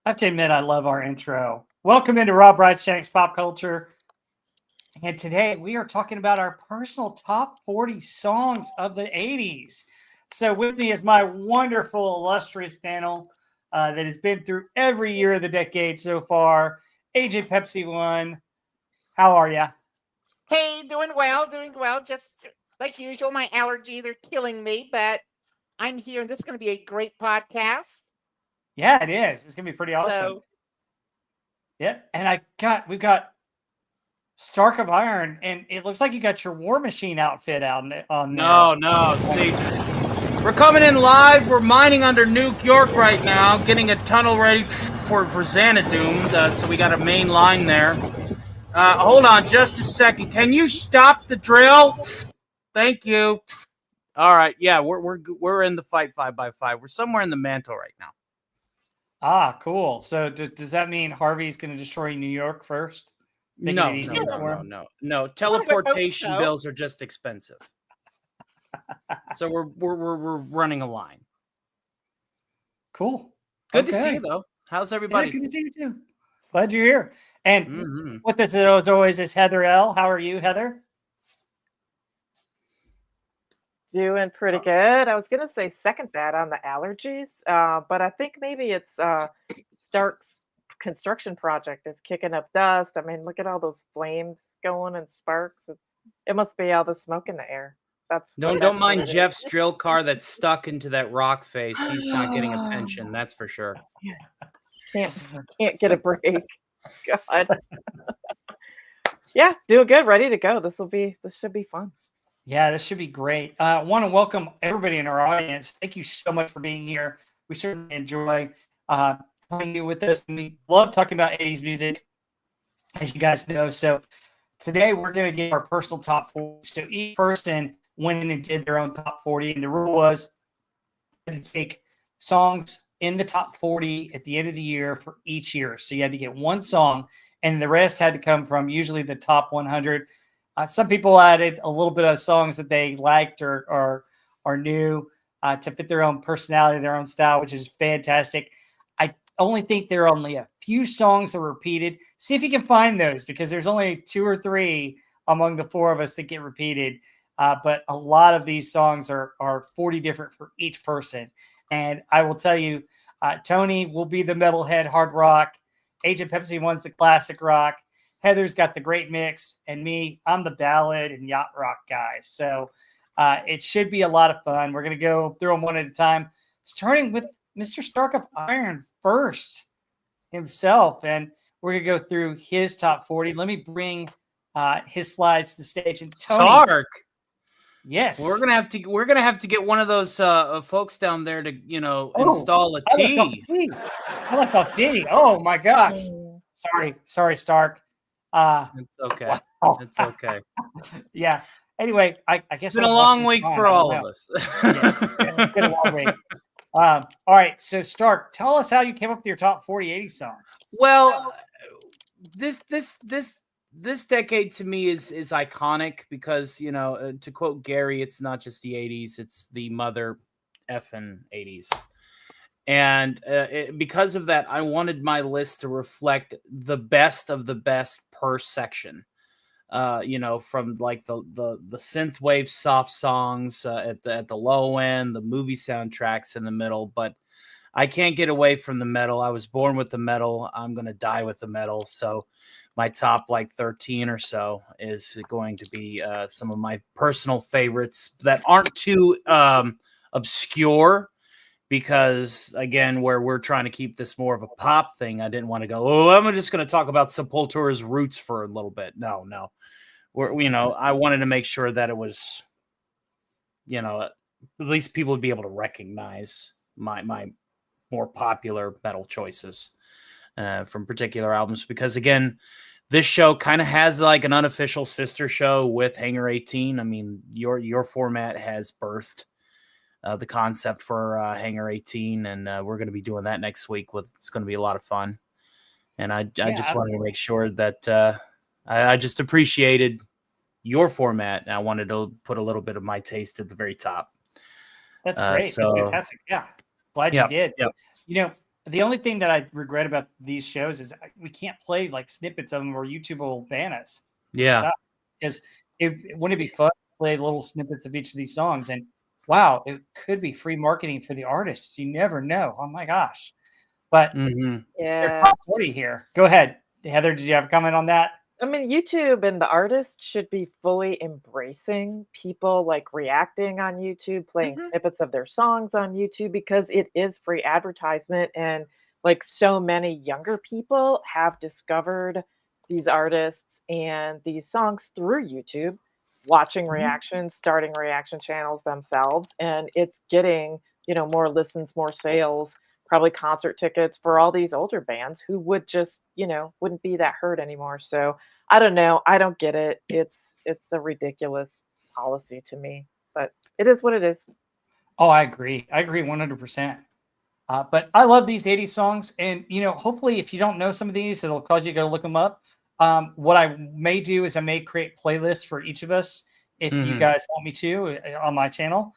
I have to admit, I love our intro. Welcome into Rob Breitshank's Pop Culture. And today we are talking about our personal top 40 songs of the 80s. So, with me is my wonderful, illustrious panel that has been through every year of the decade so far. AJ Pepsi One, how are you? Hey, doing well, doing well. Just like usual, my allergies are killing me, but I'm here and this is going to be a great podcast. Yeah, it is. It's going to be pretty awesome. So, Yeah. And we've got Stark of Iron, and it looks like you got your War Machine outfit out on there. No. See, we're coming in live. We're mining under New York right now, getting a tunnel ready for Xanadu. So we got a main line there. Hold on just a second. Can you stop the drill? Thank you. All right. Yeah, we're in the fight 5x5. We're somewhere in the mantle right now. Ah, cool. So does that mean Harvey's going to destroy New York first? No. Teleportation bills are just expensive. So we're running a line. Cool. Good to see you, though. How's everybody? Yeah, good to see you too. Glad you're here. And with us as always is Heather L. How are you, Heather? Doing pretty good. I was going to say second that on the allergies, but I think maybe it's Stark's construction project is kicking up dust. I mean, look at all those flames going and sparks. It must be all the smoke in the air. Don't mind Jeff's drill car that's stuck into that rock face. He's not getting a pension, that's for sure. Can't get a break. God. Yeah, doing good. Ready to go. This should be fun. Yeah, this should be great. I want to welcome everybody in our audience. Thank you so much for being here. We certainly enjoy having you with us. And we love talking about 80s music, as you guys know. So today we're going to give our personal top 40. So each person went in and did their own top 40. And the rule was to take songs in the top 40 at the end of the year for each year. So you had to get one song, and the rest had to come from usually the top 100. Some people added a little bit of songs that they liked or knew to fit their own personality, their own style, which is fantastic. I only think there are only a few songs that were repeated. See if you can find those, because there's only 2 or 3 among the 4 of us that get repeated. But a lot of these songs are 40 different for each person. And I will tell you, Tony will be the metalhead hard rock. Agent Pepsi One's the classic rock. Heather's got the great mix, and me, I'm the ballad and yacht rock guy. So it should be a lot of fun. We're going to go through them one at a time, starting with Mr. Stark of Iron first himself. And we're going to go through his top 40. Let me bring his slides to the stage. And Tony, Stark. Yes, we're gonna have to get one of those folks down there to install a T. I left off D. Oh my gosh! Sorry, Stark. It's okay. Wow. It's okay. Yeah. Anyway, I guess it's been a long week for all of us. It's been a long week. All right. So Stark, tell us how you came up with your top 40 80 songs. Well, this decade to me is iconic because, to quote Gary, it's not just the 80s, it's the mother effing 80s. And because of that, I wanted my list to reflect the best of the best per section. From like the synthwave soft songs at the low end, the movie soundtracks in the middle, but I can't get away from the metal. I was born with the metal. I'm going to die with the metal. So my top 13 or so is going to be some of my personal favorites that aren't too obscure, because again, where we're trying to keep this more of a pop thing, I didn't want to go, I'm just going to talk about Sepultura's roots for a little bit. No. I wanted to make sure that it was, at least people would be able to recognize my more popular metal choices from particular albums, because again, this show kind of has like an unofficial sister show with Hangar 18. I mean, your format has birthed the concept for Hangar 18, and we're going to be doing that next week. It's going to be a lot of fun, and I just wanted to make sure that I just appreciated your format, and I wanted to put a little bit of my taste at the very top. That's great. That's fantastic. Yeah, glad you did. Yep. the only thing that I regret about these shows is we can't play like snippets of them, or YouTube will ban us. Yeah. Because wouldn't it be fun to play little snippets of each of these songs? And wow, it could be free marketing for the artists. You never know. Oh my gosh. But they're Yeah. top 40 here. Go ahead. Heather, did you have a comment on that? I mean, YouTube and the artists should be fully embracing people like reacting on YouTube, playing Mhm. snippets of their songs on YouTube because it is free advertisement. And like so many younger people have discovered these artists and these songs through YouTube, watching reactions, starting reaction channels themselves. And it's getting, more listens, more sales, probably concert tickets for all these older bands who would just, wouldn't be that heard anymore. So I don't know. I don't get it. It's a ridiculous policy to me, but it is what it is. Oh, I agree. I agree 100%. But I love these 80s songs. And, hopefully if you don't know some of these, it'll cause you to go look them up. What I may do is I may create playlists for each of us if you guys want me to on my channel.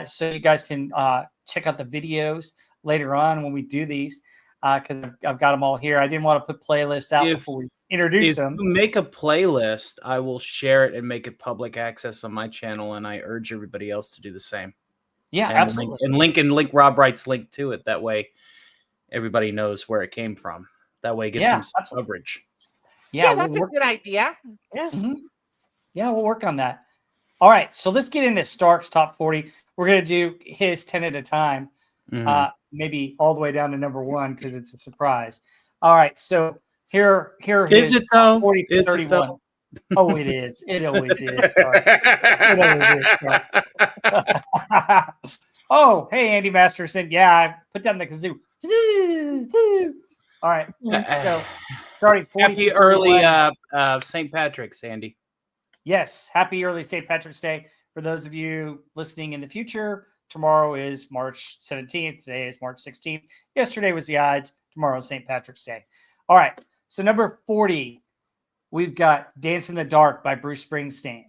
So you guys can check out the videos later on when we do these because I've got them all here. I didn't want to put playlists out before we introduce them. If you make a playlist, I will share it and make it public access on my channel, and I urge everybody else to do the same. Yeah, and absolutely. Link Rob Wright's link to it. That way, everybody knows where it came from. That way, it gives them some coverage. Yeah, that's a good idea. Yeah. Yeah, we'll work on that. All right, so let's get into Stark's top 40. We're going to do his 10 at a time, maybe all the way down to number 1 because it's a surprise. All right, so here is it though? 40 to 31. Oh, it is. It always is. Stark. It always is. Stark. Oh, hey, Andy Masterson. Yeah, I put down the kazoo. All right, so starting 40. Happy early St. Patrick's, Andy. Yes, happy early St. Patrick's Day. For those of you listening in the future, tomorrow is March 17th. Today is March 16th. Yesterday was the Ides. Tomorrow is St. Patrick's Day. All right, so number 40, we've got Dance in the Dark by Bruce Springsteen.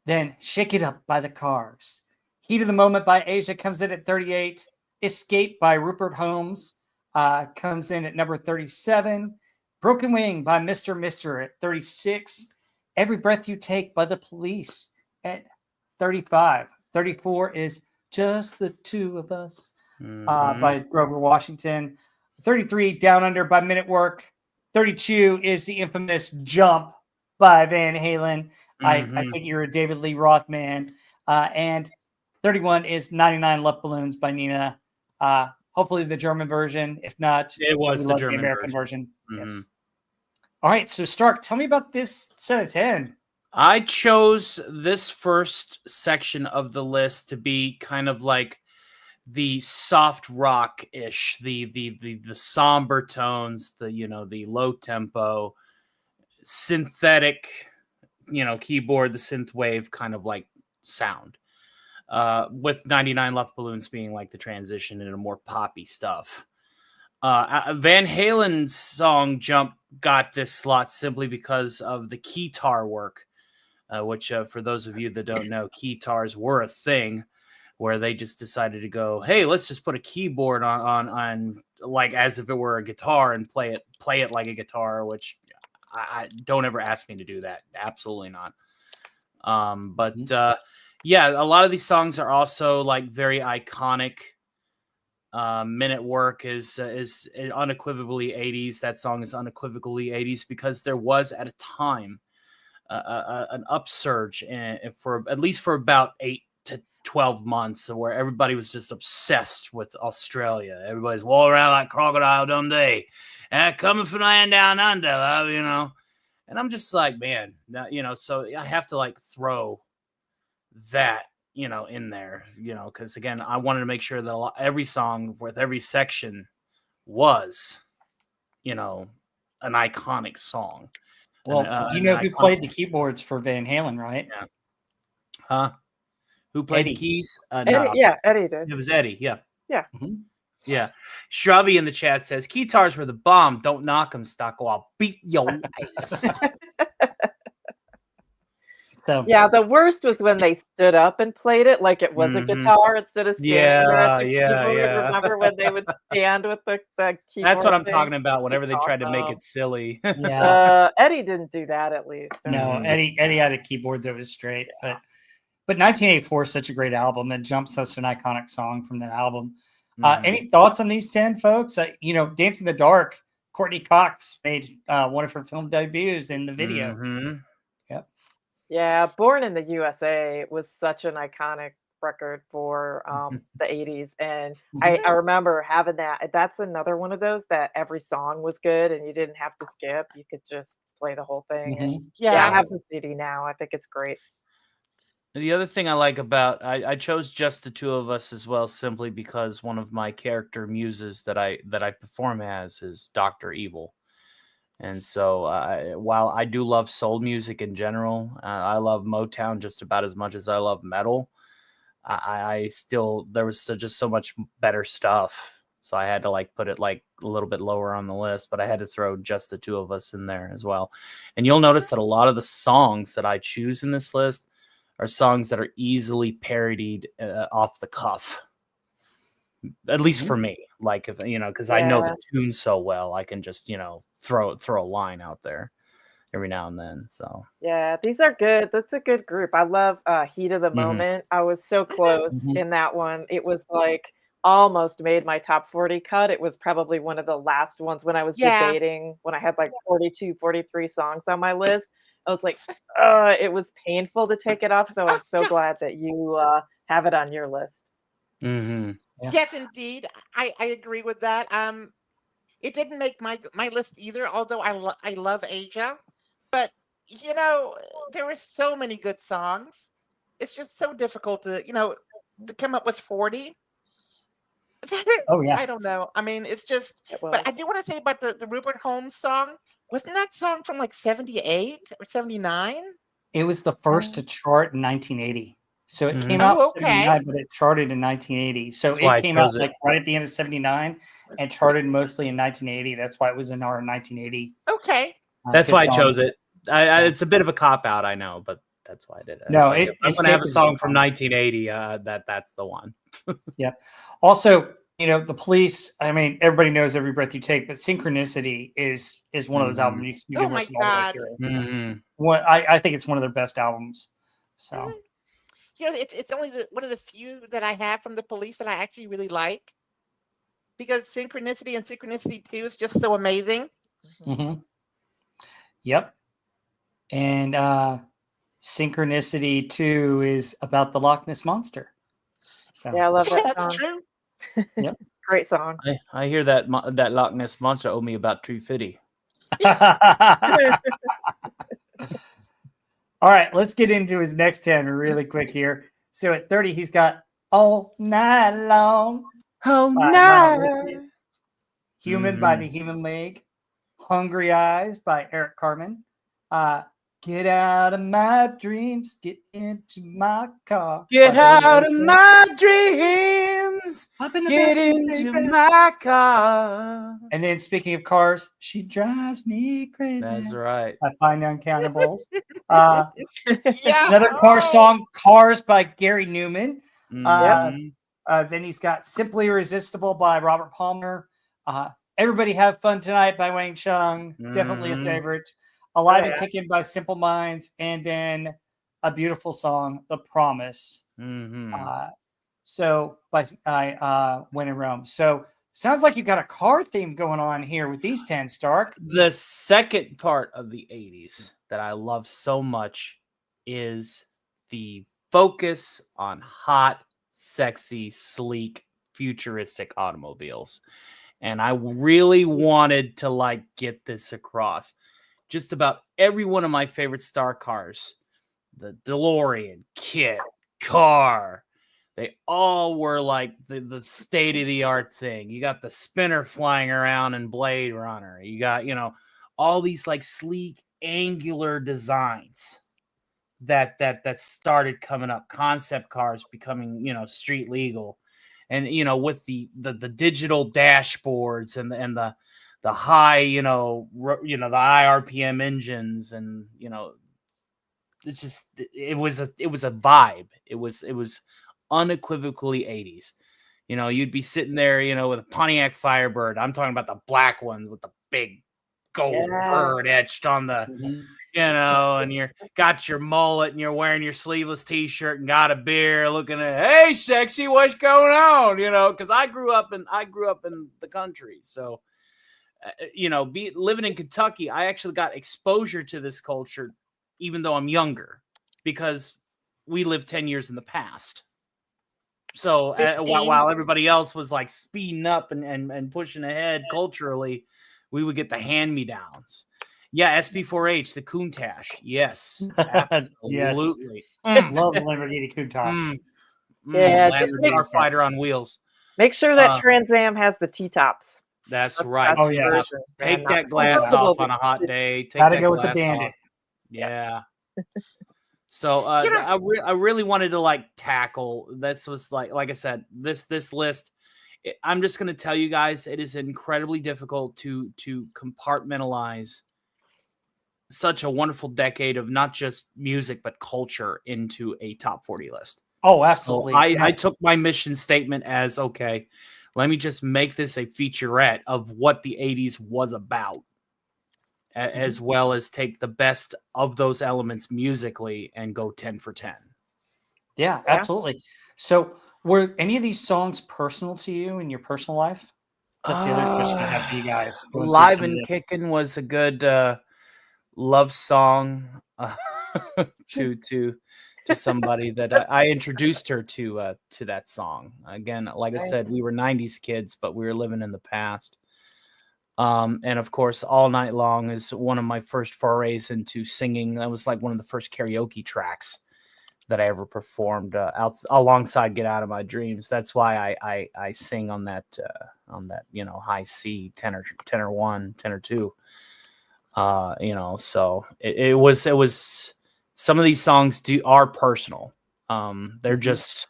Then Shake It Up by the Cars. Heat of the Moment by Asia comes in at 38. Escape by Rupert Holmes comes in at number 37. Broken Wing by Mr. Mister at 36. Every Breath You Take by The Police at 35. 34 is Just the Two of Us by Grover Washington. 33, Down Under by Men at Work. 32 is the infamous Jump by Van Halen. I think you're a David Lee Roth man. And 31 is 99 Left Balloons by Nina. Hopefully the German version. If not, it was the German American version. Yes. All right, so Stark, tell me about this set of 10. I chose this first section of the list to be kind of like the soft rock-ish, the somber tones, the low tempo, synthetic, keyboard, the synth wave kind of like sound. With 99 Left Balloons being like the transition into more poppy stuff. Van Halen's song Jump got this slot simply because of the keytar work, which for those of you that don't know, keytars were a thing where they just decided to go, hey, let's just put a keyboard on like as if it were a guitar and play it like a guitar, which I don't ever ask me to do that. Absolutely not. Yeah, a lot of these songs are also like very iconic. Men at Work is unequivocally 80s. That song is unequivocally 80s because there was at a time an upsurge for at least for about 8 to 12 months where everybody was just obsessed with Australia. Everybody's walking around like Crocodile Dundee and coming from land down under, And I'm just like, man, so I have to like throw that in there, because again, I wanted to make sure that every song with every section was, an iconic song. Well, who played the keyboards for Van Halen, right? Yeah. Huh? Who played Eddie. the keys? Eddie, No. yeah, Eddie did. It was Eddie. Yeah. Yeah. Mm-hmm. Yeah. Shrubby in the chat says, "Keytars were the bomb. Don't knock them, Stocko. I'll beat your ass." So Yeah, the worst was when they stood up and played it like it was a guitar instead of standing there at the keyboard. Remember when they would stand with the keyboard That's what I'm thing? talking about. Whenever they That's tried to make awesome. it silly. yeah, Eddie didn't do that at least. no, Mhm. Eddie had a keyboard that was straight, but 1984 is such a great album, and Jump's such an iconic song from that album. Any thoughts on these 10 folks? Dance in the Dark, Courtney Cox made one of her film debuts in the video. Mhm. Yep. Yeah, Born in the USA was such an iconic record for the 80s. And I remember having that. That's another one of those that every song was good and you didn't have to skip. You could just play the whole thing. And Mhm. yeah, I Yeah. have the CD now. I think it's great. The other thing I like about I chose Just the Two of Us as well, simply because one of my character muses that I perform as is Dr. Evil. And so while I do love soul music in general, I love Motown just about as much as I love metal. I still, there was just so much better stuff. So I had to like put it like a little bit lower on the list, but I had to throw Just the Two of Us in there as well. And you'll notice that a lot of the songs that I choose in this list are songs that are easily parodied off the cuff. At least for me, like if because I know the tune so well, I can just throw a line out there every now and then. So Yeah, these are good. That's a good group. I love Heat of the Moment. I was so close in that one. It was like almost made my top 40 cut. It was probably one of the last ones when I was Yeah. debating when I had like 42, 43 songs on my list. I was like, it was painful to take it off. So I'm so glad that you have it on your list. yeah. Yes, indeed. I agree with that. It didn't make my list either, although I love Asia. But there were so many good songs. It's just so difficult to come up with 40. Oh yeah. I don't know. I mean, it's just, It was. but I do want to say about the Rupert Holmes song. Wasn't that song from like 78 or 79? It was the first to chart in 1980. So it came Oh, out in okay. 79, but it charted in 1980. So That's why it I came out chose it. like right at the end of 79 and charted mostly in 1980. That's why it was in our 1980. Okay. That's hit why I song. chose it. It's a bit of a cop out, I know, but that's why I did it. No, Like, if I'm gonna have a Escape is song a from song. 1980. That's the one. Yep. Also, the Police. I mean, everybody knows Every Breath You Take, but Synchronicity is one of those albums you Oh can my listen all the way God. through. I think it's one of their best albums. So It's only one of the few that I have from the Police that I actually really like, because Synchronicity and Synchronicity 2 is just so amazing. Yep. And Synchronicity 2 is about the Loch Ness Monster. So Yeah, I love that That's song. true. Yep. Great song. I hear that that Loch Ness monster owe me about $350. All right, let's get into his next 10 really quick here. So at 30, he's got All Night Long. Oh no! Human by the Human League. Hungry Eyes by Eric Carmen. Get out of my dreams. Get into my car. Get by out of Oasis. my dreams. Up in the Get backseat, into baby. my car. And then speaking of cars, She Drives Me Crazy. That's right. By Fine Uncountables. Yeah. Another car song, Cars by Gary Newman. Mhm. Then he's got Simply Irresistible by Robert Palmer. Everybody Have Fun Tonight by Wang Chung. Definitely a favorite. Alive and Kicking by Simple Minds. And then a beautiful song, The Promise. So by When in Rome. So sounds like you've got a car theme going on here with these 10, Stark. The second part of the 80s that I love so much is the focus on hot, sexy, sleek, futuristic automobiles. And I really wanted to like get this across. Just about every one of my favorite star cars, the DeLorean, Kit, Car, they all were like the state-of-the-art thing. You got the spinner flying around in Blade Runner. You got, all these like sleek, angular designs that started coming up. Concept cars becoming, street legal. And, with the digital dashboards and the high, the IRPM engines and, it's just it was a vibe. It was unequivocally 80s. You know, you'd be sitting there, you know, with a Pontiac Firebird. I'm talking about the black one with the big gold bird etched on the, you know, and you're got your mullet and you're wearing your sleeveless t-shirt and got a beer, looking at, hey, sexy, what's going on? You know, because I grew up in the country, so you know, living in Kentucky, I actually got exposure to this culture, even though I'm younger, because we lived 10 years in the past. So while everybody else was like speeding up and pushing ahead culturally, we would get the hand-me-downs. Yeah, SP4H, the Countach. Yes, absolutely. Love Lamborghini Countach. Yeah, Last Starfighter on wheels. Make sure that Trans Am has the T-tops. That's right. Oh, yes. Take that glass off on a hot day. Gotta go with the Bandit. Off. Yeah. So I really wanted to like tackle this. Was like I said, this list. I'm just going to tell you guys, it is incredibly difficult to compartmentalize such a wonderful decade of not just music but culture into a top 40 list. Oh, absolutely. So I took my mission statement as, okay, let me just make this a featurette of what the 80s was about, as well as take the best of those elements musically and go 10 for 10. Yeah, absolutely. So were any of these songs personal to you in your personal life? That's the other question I have for you guys. Live and Kickin' was a good love song to somebody that I introduced her to that song. Again, like I said, we were 90s kids, but we were living in the past. And of course, All Night Long is one of my first forays into singing. That was like one of the first karaoke tracks that I ever performed alongside Get Out of My Dreams. That's why I sing on that you know, high C tenor 1, tenor 2. You know, so it was some of these songs are personal. They're just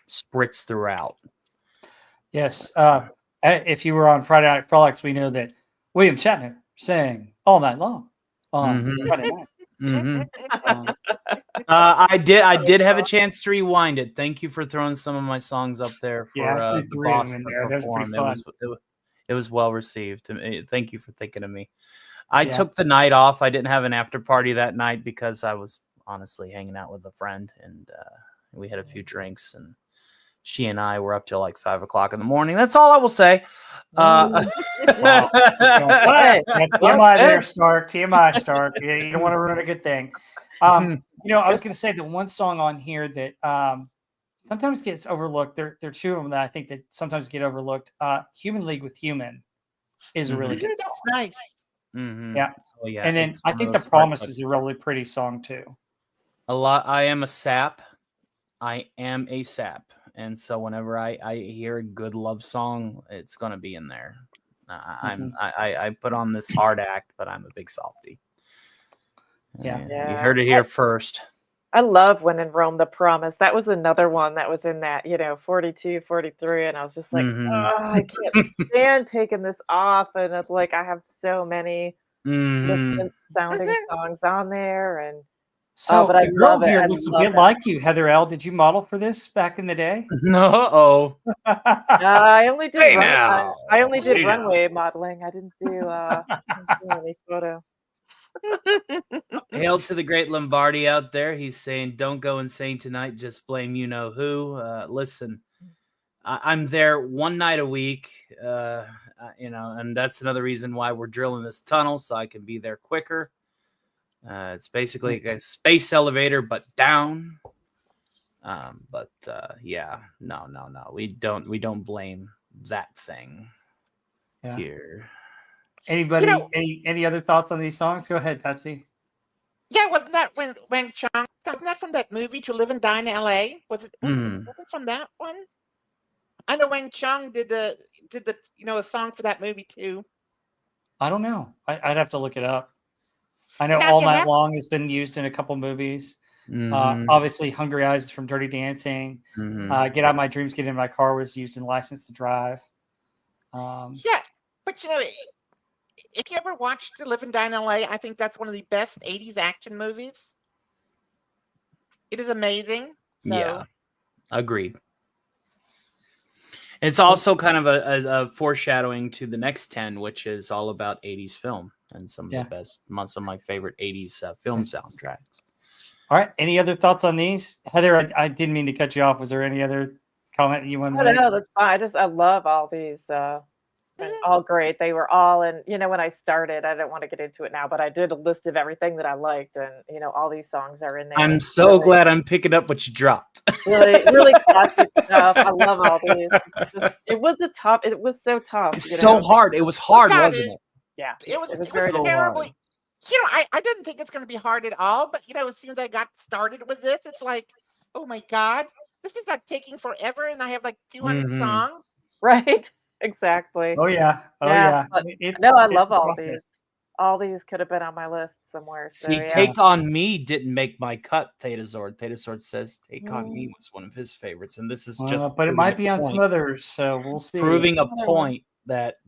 spritz throughout. Yes. If you were on Friday Night Frolics, we know that William Shatner sang All Night Long on Friday night. I did have a chance to rewind it. Thank you for throwing some of my songs up there for the boss to perform. It was well received. Thank you for thinking of me. I took the night off. I didn't have an after party that night because I was honestly hanging out with a friend, and we had a few drinks, and she and I were up till like 5 o'clock in the morning. That's all I will say. Wow. TMI there, Stark. TMI, Stark. Yeah, you don't want to ruin a good thing. You know, I was going to say the one song on here that sometimes gets overlooked. There are two of them that I think that sometimes get overlooked. Human League with Human is a really good song. That's nice. Yeah. Oh, yeah. And then I think The Promise is a really pretty song too. I am a sap. I am a sap. And so whenever I hear a good love song, it's going to be in there. I put on this hard act, but I'm a big softie. Yeah. You heard it here first. I love When in Rome, The Promise. That was another one that was in that, 42, 43. And I was just like, oh, I can't stand taking this off. And it's like, I have so many distant sounding songs on there. And so but I the girl love it. here looks a bit like you, Heather L. Did you model for this back in the day? No. I only did Hey runway modeling. I didn't do any photo. Hail to the great Lombardi out there. He's saying, don't go insane tonight. Just blame you know who. Listen, I'm there one night a week, and that's another reason why we're drilling this tunnel, so I can be there quicker. It's basically a space elevator, but down. No. We don't blame that thing here. Anybody? Any other thoughts on these songs? Go ahead, Pepsi. Yeah, wasn't that when Chung? Wasn't that from that movie To Live and Die in L.A.? Was it from that one? I know Wang Chung did the a song for that movie too. I don't know. I'd have to look it up. I know All Night Long has been used in a couple movies. Obviously, Hungry Eyes is from Dirty Dancing. Get Out of My Dreams, Get in My Car was used in License to Drive. Yeah, but if you ever watched To Live and Die in L.A., I think that's one of the best 80s action movies. It is amazing. So Yeah, agreed. It's also kind of a foreshadowing to the next 10, which is all about 80s film and some of Yeah. the best, some of my favorite 80s film soundtracks. All right. Any other thoughts on these? Heather, I didn't mean to cut you off. Was there any other comment you wanted to make? No, that's fine. I love all these. And all great. They were all, and when I started, I don't want to get into it now, but I did a list of everything that I liked, and all these songs are in there. I'm and so really, glad I'm picking up what you dropped. really, really classic stuff. I love all these. It was so tough. It's so hard. It was hard, God, wasn't it? Yeah, it was very so terribly. hard. I didn't think it's going to be hard at all, but as soon as I got started with this, it's like, oh my God, this is like taking forever, and I have like 200 Mhm. songs. right. Exactly. Oh yeah. Oh Yeah, yeah. but It's no, I it's love a all process. these. All these could have been on my list somewhere. So See, yeah. Take On Me didn't make my cut, Theta Zord. Theta Zord says Take On Me Mm. was one of his favorites. And this is Well, just but it proving might a be on some point- others, so we'll see. proving a Another one. point that,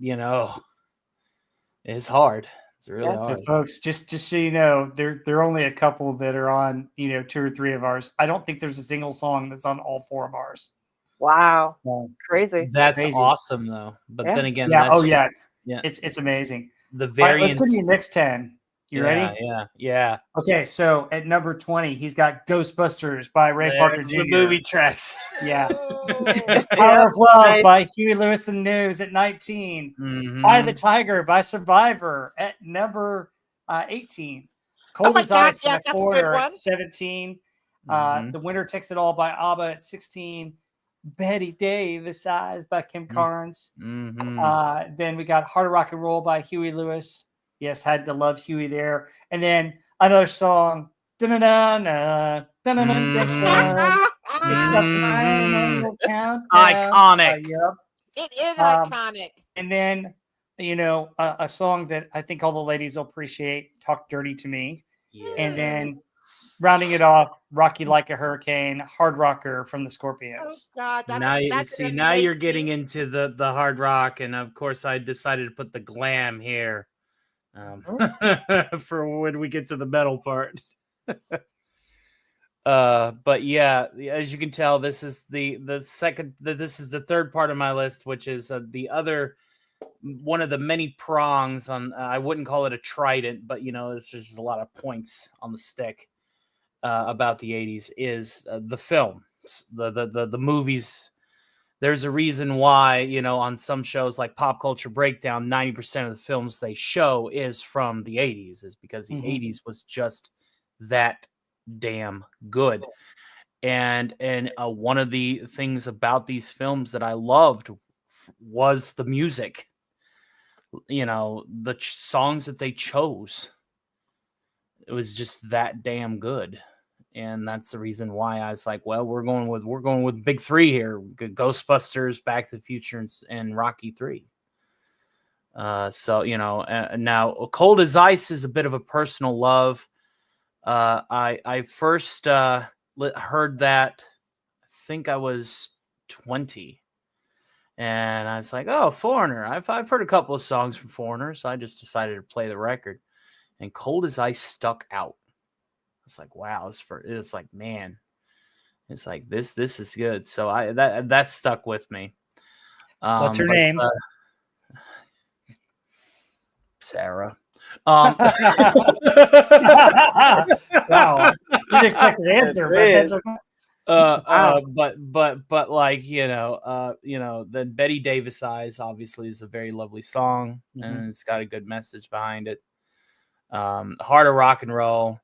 it's hard. It's really Yes. So, hard. folks, just so you know, there are only a couple that are on, 2 or 3 of ours. I don't think there's a single song that's on all 4 of ours. Wow. So, Crazy. That's crazy. awesome, though. But Yeah. then again, yeah. that's Oh yeah. yeah. It's amazing. the All right, let's variance. go to your next 10. You ready? Yeah. Okay, so at number 20, he's got Ghostbusters by Ray Parker There's Jr. the movie tracks. Yeah. Oh, Power of Love nice. by Huey Lewis and News at 19. Mhm. Eye of the Tiger by Survivor at number 18. Cold my as Ice God, yeah, by that's a good Foreigner one. at 17. Mhm. The Winter Takes It All by ABBA at 16. Betty Davis Eyes by Kim Carnes. Mhm. Then we got Heart of Rock and Roll by Huey Lewis. Yes, had to love Huey there. And then another song. Dun-dun-dun, dun-dun-dun-dun-dun. It's the final countdown. Iconic. Yep. It is Um, iconic. And then, a song that I think all the ladies will appreciate, Talk Dirty to Me. And then rounding it off, Rocky Like a Hurricane, Hard Rocker from the Oh Scorpions. God, Now that's an now you're amazing- getting into the hard rock, and of course I decided to put the glam here for when we get to the metal part. But yeah, as you can tell, this is this is the third part of my list, which is the other one of the many prongs on. I wouldn't call it a trident, but there's just a lot of points on the stick about the 80s is the film, the movies. There's a reason why, on some shows like Pop Culture Breakdown, 90% of the films they show is from the 80s, is because the 80s was just that damn good. And one of the things about these films that I loved was the music. The songs that they chose. It was just that damn good. And that's the reason why I was like, well, we're going with big 3 here: Ghostbusters, Back to the Future, and Rocky 3. So now Cold as Ice is a bit of a personal love. I first heard that, I think I was 20, and I was like, oh, Foreigner. I've heard a couple of songs from Foreigner, so I just decided to play the record. And Cold as Ice stuck out. It's like, wow, it's like, man, it's like this is good. So that stuck with me. What's her name? Sarah. Wow. You didn't expect an answer, but that's okay. But like, then Betty Davis Eyes obviously is a very lovely song, and it's got a good message behind it. Heart of Rock and Roll.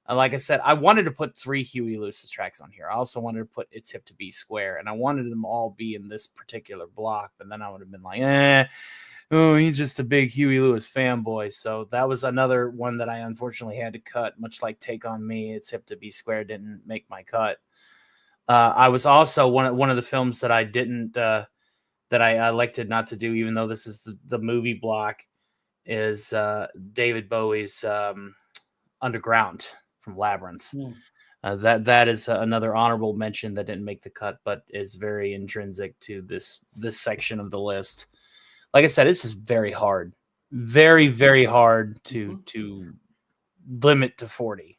Like I said, I wanted to put 3 Huey Lewis tracks on here. I also wanted to put It's Hip to Be Square, and I wanted them all be in this particular block, but then I would have been like, he's just a big Huey Lewis fanboy. So that was another one that I unfortunately had to cut, much like Take On Me. It's Hip to Be Square didn't make my cut. I was also one of the films that I didn't that I elected not to do, even though this is the movie block, is David Bowie's Underground from Labyrinth. That is another honorable mention that didn't make the cut, but is very intrinsic to this section of the list. Like I said, this is very hard, very, very hard to limit to 40.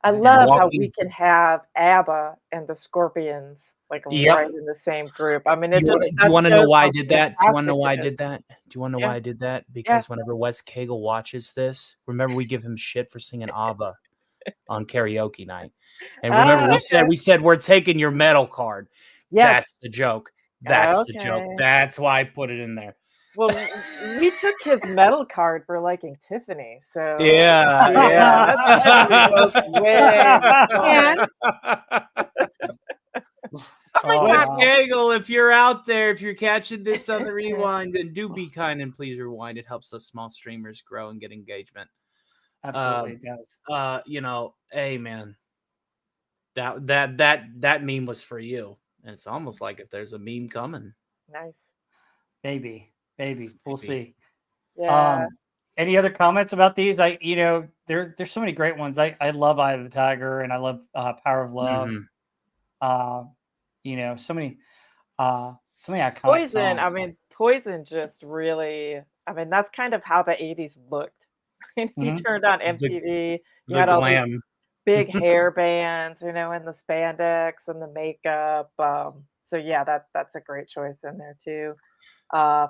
I And love how we walking. can have ABBA and the Scorpions like Yep. right in the same group. I mean, Do it you just want to that know shows why I how did that? Do you want to know fantastic why I it is. did that? Do you want to know Yeah, why I did that? yeah. Because whenever Wes Cagle watches this, remember we give him shit for singing ABBA on karaoke night. And remember Ah, okay. we said we're taking your metal card. Yes. That's the joke. That's the joke. Okay. That's why I put it in there. Well, we took his metal card for liking Tiffany, so Yeah, yeah, that yeah. goes way And back. oh my Oh, Wes God, wow. Cagle, if you're out there, if you're catching this on the rewind, then do be kind and please rewind. It helps us small streamers grow and get engagement. Absolutely, it does. Hey man, that meme was for you. And it's almost like if there's a meme coming. Nice. Maybe. We'll Maybe. see. Yeah. Any other comments about these? There's so many great ones. I love Eye of the Tiger, and I love Power of Love. Mhm. So many iconic Poison, I songs. mean, Poison just really, I mean, that's kind of how the 80s looked. When you Mhm. turned on The MTV, you the had all these glam. big hair bands, and the spandex and the makeup. So yeah, that's a great choice in there too.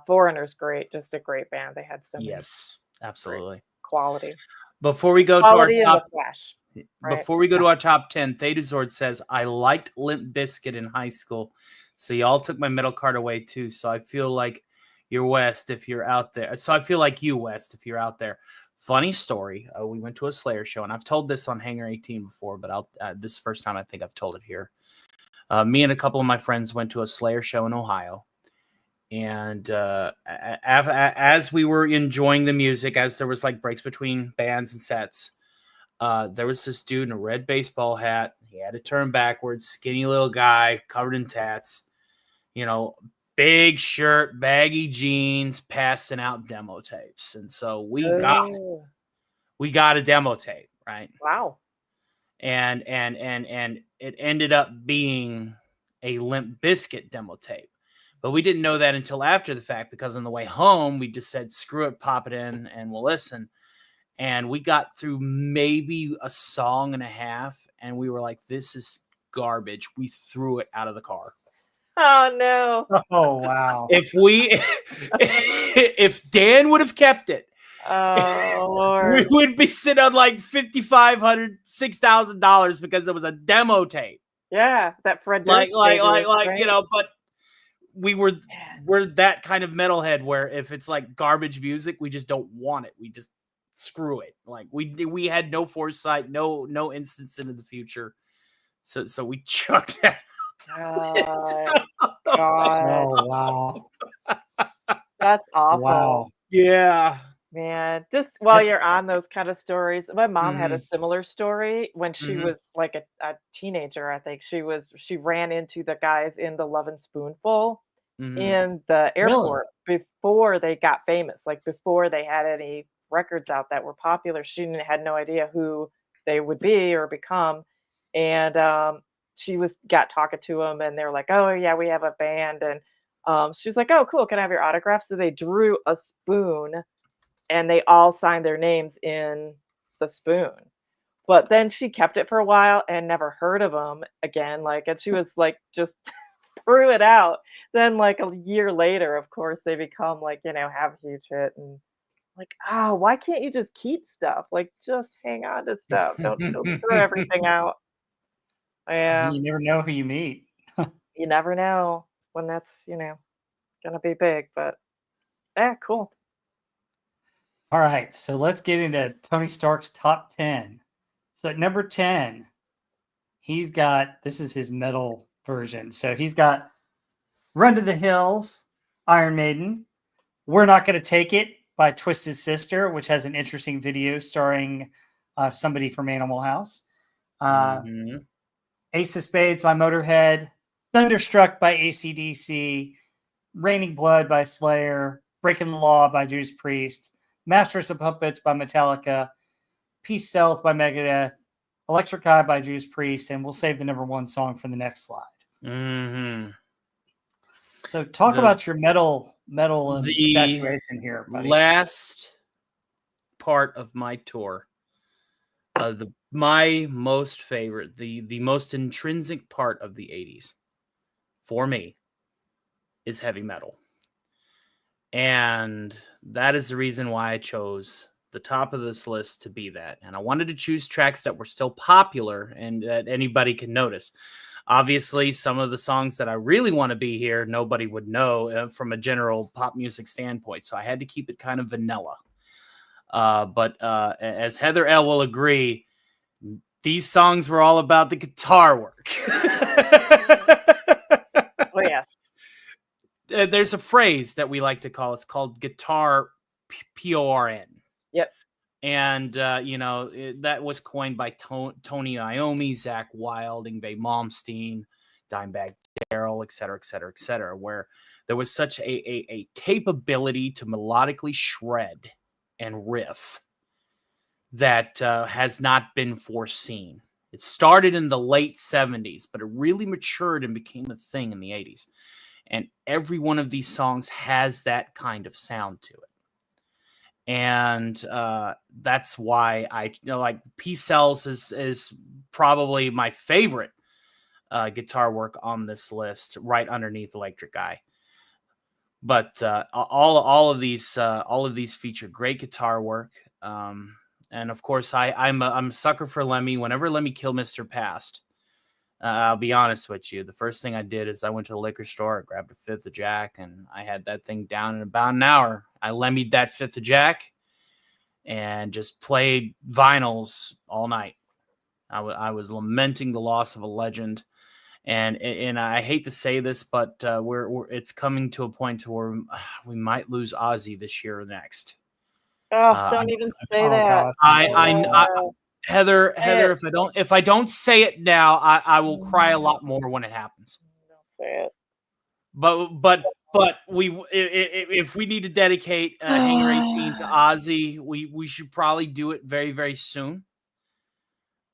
Foreigner's great, just a great band. They had so many Yes, great absolutely. quality. Before we go to our Quality in the top flesh, right? Before we go to our top 10, Thedazord says, I liked Limp Bizkit in high school. So y'all took my metal card away too. So I feel like you're West if you're out there. So I feel like you, West, if you're out there. Funny story. We went to a Slayer show, and I've told this on Hangar 18 before, but this is the first time I think I've told it here. Me and a couple of my friends went to a Slayer show in Ohio. And as we were enjoying the music, as there was like breaks between bands and sets, there was this dude in a red baseball hat. He had it turned backwards, skinny little guy, covered in tats, big shirt, baggy jeans, passing out demo tapes. And so we Oh, got a demo tape, right? wow. And it ended up being a Limp Bizkit demo tape. But we didn't know that until after the fact, because on the way home, we just said, screw it, pop it in, and we'll listen. And we got through maybe a song and a half, and we were like, this is garbage. We threw it out of the car. Oh no. Oh wow. If Dan would have kept it, Oh we Lord. would be sitting on like $5,500, $6,000 because it was a demo tape. Yeah, that Fred Like, Durst gave you, right? but we're that kind of metalhead where if it's like garbage music, we just don't want it. We just screw it. Like we had no foresight, no instance into the future. So we chucked that. God. God. Oh wow. That's awful. Wow. Yeah. Man, just while you're on those kind of stories, my mom had a Mhm. similar story when she Mhm. was like a teenager, I think. She ran into the guys in the Love and Spoonful Mhm. in the Really? airport before they got famous, like before they had any records out that were popular. She had no idea who they would be or become. And she got talking to them and they're like, "Oh yeah, we have a band." And she's like, "Oh cool, can I have your autograph?" So they drew a spoon and they all signed their names in the spoon. But then she kept it for a while and never heard of them again. Like, and she was like, just threw it out. Then, like a year later, of course, they become like, have a huge hit. And like, oh, why can't you just keep stuff? Like, just hang on to stuff. Don't throw everything out. Yeah, You never know who you meet. you never know when that's, gonna be big. But yeah, cool. All right, so let's get into Tony Stark's top 10. So at number 10, this is his metal version. So he's got Run to the Hills, Iron Maiden, We're Not Gonna Take It by Twisted Sister, which has an interesting video starring somebody from Animal House. Mhm. Ace of Spades by Motorhead, Thunderstruck by AC/DC, Raining Blood by Slayer, Breaking the Law by Judas Priest, Masters of Puppets by Metallica, Peace Sells by Megadeth, Electric Eye by Judas Priest, and we'll save the number one song for the next slide. Mhm. So talk about your metal The infatuation here, buddy. last part of my tour, the my most favorite, the most intrinsic part of the 80s for me is heavy metal. And that is the reason why I chose the top of this list to be that. And I wanted to choose tracks that were still popular and that anybody can notice. Obviously, some of the songs that I really want to be here, nobody would know from a general pop music standpoint. So I had to keep it kind of vanilla. But as Heather L. will agree, these songs were all about the guitar work. Oh, yes. There's a phrase that we like to call, it's called guitar PORN. Yep. And, that was coined by Tony Iommi, Zach Wilde, Yngwie Malmsteen, Dimebag Darrell, et cetera, where there was such a capability to melodically shred and riff that has not been foreseen. It started in the late 70s, but it really matured and became a thing in the 80s. And every one of these songs has that kind of sound to it. And that's why I like Peace Cells is probably my favorite guitar work on this list, right underneath Electric Eye. But all of these feature great guitar work. And of course, I'm a sucker for Lemmy. Whenever Lemmy Kilmister passed, I'll be honest with you, the first thing I did is I went to the liquor store, I grabbed a fifth of Jack, and I had that thing down in about an hour. I Lemmy'd that fifth of Jack and just played vinyls all night. I was lamenting the loss of a legend. And I hate to say this, but it's coming to a point to where we might lose Ozzy this year or next. Oh, don't even say that. God. Heather, if I don't say it now, I will cry a lot more when it happens. Don't say it. But if we need to dedicate Hangar 18 to Ozzy, we should probably do it very, very soon.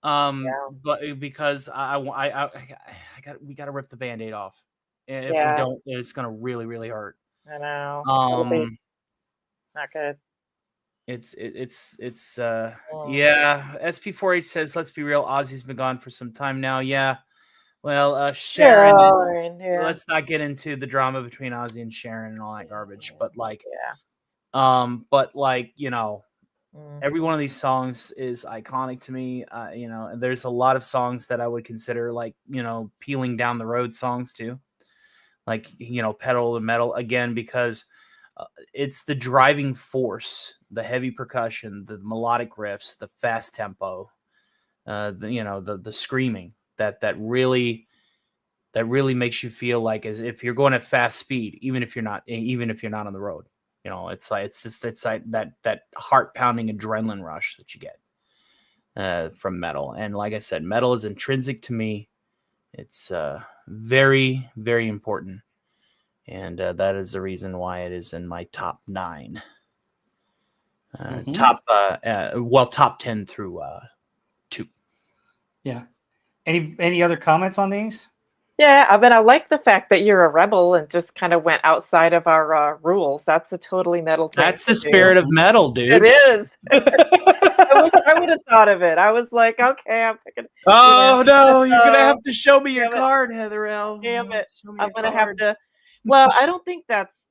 But because we got to rip the Band-Aid off. If we don't, it's gonna really, really hurt. I know. It'll be not good. It's SP4H says, let's be real, Ozzy's been gone for some time now. Yeah. Well, Sharon, let's not get into the drama between Ozzy and Sharon and all that garbage. But every one of these songs is iconic to me. And there's a lot of songs that I would consider peeling down the road songs too. Pedal to Metal again, because it's the driving force, the heavy percussion, the melodic riffs, the fast tempo, the screaming that really makes you feel like as if you're going at fast speed, even if you're not on the road. It's like that heart pounding adrenaline rush that you get from metal. And like I said, metal is intrinsic to me. It's very, very important. And that is the reason why it is in my top 9. Top 10 through 2. Yeah. Any other comments on these? Yeah, I mean, I like the fact that you're a rebel and just kind of went outside of our rules. That's a totally metal thing. That's the spirit of metal, dude. It is. I would have thought of it. I was like, okay, I'm picking. Oh, no, you're going to have to show me your card, Heather L. Damn it. I'm going to have to. Well, I don't think that's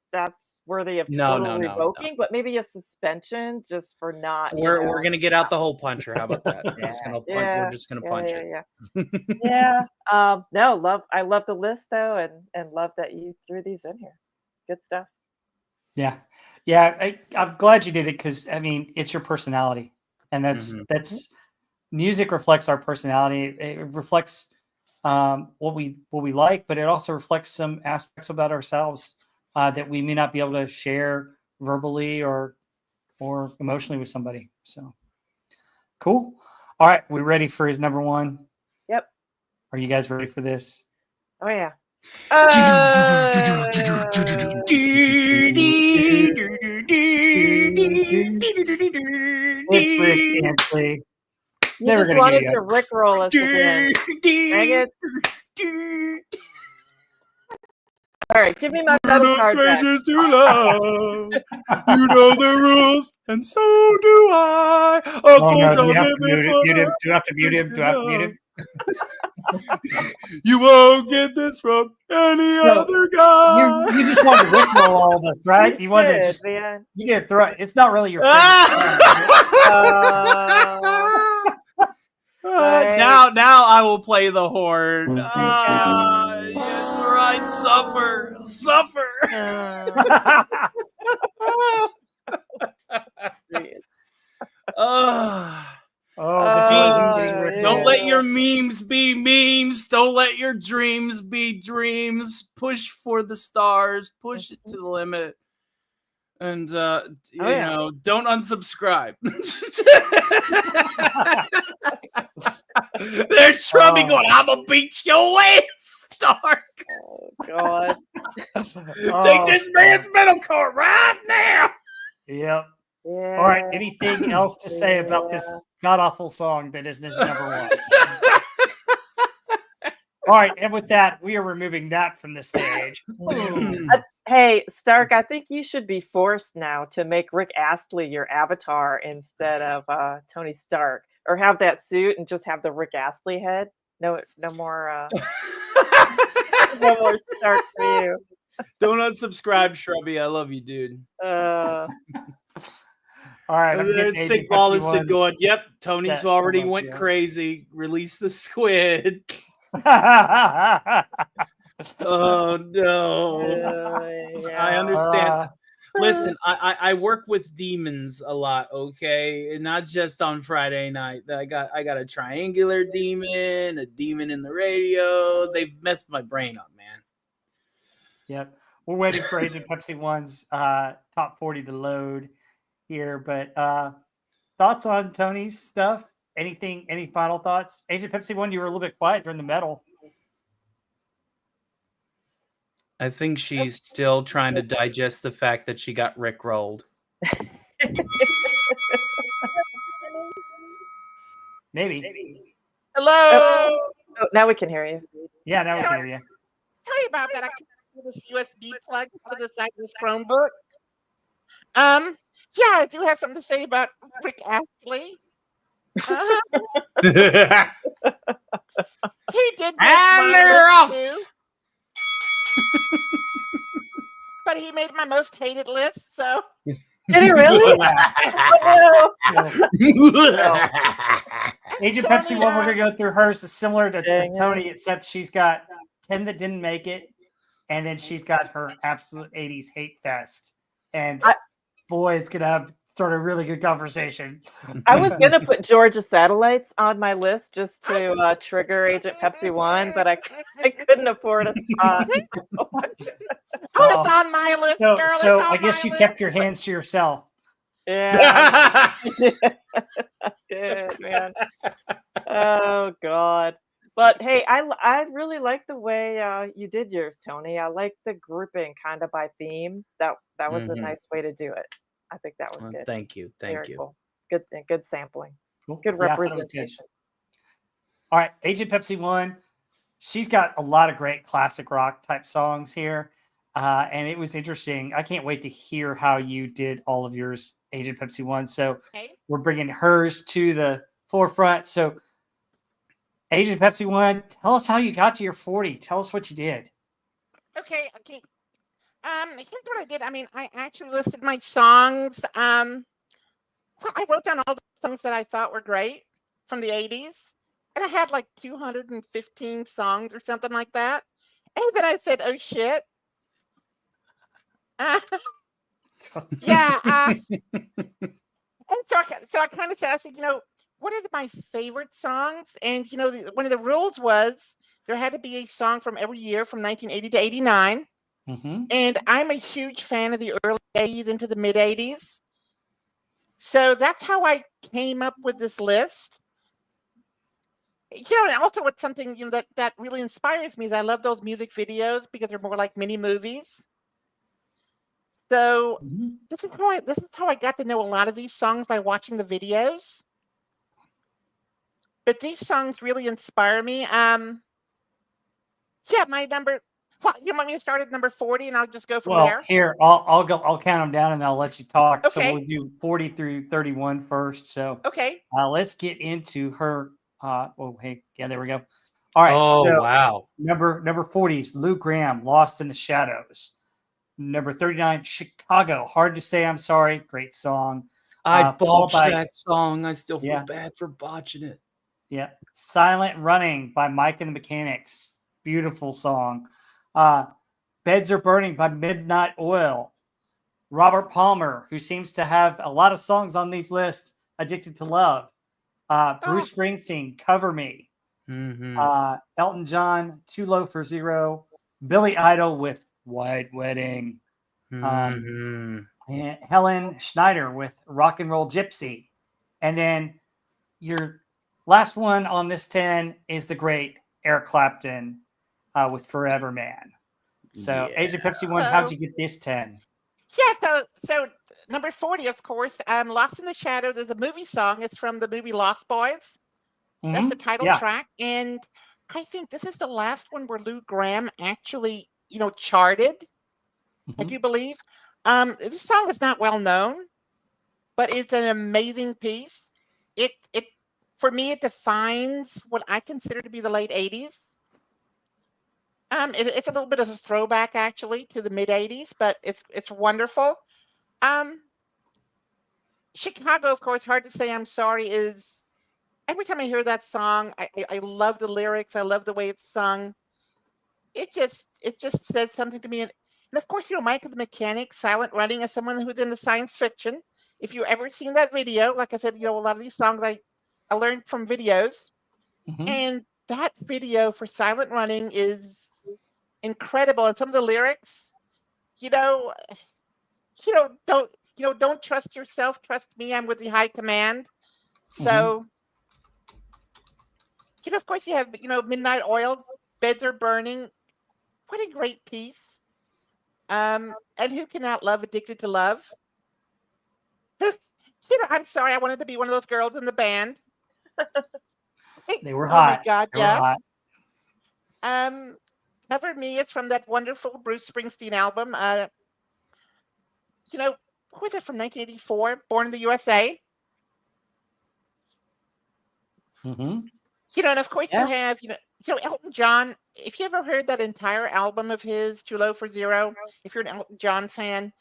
worthy of revoking, but maybe a suspension just for not. We're going to get out the hole puncher. How about that? We're just going to punch it. Yeah. No, I love the list though, and love that you threw these in here. Good stuff. Yeah. I'm glad you did it because it's your personality, and that's music reflects our personality. It reflects what we like, but it also reflects some aspects about ourselves that we may not be able to share verbally or emotionally with somebody. So cool. All right, we ready for his number 1? Yep. Are you guys ready for this? Oh yeah. It's Rick Ansley. You just wanted to rickroll us again. Dang it. All right, give me my We're metal no card back. strangers to love. You know the rules, and so do I. A Oh full no, do we have to commitment's mute it? what Mute him? I Do I have to mute him? Do I have to mute him? You won't get this from any So, other guy. You just wanted to rickroll all of us, right? You wanted to Good, just man. you didn't throw it. It's not really your favorite song, is it? Now I will play the horn. Yes, right. Suffer. Oh, the joys of getting Oh, rickrolled. Don't let your memes be memes. Don't let your dreams be dreams. Push for the stars. Push it to the limit. And you know, don't unsubscribe. There's Shrubby going, I'm gonna beat your ass, Stark. Oh, God. Take this man's metal card right now. Yep. Yeah. All right. Anything else to say about this god awful song that is number one? All right, and with that, we are removing that from the stage. Hey, Stark, I think you should be forced now to make Rick Astley your avatar instead of Tony Stark, or have that suit and just have the Rick Astley head. No more, no more Stark for you. Don't unsubscribe, Shrubby. I love you, dude. All right, I'm And getting there's Agent Sick Pepsi Wallace ones. going, yep, Tony's that already come up, went yeah. crazy. Release the squid. I Oh, no. I understand. Listen, I work with demons a lot, okay? And not just on Friday night. I got a triangular demon, a demon in the radio. They've messed my brain up, man. Yep. We're waiting for Agent Pepsi One's top 40 to load here. But thoughts on Tony's stuff? Anything? Any final thoughts? Agent Pepsi One, you were a little bit quiet during the metal. I think she's still trying to digest the fact that she got rickrolled. Maybe. Hello. Oh, now we can hear you. Yeah, now we can hear you. Tell you about that. I can do this USB plug to the side of this Chromebook. Yeah, I do have something to say about Rick Astley. He did make my list too. But he made my most hated list, so. Did he really? Agent Pepsi One, we're gonna go through hers. Is similar to Tony, except she's got 10 that didn't make it, and then she's got her absolute 80s hate fest. And boy, it's gonna start a really good conversation. I was gonna put Georgia Satellites on my list just to trigger Agent Pepsi One, but I couldn't afford a spot. Oh, it's on my list, girl. So I guess you kept your hands to yourself. Yeah, I did, man. Oh God! But hey, I really like the way you did yours, Tony. I like the grouping kind of by theme. That was a nice way to do it. I think that was good. Thank you. Very cool. Good sampling. Cool. Good Yeah, representation. All right, Agent Pepsi One. She's got a lot of great classic rock type songs here. And it was interesting. I can't wait to hear how you did all of yours, Agent Pepsi One. So we're bringing hers to the forefront. So Agent Pepsi One, tell us how you got to your 40. Tell us what you did. Okay. Here's what I did. I mean, I actually listed my songs. Well, I wrote down all the songs that I thought were great from the 80s. And I had like 215 songs or something like that. And then I said, oh, shit. Yeah. And so I kind of said, I said, what are my favorite songs? And, one of the rules was there had to be a song from every year from 1980 to 89. Mm-hmm. And I'm a huge fan of the early 80s into the mid 80s. So that's how I came up with this list. And also what's something that really inspires me is I love those music videos because they're more like mini movies. So this is how I got to know a lot of these songs by watching the videos. But these songs really inspire me. My Well, you want me to start at number 40 and I'll just go from Well, there? here I'll go. I'll count them down and I'll let you talk. So Okay. we'll do 40 through 31 first. So Okay. let's get into her. Oh, hey, yeah, there we go. All right. Oh, So wow. number 40 is Lou Gramm, "Lost in the Shadows." Number 39, Chicago, "Hard to Say I'm Sorry." Great song. I followed botched by- that song. I still feel Yeah. bad for botching it. Yeah. "Silent Running" by Mike and the Mechanics. Beautiful song. "Beds Are Burning" by Midnight Oil. Robert Palmer, who seems to have a lot of songs on these lists, "Addicted to Love." Bruce Springsteen, "Cover Me." Elton John, "Too Low for Zero." Billy Idol with "White Wedding." And Helen Schneider with "Rock and Roll Gypsy." And then your last one on this 10 is the great Eric Clapton with "Forever Man." So, Agent Pepsi One, how'd you get this 10? Yeah, so number 40, of course, "Lost in the Shadows" is a movie song. It's from the movie Lost Boys. That's the title track. And I think this is the last one where Lou Gramm actually, charted, I do believe. This song is not well known, but it's an amazing piece. It for me, it defines what I consider to be the late 80s. It's a little bit of a throwback actually to the mid 80s, but it's wonderful. Chicago, of course, "Hard to Say I'm Sorry" is every time I hear that song, I love the lyrics. I love the way it's sung. It just says something to me. And of course, Mike and the Mechanic, "Silent Running," as someone who's into science fiction. If you ever seen that video, like I said, a lot of these songs I learned from videos. And that video for "Silent Running" is incredible. And some of the lyrics, don't trust yourself, trust me, I'm with the high command. So, of course you have, Midnight Oil, "Beds Are Burning." What a great piece. And who cannot love "Addicted to Love"? I'm sorry, I wanted to be one of those girls in the band. They were Oh my hot. God, They were yes. hot. "Cover Me" is from that wonderful Bruce Springsteen album. Who was it from 1984? "Born in the USA." And of course you have, Elton John. If you ever heard that entire album of his, "Too Low for Zero," if you're an Elton John fan,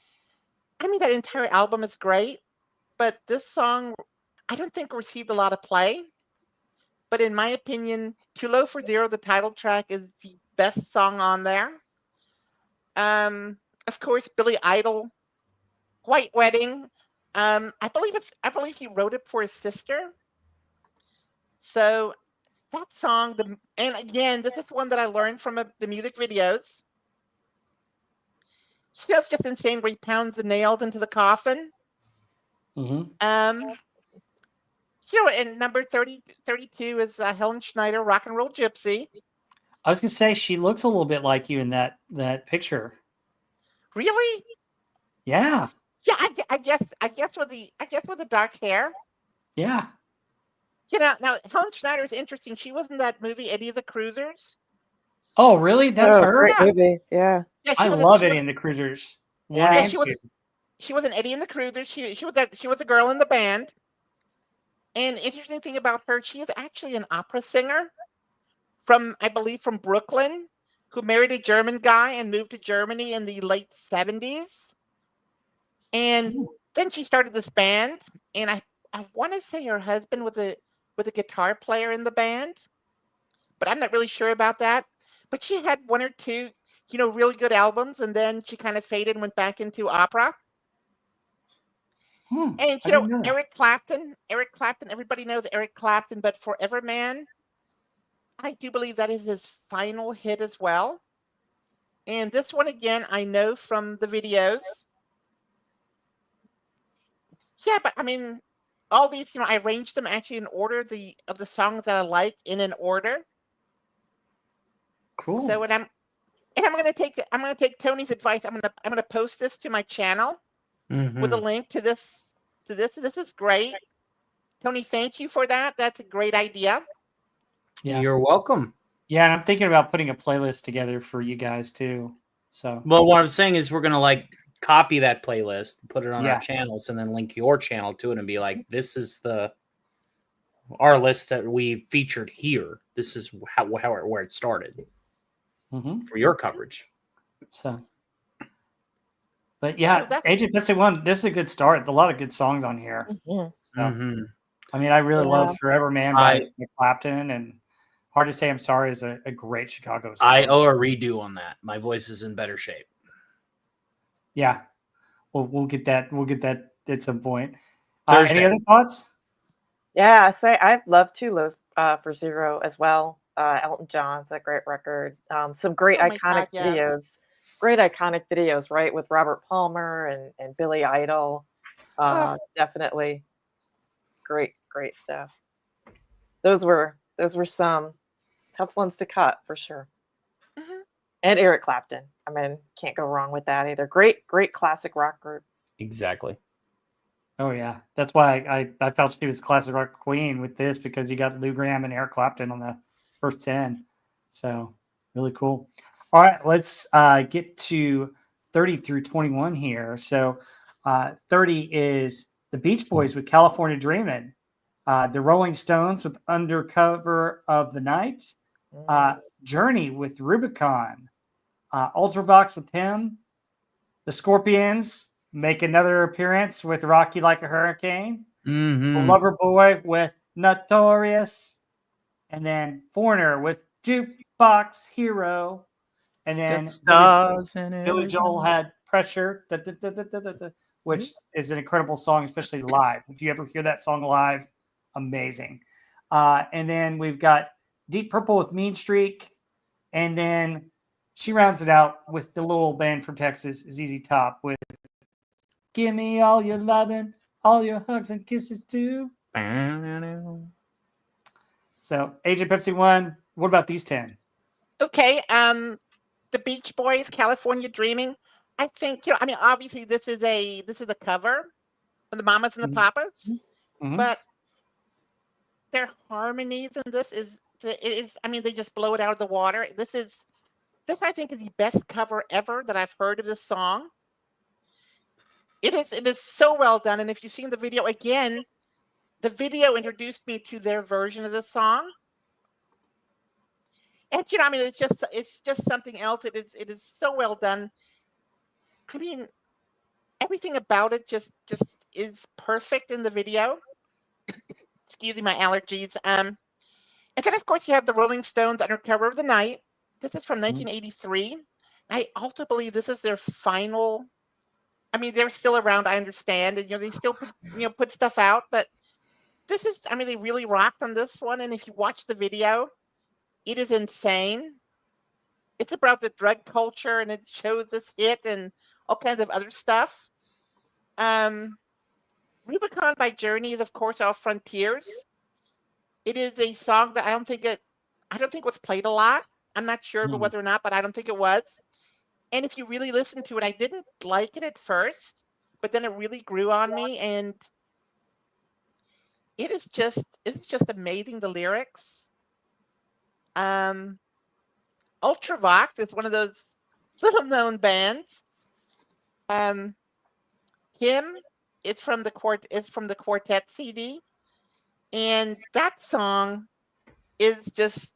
I mean, that entire album is great, but this song, I don't think received a lot of play. But in my opinion, "Too Low for Zero," the title track, is the best song on there. Of course, Billy Idol, "White Wedding." I believe he wrote it for his sister. So that song, and again, this is one that I learned from the music videos. It's just insane where he pounds the nails into the coffin. And number 32 is Helen Schneider, "Rock and Roll Gypsy." I was gonna say she looks a little bit like you in that picture. Really? Yeah. Yeah, I guess with the dark hair. Yeah. Now Helen Schneider is interesting. She was in that movie Eddie the Cruisers. Oh, really? That's her? Great movie. Yeah. Yeah, I love Eddie and the Cruisers. One and two. She was an Eddie and the Cruisers. She was a girl in the band. And interesting thing about her, she is actually an opera singer I believe from Brooklyn, who married a German guy and moved to Germany in the late 70s. And then she started this band, and I want to say her husband was a guitar player in the band, but I'm not really sure about that. But she had one or two, really good albums, and then she kind of faded and went back into opera. And Eric Clapton, everybody knows Eric Clapton, but "Forever Man," I do believe that is his final hit as well. And this one again, I know from the videos. Yeah, but I mean, all these, I arranged them actually in order of the songs that I like in an order. Cool. So I'm gonna take Tony's advice. I'm gonna post this to my channel with a link to this. This is great. Tony, thank you for that. That's a great idea. Yeah. You're welcome. Yeah, and I'm thinking about putting a playlist together for you guys too. So Well, what I'm saying is we're gonna like copy that playlist, put it on our Yeah. channels, and then link your channel to it and be like, this is our list that we featured here. This is where it started mhm. for your coverage. So, but So yeah, that's Agent Pepsi One. This is a good start. A lot of good songs on here. Mhm. So, Mhm. I mean, I really Yeah. love Forever Man by Clapton, and Hard to Say I'm Sorry is a great Chicago song. I owe a redo on that. My voice is in better shape. Yeah, we'll get that. We'll get that at some point. Any Thursday. other thoughts? Yeah, I say I've loved Two Lows for Zero as well. Elton John's a great record. Some great oh my iconic God, yes. videos. Great iconic videos, right? With Robert Palmer and Billy Idol. Oh, Definitely great stuff. Those were some tough ones to cut for sure. mhm. And Eric Clapton. I mean, can't go wrong with that either. Great classic rock group. Exactly. Oh yeah, that's why I felt she was classic rock queen with this, because you got Lou Gramm and Eric Clapton on the first 10. So really cool. All right, let's get to 30 through 21 here. So 30 is the Beach Boys with California Dreamin', the Rolling Stones with Undercover of the Night, Journey with Rubicon, Ultravox with Him, the Scorpions make another appearance with Rocky Like a Hurricane, Mm-hmm. Lover Boy with Notorious, and then Foreigner with Jukebox Hero, and then Billy Joel had Pressure, which is an incredible song, especially live. If you ever hear that song live, amazing. And then we've got Deep Purple with Mean Streak, and then she rounds it out with the little band from Texas, ZZ Top, with Give Me All Your Lovin', All Your Hugs and Kisses Too. So, Agent Pepsi One, what about these 10? Okay. The Beach Boys, California Dreaming. I think I mean, obviously this is a cover from the Mamas and the Mhm. Papas, Mhm. but their harmonies in this is I mean, they just blow it out of the water. This I think is the best cover ever that I've heard of this song. It is so well done, and if you've seen the video again, the video introduced me to their version of the song. And I mean, it's just something else. It is so well done. I mean, everything about it just is perfect in the video. Excuse me, my allergies. And then of course you have the Rolling Stones Undercover of the Night. This is from 1983. I also believe this is their final. I mean, they're still around, I understand, and they still put stuff out, but this is, I mean, they really rocked on this one. And if you watch the video, it is insane. It's about the drug culture, and it shows this hit and all kinds of other stuff. Rubicon by Journey is, of course, Off Frontiers. It is a song that I don't think was played a lot. I'm not sure of whether or not, but I don't think it was. And if you really listen to it, I didn't like it at first, but then it really grew on me, and it's just amazing, the lyrics. Ultravox is one of those little known bands. Him is from the Quartet CD, and that song is just,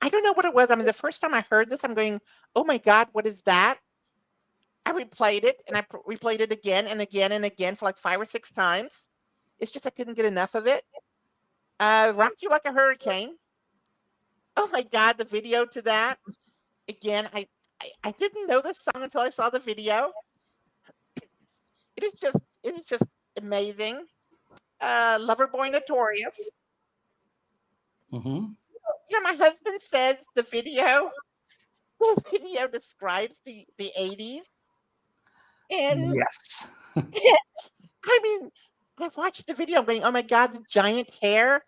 I don't know what it was. I mean, the first time I heard this, I'm going, "Oh my God, what is that?" I replayed it, and I replayed it again and again and again for like 5 or 6 times. It's just I couldn't get enough of it. Rock You Like a Hurricane. Oh my God, the video to that. Again, I didn't know this song until I saw the video. It is just amazing. Loverboy Notorious. Mm-hmm. My husband says the video describes the 80s. And Yes. I mean, I watched the video going, oh my God, the giant hair.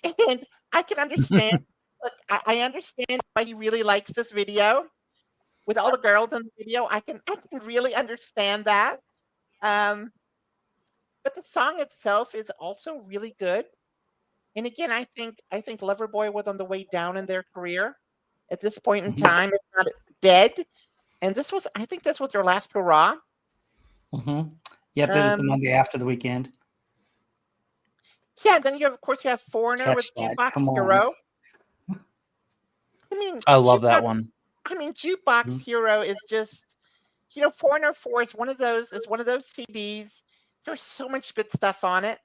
And I can understand. Look, I understand why he really likes this video. With all the girls in the video, I can really understand that. But the song itself is also really good. And again, I think Loverboy was on the way down in their career. at this point in Mhm. time, if not dead. And I think this was their last hurrah. Mhm. Yep, it was the Um, Monday after the weekend. yeah, then of course, you have Foreigner with Catch that. Jukebox Come on. Hero. I mean, I love that one. Jukebox Mhm. Hero is just, Foreigner 4 is one of those CDs. There's so much good stuff on it.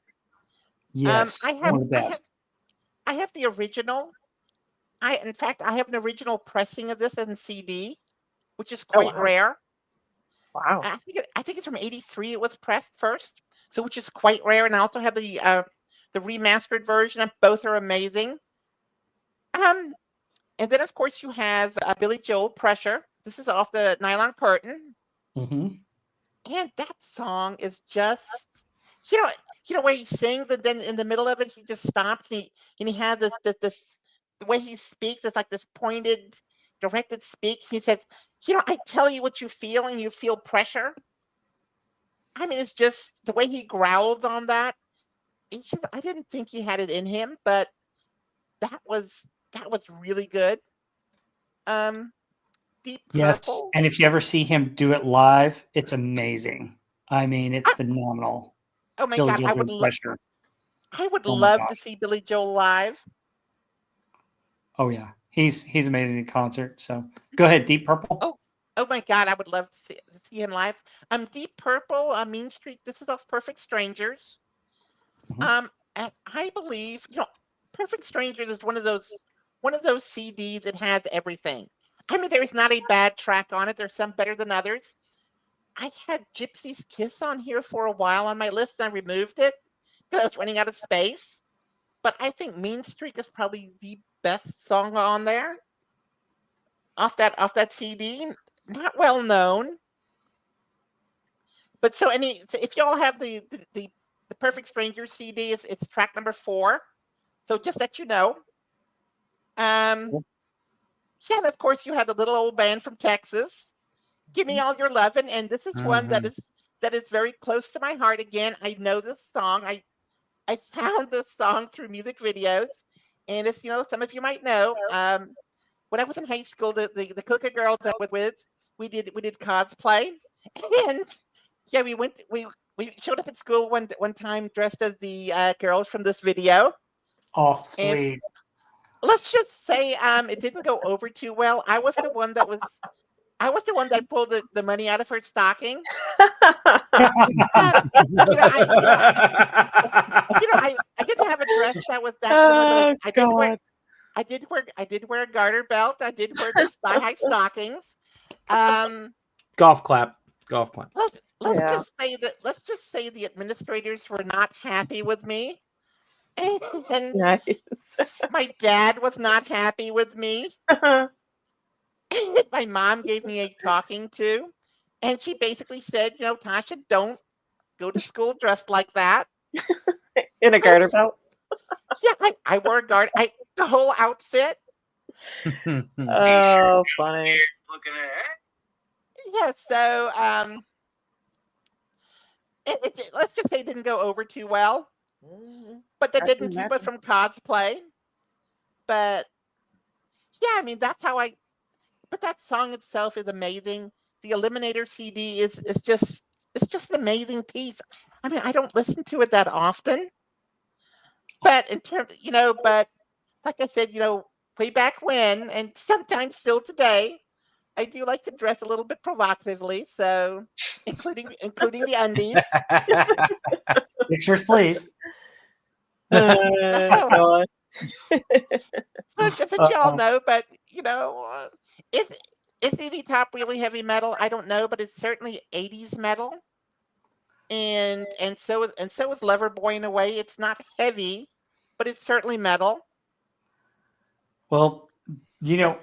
Yes, I one have of the I have best. I have the original. In fact, I have an original pressing of this in CD, which is Oh quite wow. rare. Wow. I think it's from '83. It was pressed first, so which is quite rare. And I also have the remastered version. And both are amazing. Um, and then of course you have Billy Joel Pressure. This is off the Nylon Curtain, Mhm. and that song is just, you know, where he sings, and then in the middle of it he just stops, and he has this the way he speaks. It's like this pointed, directed speak. He says, I tell you what you feel, and you feel pressure. I mean, it's just the way he growled on that. I didn't think he had it in him, but that was really good. Um, Deep Yes, Purple. and if you ever see him do it live, it's amazing. I mean, it's I, phenomenal. oh my Billy God, Joel doing Pressure. I would Oh my love to gosh. see Billy Joel live. Oh yeah, he's amazing in concert. So go ahead, Deep Purple. Oh, oh my God, I would love to see him live. Deep Purple, Mean Street. This is off Perfect Strangers. Mhm. And I believe, Perfect Strangers is one of those CDs that has everything. I mean, there is not a bad track on it. There's some better than others. I had Gypsy's Kiss on here for a while on my list, and I removed it because I was running out of space. But I think Mean Streak is probably the best song on there, off that CD. Not well known, but so if y'all have the Perfect Strangers CD, it's track number 4. So just that you know. Um, Cool. yeah, and of course you have the little old band from Texas. Give Me All Your Lovin', and this is one Mhm. that is very close to my heart. Again, I know this song. I found this song through music videos, and it's, some of you might know. When I was in high school, the clique of girls I was with, we did cosplay, and yeah, we showed up at school one time dressed as the girls from this video, Oh, and sweet. let's just say it didn't go over too well. I was the one that pulled the money out of her stocking. You know, I didn't have a dress that was that similar, but Oh God. I did wear a garter belt. I did wear the thigh high stockings. Um, Golf clap. Golf clap. Yeah. let's just say the administrators were not happy with me, and Nice. my dad was not happy with me. My mom gave me a talking to, and she basically said, Tasha, don't go to school dressed like that. In a I garter s- belt. yeah, I wore a guard, the whole outfit. Oh, funny. Yeah, so let's just say it didn't go over too well, but that I can didn't keep us imagine. from cosplay. But yeah, I mean but that song itself is amazing. The Eliminator CD is just it's just an amazing piece. I mean, I don't listen to it that often, but but like I said, way back when, and sometimes still today, I do like to dress a little bit provocatively, so including the undies. Pictures, please. Oh So God. just that y'all Uh, know, but is is ZZ Top really heavy metal? I don't know, but it's certainly '80s metal, and so is Loverboy in a way. It's not heavy, but it's certainly metal. well,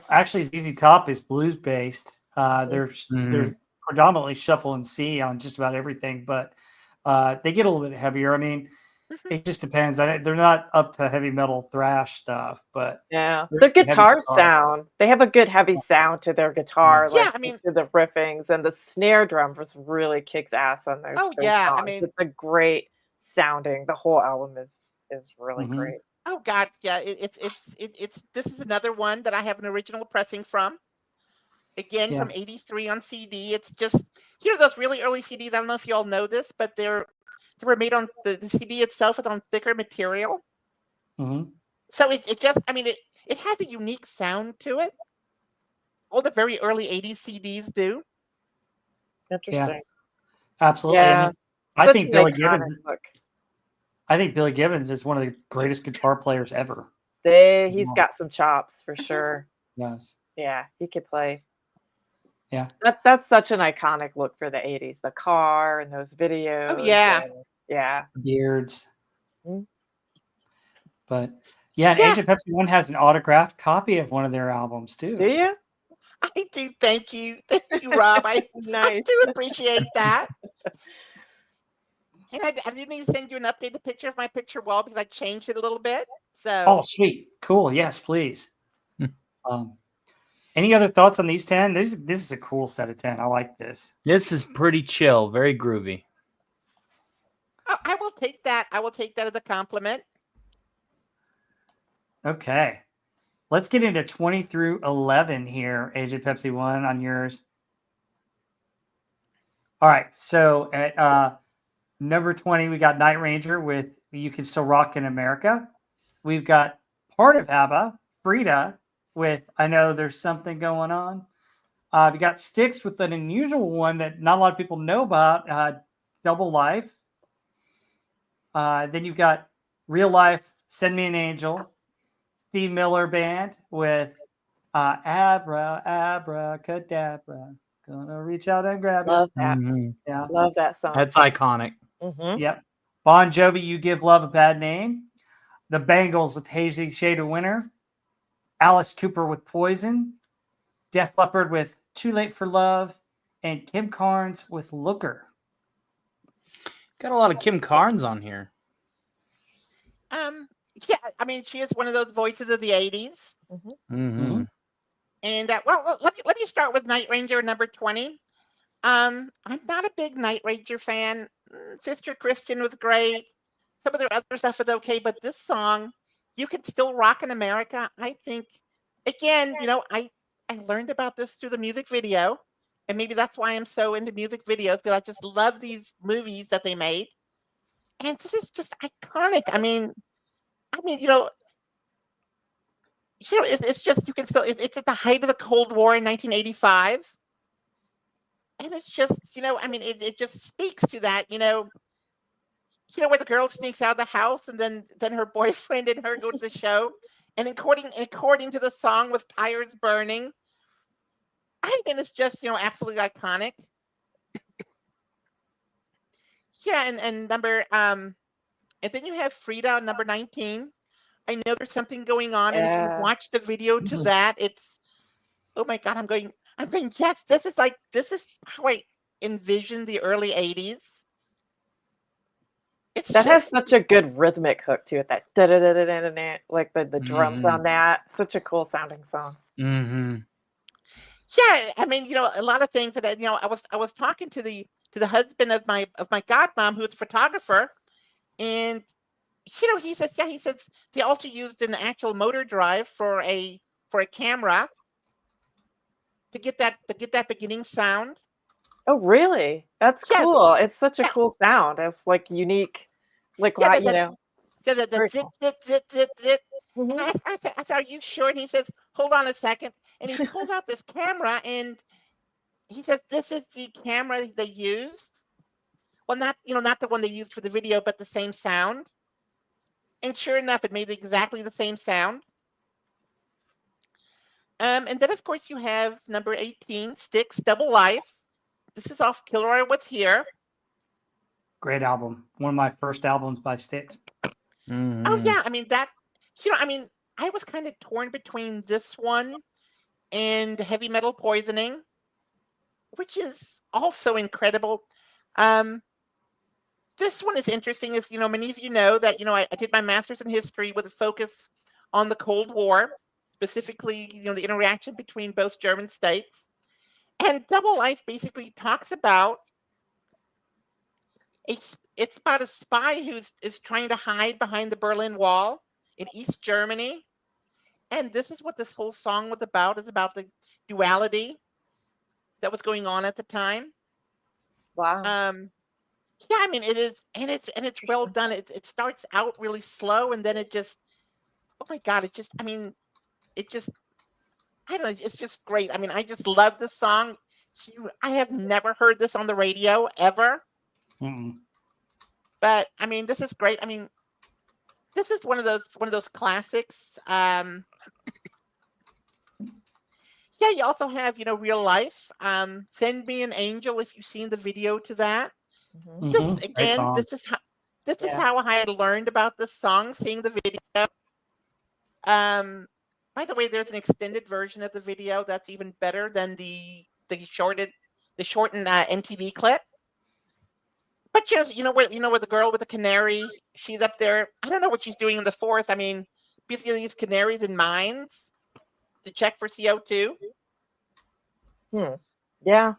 actually, ZZ Top is blues based. They're Mhm. predominantly shuffle and C on just about everything, but they get a little bit heavier. I mean, Mhm. it just depends. They're not up to heavy metal thrash stuff, but Yeah. The there's some heavy guitar guitar. sound. They have a good heavy sound to their guitar, Yes. Yeah, like I mean, to the riffings, and the snare drum just really kicks ass on oh those yeah, I songs. mean, It's a great sounding. The whole album is really Mhm. great. Oh God, yeah. This is another one that I have an original pressing from. Again, Yeah. from '83 on CD. It's just those really early CDs. I don't know if you all know this, but they were made on the CD itself is on thicker material. Hmm. So it just, I mean, it has a unique sound to it. All the very early '80s CDs do. Yeah. Interesting. Absolutely. I Yeah, mean, I such think an Billy iconic Gibbons. look. I think Billy Gibbons is one of the greatest guitar players ever. He's Wow. got some chops for Mhm. sure. Yes. Yeah, he could play. Yeah. That's such an iconic look for the 80s. The car and those Oh videos yeah, and yeah. Beards. Mm. But yeah, and yeah. Agent Pepsi One has an autographed copy of one of their albums Do too. you? I do. Thank you, Rob. I Nice. do appreciate that. And I do need to send you an updated picture of my picture wall because I changed it a little bit. Oh, So sweet. Cool. Yes, please. Hmm. Um, any other thoughts on these 10? This is a cool set of 10. I like this. This is pretty chill, very groovy. I will take that. I will take that as a compliment. Okay. Let's get into 20 through 11 here, Agent Pepsi One on yours. All right. So at number 20, we got Night Ranger with You Can Still Rock in America. We've got part of ABBA, Frida, with I Know There's Something Going On. We got Styx with an unusual one that not a lot of people know about, Double Life. Then you've got Real Life, Send Me an Angel. Steve Miller Band with Abra, Abracadabra. Gonna reach out and grab you. Love that. Mhm. Yeah. Love that song. That's iconic. Hmm. Yep. Bon Jovi, You Give Love a Bad Name. The Bangles with Hazy Shade of Winter. Alice Cooper with Poison. Def Leppard with Too Late for Love. And Kim Carnes with Looker. Got a lot of Kim Carnes on here. Yeah, I mean, she is one of those voices of the '80s. Mm-hmm. And well, let me start with Night Ranger number 20. I'm not a big Night Ranger fan. Sister Christian was great. Some of their other stuff was okay, but this song, "You Can Still Rock in America," I think, again, I learned about this through the music video, and maybe that's why I'm so into music videos because I just love these movies that they made, and this is just iconic. I mean, it's just you can still. It's at the height of the Cold War in 1985. And it's just, I mean, it just speaks to that, where the girl sneaks out of the house and then her boyfriend and her go to the show. And according to the song with tires burning. I mean, it's just, absolutely iconic. Yeah, and then you have Frida on number 19. I know there's something going on, and if you Yeah. watch the video to that, it's oh my God, I'm going, yes, this is how I envision the early '80s. It's That has just such a good rhythmic hook to it. That da-da-da-da-da-da, like the drums on Mhm. that. Such a cool sounding song. Mm-hmm. yeah, I mean, a lot of things that I was talking to the husband of my godmom, who's a photographer, and he says they also used an actual motor drive for a camera to get that beginning sound. Oh, really? That's Yeah, cool. It's such a yeah, cool sound. It's like unique. Like yeah, why, the very zit cool. zit zit zit zit. And Hmm. I said, "Are you sure?" And he says, "Hold on a second." And he pulls out this camera and he says, "This is the camera they used." Well, not the one they used for the video, but the same sound. And sure enough, it made exactly the same sound. And then of course you have number 18, Styx, Double Life. This is off Kilroy What's Here. Great album. One of my first albums by Styx. Mm-hmm. Oh yeah, I mean that. I was kind of torn between this one and Heavy Metal Poisoning, which is also incredible. Um, this one is interesting, as many of you know that I did my master's in history with a focus on the Cold War, specifically the interaction between both German states. And Double Life basically talks about it's about a spy who is trying to hide behind the Berlin Wall, in East Germany. And this is what this whole song was about. It's about the duality that was going on at the time. Wow. Yeah, I mean it is, and it's well done. It starts out really slow, and then it just, oh my God, it just, I mean, it just, I don't know, it's just great. I mean, I just love this song. I have never heard this on the radio ever, Mm-mm. but I mean, this is great. I mean, this is one of those classics. Yeah, you also have, Real Life. Send Me an Angel, if you've seen the video to that. Mhm. This Mhm. Great again, song. this is Yeah. how I had learned about this song, seeing the video. By the way, there's an extended version of the video that's even better than the shortened MTV clip. But where the girl with the canary, she's up there. I don't know what she's doing in the forest. I mean, basically these canaries in mines to check for CO2. Hmm. Yeah.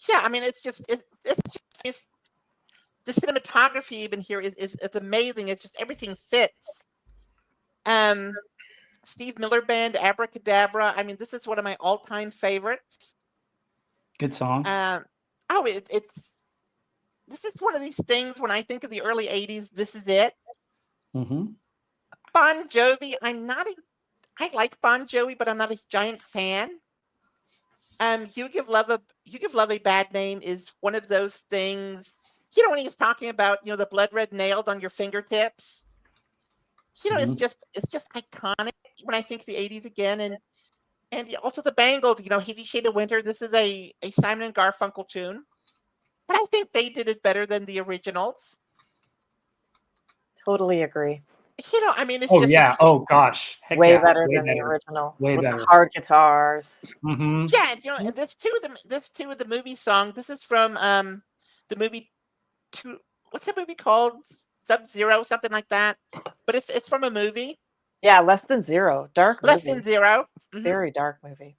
Yeah, I mean, it's the cinematography even here is amazing. It's just everything fits. Um, Steve Miller Band, Abracadabra. I mean, this is one of my all-time favorites. Good song. Oh, this is one of these things when I think of the early '80s. This is it. Mm-hmm. Bon Jovi. I like Bon Jovi, but I'm not a giant fan. You give love a bad name is one of those things. When he was talking about the blood red nailed on your fingertips. Mhm. It's just iconic when I think of the '80s again, and also the Bangles. Hazy Shade of Winter. This is a Simon and Garfunkel tune, but I think they did it better than the originals. Totally agree. I mean, it's Oh just yeah. Oh gosh. Heck Way yeah. better Way than the better. original Way with the better. hard guitars. Mm-hmm. yeah. And this too of the movie song. This is from the movie two. What's the movie called? Sub-Zero, something like that. But it's from a movie. Yeah, Less Than Zero. Dark Less movie. Than Zero. Mhm. Very dark movie.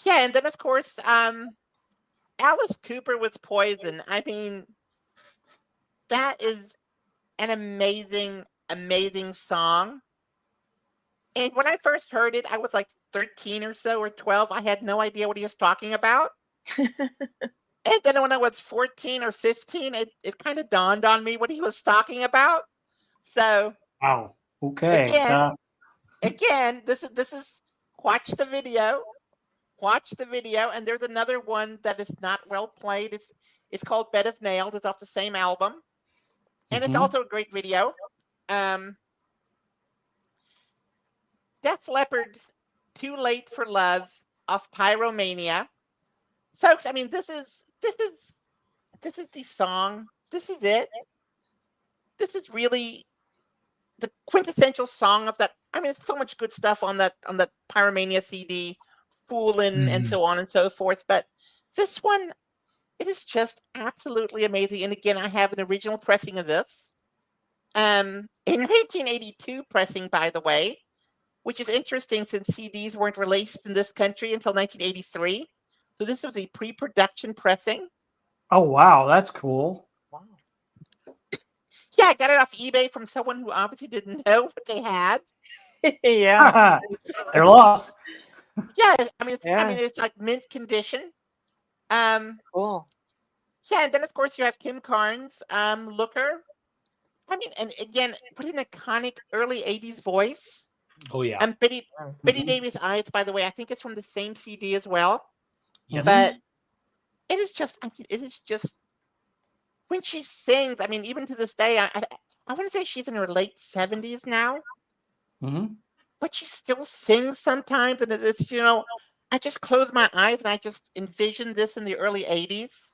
Yeah, and then of course, Alice Cooper with Poison. I mean, that is an amazing, amazing song. And when I first heard it, I was like 13 or so, or 12. I had no idea what he was talking about. And then when I was 14 or 15, it kind of dawned on me what he was talking about. So Wow. Okay. again, this is watch the video. Watch the video, and there's another one that is not well played. It's called Bed of Nails. It's off the same album, and it's Mhm. also a great video. Um, Def Leppard, Too Late for Love off Pyromania. Folks, I mean, this is the song. This is it. This is really the quintessential song of that. I mean, it's so much good stuff on that Pyromania CD, Foolin' and Mhm. so on and so forth. But this one, it is just absolutely amazing. And again, I have an original pressing of this. In 1982 pressing, by the way, which is interesting since CDs weren't released in this country until 1983. So this was a pre-production pressing. Oh wow, that's cool. Wow. Yeah, I got it off eBay from someone who obviously didn't know what they had. Yeah. They're lost. Yeah, I mean, Yeah. it's like mint condition. Um, Cool. yeah, and then of course you have Kim Carnes, Looker. I mean, and again, what an iconic early '80s voice. Oh yeah. Betty Mhm. Davis Eyes, by the way, I think it's from the same CD as well. Yes. But it is just, I mean, it is just when she sings. I mean, even to this day, I want to say she's in her late 70s now, Mhm. but she still sings sometimes, and it's I just close my eyes and I just envision this in the early '80s.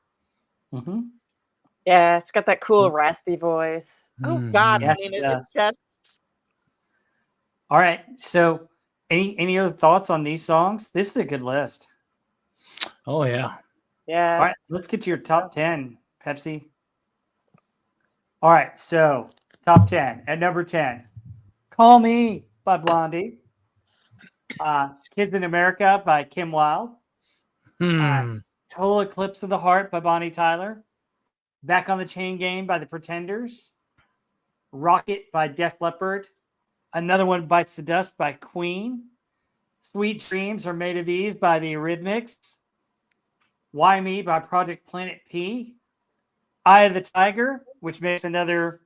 Mhm. Yeah, it's got that cool raspy voice. Oh God, I Yes, mean, it's yes. just All right. So, any other thoughts on these songs? This is a good list. Oh yeah. All Yeah. right, let's get to your top 10, Pepsi. All right, so top 10 at number 10, "Call Me" by Blondie, "Kids in America" by Kim Wilde, "Total Eclipse of the Heart" by Bonnie Tyler, "Back on the Chain Gang" by the Pretenders, Rocket by Def Leppard. Another One Bites the Dust by Queen. Sweet Dreams Are Made of These by the Eurythmics. Why Me by Project Planet P. Eye of the Tiger, which makes another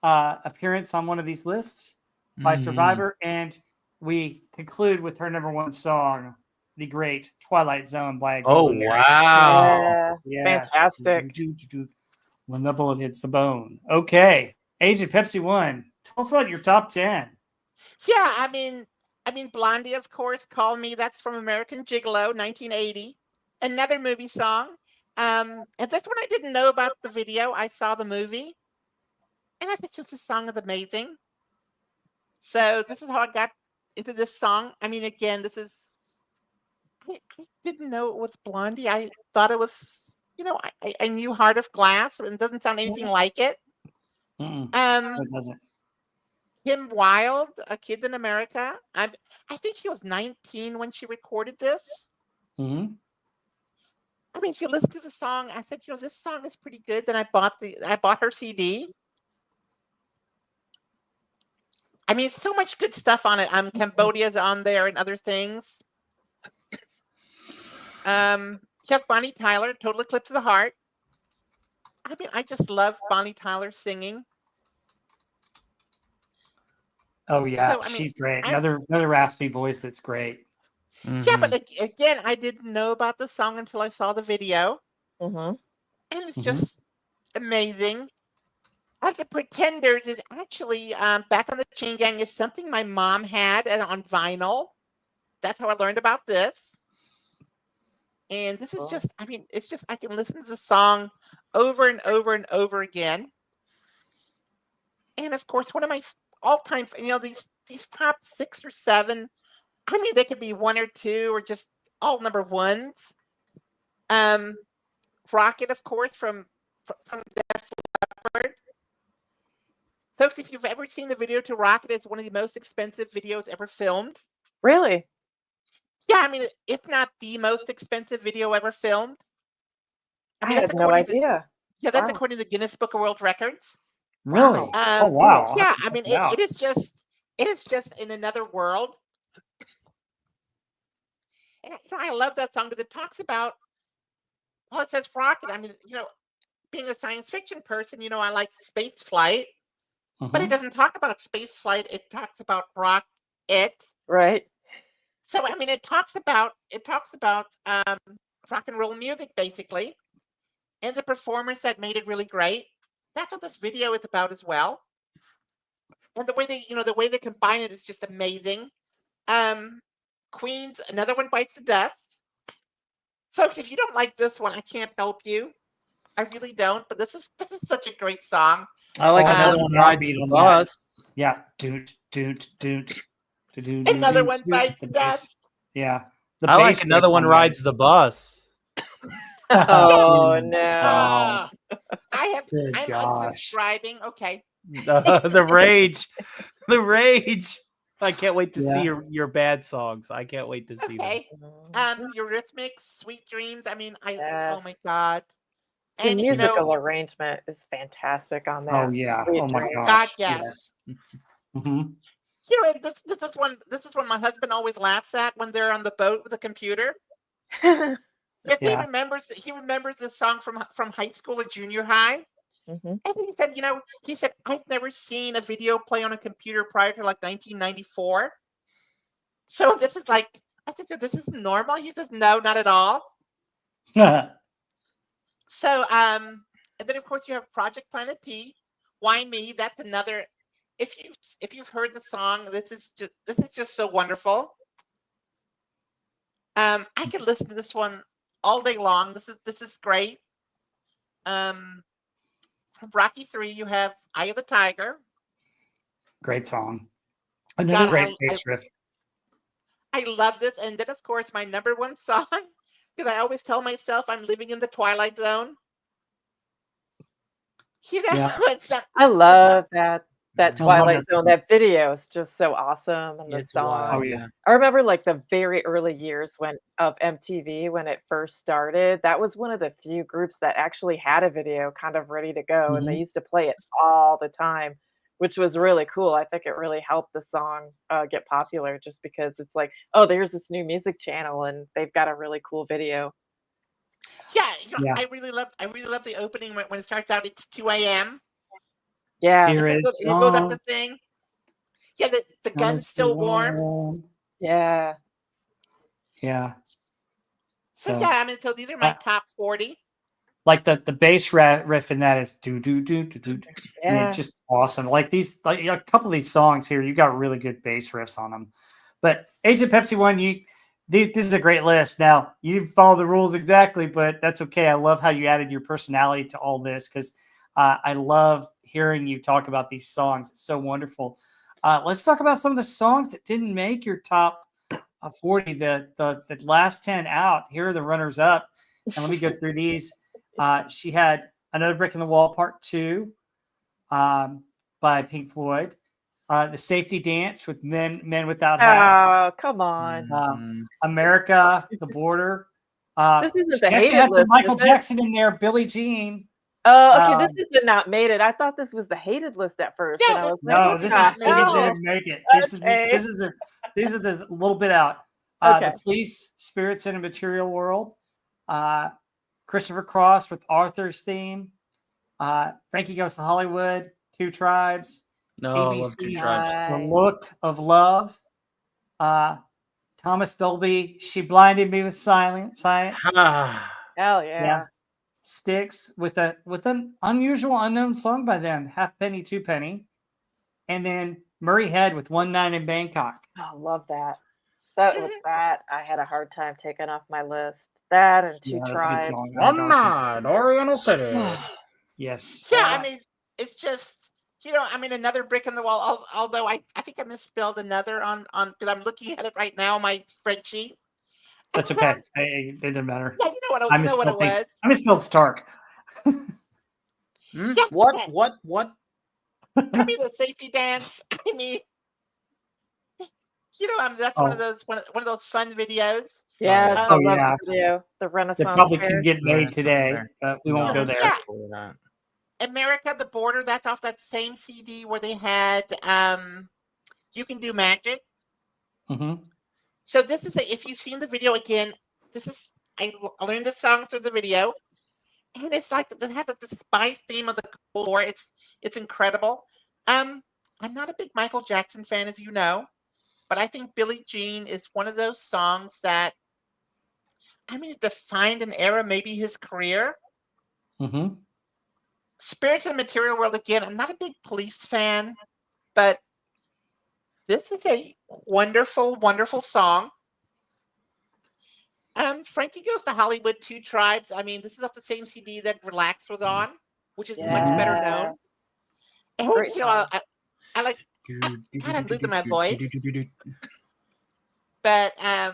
appearance on one of these lists, by Survivor. And we conclude with her number one song, the great Twilight Zone by Golden Mary. Wow. Yeah, Yes. fantastic. When the bullet hits the bone. Okay. Agent Pepsi 1. Tell us about your top 10. Yeah, I mean, Blondie, of course, Call Me. That's from American Gigolo, 1980. Another movie song. And this one I didn't know about the video. I saw the movie, and I think this song is amazing. So this is how I got into this song. I mean, again, I didn't know it was Blondie. I thought it was, I knew Heart of Glass, and it doesn't sound anything like it. It doesn't. Kim Wilde, A Kid in America. I think she was 19 when she recorded this. Mm-hmm. I mean, if you listen to the song, I said, this song is pretty good. Then I bought her CD. I mean, so much good stuff on it. Cambodia's on there and other things. You have Bonnie Tyler, Total Eclipse of the Heart. I mean, I just love Bonnie Tyler singing. Oh yeah, So, I mean, she's great. Another raspy voice that's great. Yeah, but again, I didn't know about the song until I saw the video, Mm-hmm. and it's just amazing. The Pretenders is actually Back on the Chain Gang is something my mom had on vinyl. That's how I learned about this. And this is just, I mean, it's just I can listen to the song over and over and over again. And of course, one of my all-time, these top 6 or 7. I mean, they could be 1 or 2 or just all number ones. Rocket, of course, from Def Leppard. Folks, if you've ever seen the video to Rocket, it's one of the most expensive videos ever filmed. Really? Yeah, I mean, if not the most expensive video ever filmed. I had no idea. That's according to the Guinness Book of World Records. Really? Oh wow! Yeah, I mean, it is just in another world. And I love that song because it talks about, well, it says rocket. I mean, being a science fiction person, I like space flight, but it doesn't talk about space flight. It talks about rocket. Right. So, I mean, it talks about rock and roll music, basically, and the performers that made it really great. That's what this video is about as well. And the way they combine it is just amazing. Queen's Another One Bites the Dust. Folks, if you don't like this one, I can't help you. I really don't, but this is such a great song. I like Another One Rides the Bus. Yeah. Another One Bites the Dust. Yeah. I like Another One Rides the Bus. Oh no. I'm unsubscribing. Okay. The rage. The rage. I can't wait to see your bad songs. I can't wait to see them. Eurythmics, Sweet Dreams. I mean, oh my God. The musical arrangement is fantastic on that. Oh yeah. Sweet Oh my Dreams. gosh. God, yes. Mm-hmm. This is one my husband always laughs at when they're on the boat with a computer. If he remembers the song from high school or junior high. Mm-hmm. And he said, I've never seen a video play on a computer prior to like 1994. So this is like, I think this is normal. He says, no, not at all. So, and then of course you have Project Planet P. Why Me? That's another. If you've heard the song, this is just so wonderful. I could listen to this one all day long. This is great. From Rocky 3, you have Eye of the Tiger. Great song. Another great bass riff. I love this. And then, of course, my number one song, because I always tell myself I'm living in the Twilight Zone. I love that Twilight Zone. That video is just so awesome. And the song. Wild. Oh yeah. I remember like the very early years of MTV when it first started. That was one of the few groups that actually had a video kind of ready to go, and they used to play it all the time. which was really cool. I think it really helped the song get popular just because it's like, oh, there's this new music channel and they've got a really cool video. Yeah, Yeah. I really love the opening when it starts out. It's 2 a.m. Yeah, Here It is goes up song. the thing. Yeah, the Now gun's it's still warm. yeah. Yeah. So So yeah, I mean, so these are my uh, top 40. like the bass riff in that is do do do do do. I mean, Yeah. it's just awesome. Like these, like a couple of these songs here, you got really good bass riffs on them. But Agent Pepsi One, this is a great list. Now you didn't follow the rules exactly, but that's okay. I love how you added your personality to all this because I love hearing you talk about these songs. It's so wonderful. Let's talk about some of the songs that didn't make your top 40. The last 10 out. Here are the runners up, and let me go through these. She had Another Brick in the Wall Part 2 by Pink Floyd. The Safety Dance with Men Without Hats. Oh, come on. Mhm. America, The Border. This isn't She the actually hated had some list, Michael is it? Jackson in there, Billie Jean. Oh, okay. This Um, is the not made it. I thought this was the hated list at first, Yeah, and I was like, No, what this the is made this it. hell? didn't make it. Okay. These are the little bit out. Okay. The Police, Spirits in a Material World. Christopher Cross with Arthur's Theme. Frankie Goes to Hollywood. Two Tribes. No, I love Two ABC, Tribes. The Nice. Look of Love. Thomas Dolby, She Blinded Me with Science. Ah, Hell Yeah. yeah. Sticks with an unusual unknown song by them, Half Penny, Two Penny. And then Murray Head with One Night in Bangkok. I love that. That was that. I had a hard time taking off my list. That and Two Yeah, that's a good Tribes. song. one night, Oriental City. Yes. Yeah, Yeah. I mean, it's just I mean, another brick in the wall. Although I think I misspelled another on because I'm looking at it right now, my spreadsheet. That's okay. It doesn't matter. Yeah, you know what it was. I misspelled Stark. Hmm? Yeah. What? I mean, the safety dance. I mean, that's Oh. one of those fun videos. Yes, yeah. I Oh, love yeah. the video. The That Renaissance probably fair. can get made today, Fair. but we won't go there. Yeah. Before that. America, the Border. That's off that same CD where they had You Can Do Magic. Mhm. So this is if you've seen the video again, I learned the song through the video, and it's like they have the spy theme of the Cold War. It's incredible. I'm not a big Michael Jackson fan, as you know, but I think Billie Jean is one of those songs that, I mean, it defined an era, maybe his career. Mhm. Spirits and Material World, again, I'm not a big Police fan, but this is a wonderful, wonderful song. Frankie Goes to Hollywood, Two Tribes. I mean, this is off the same CD that Relax was on, which is much better Yeah. known. And, Great song. I like, God, I'm losing my voice. But I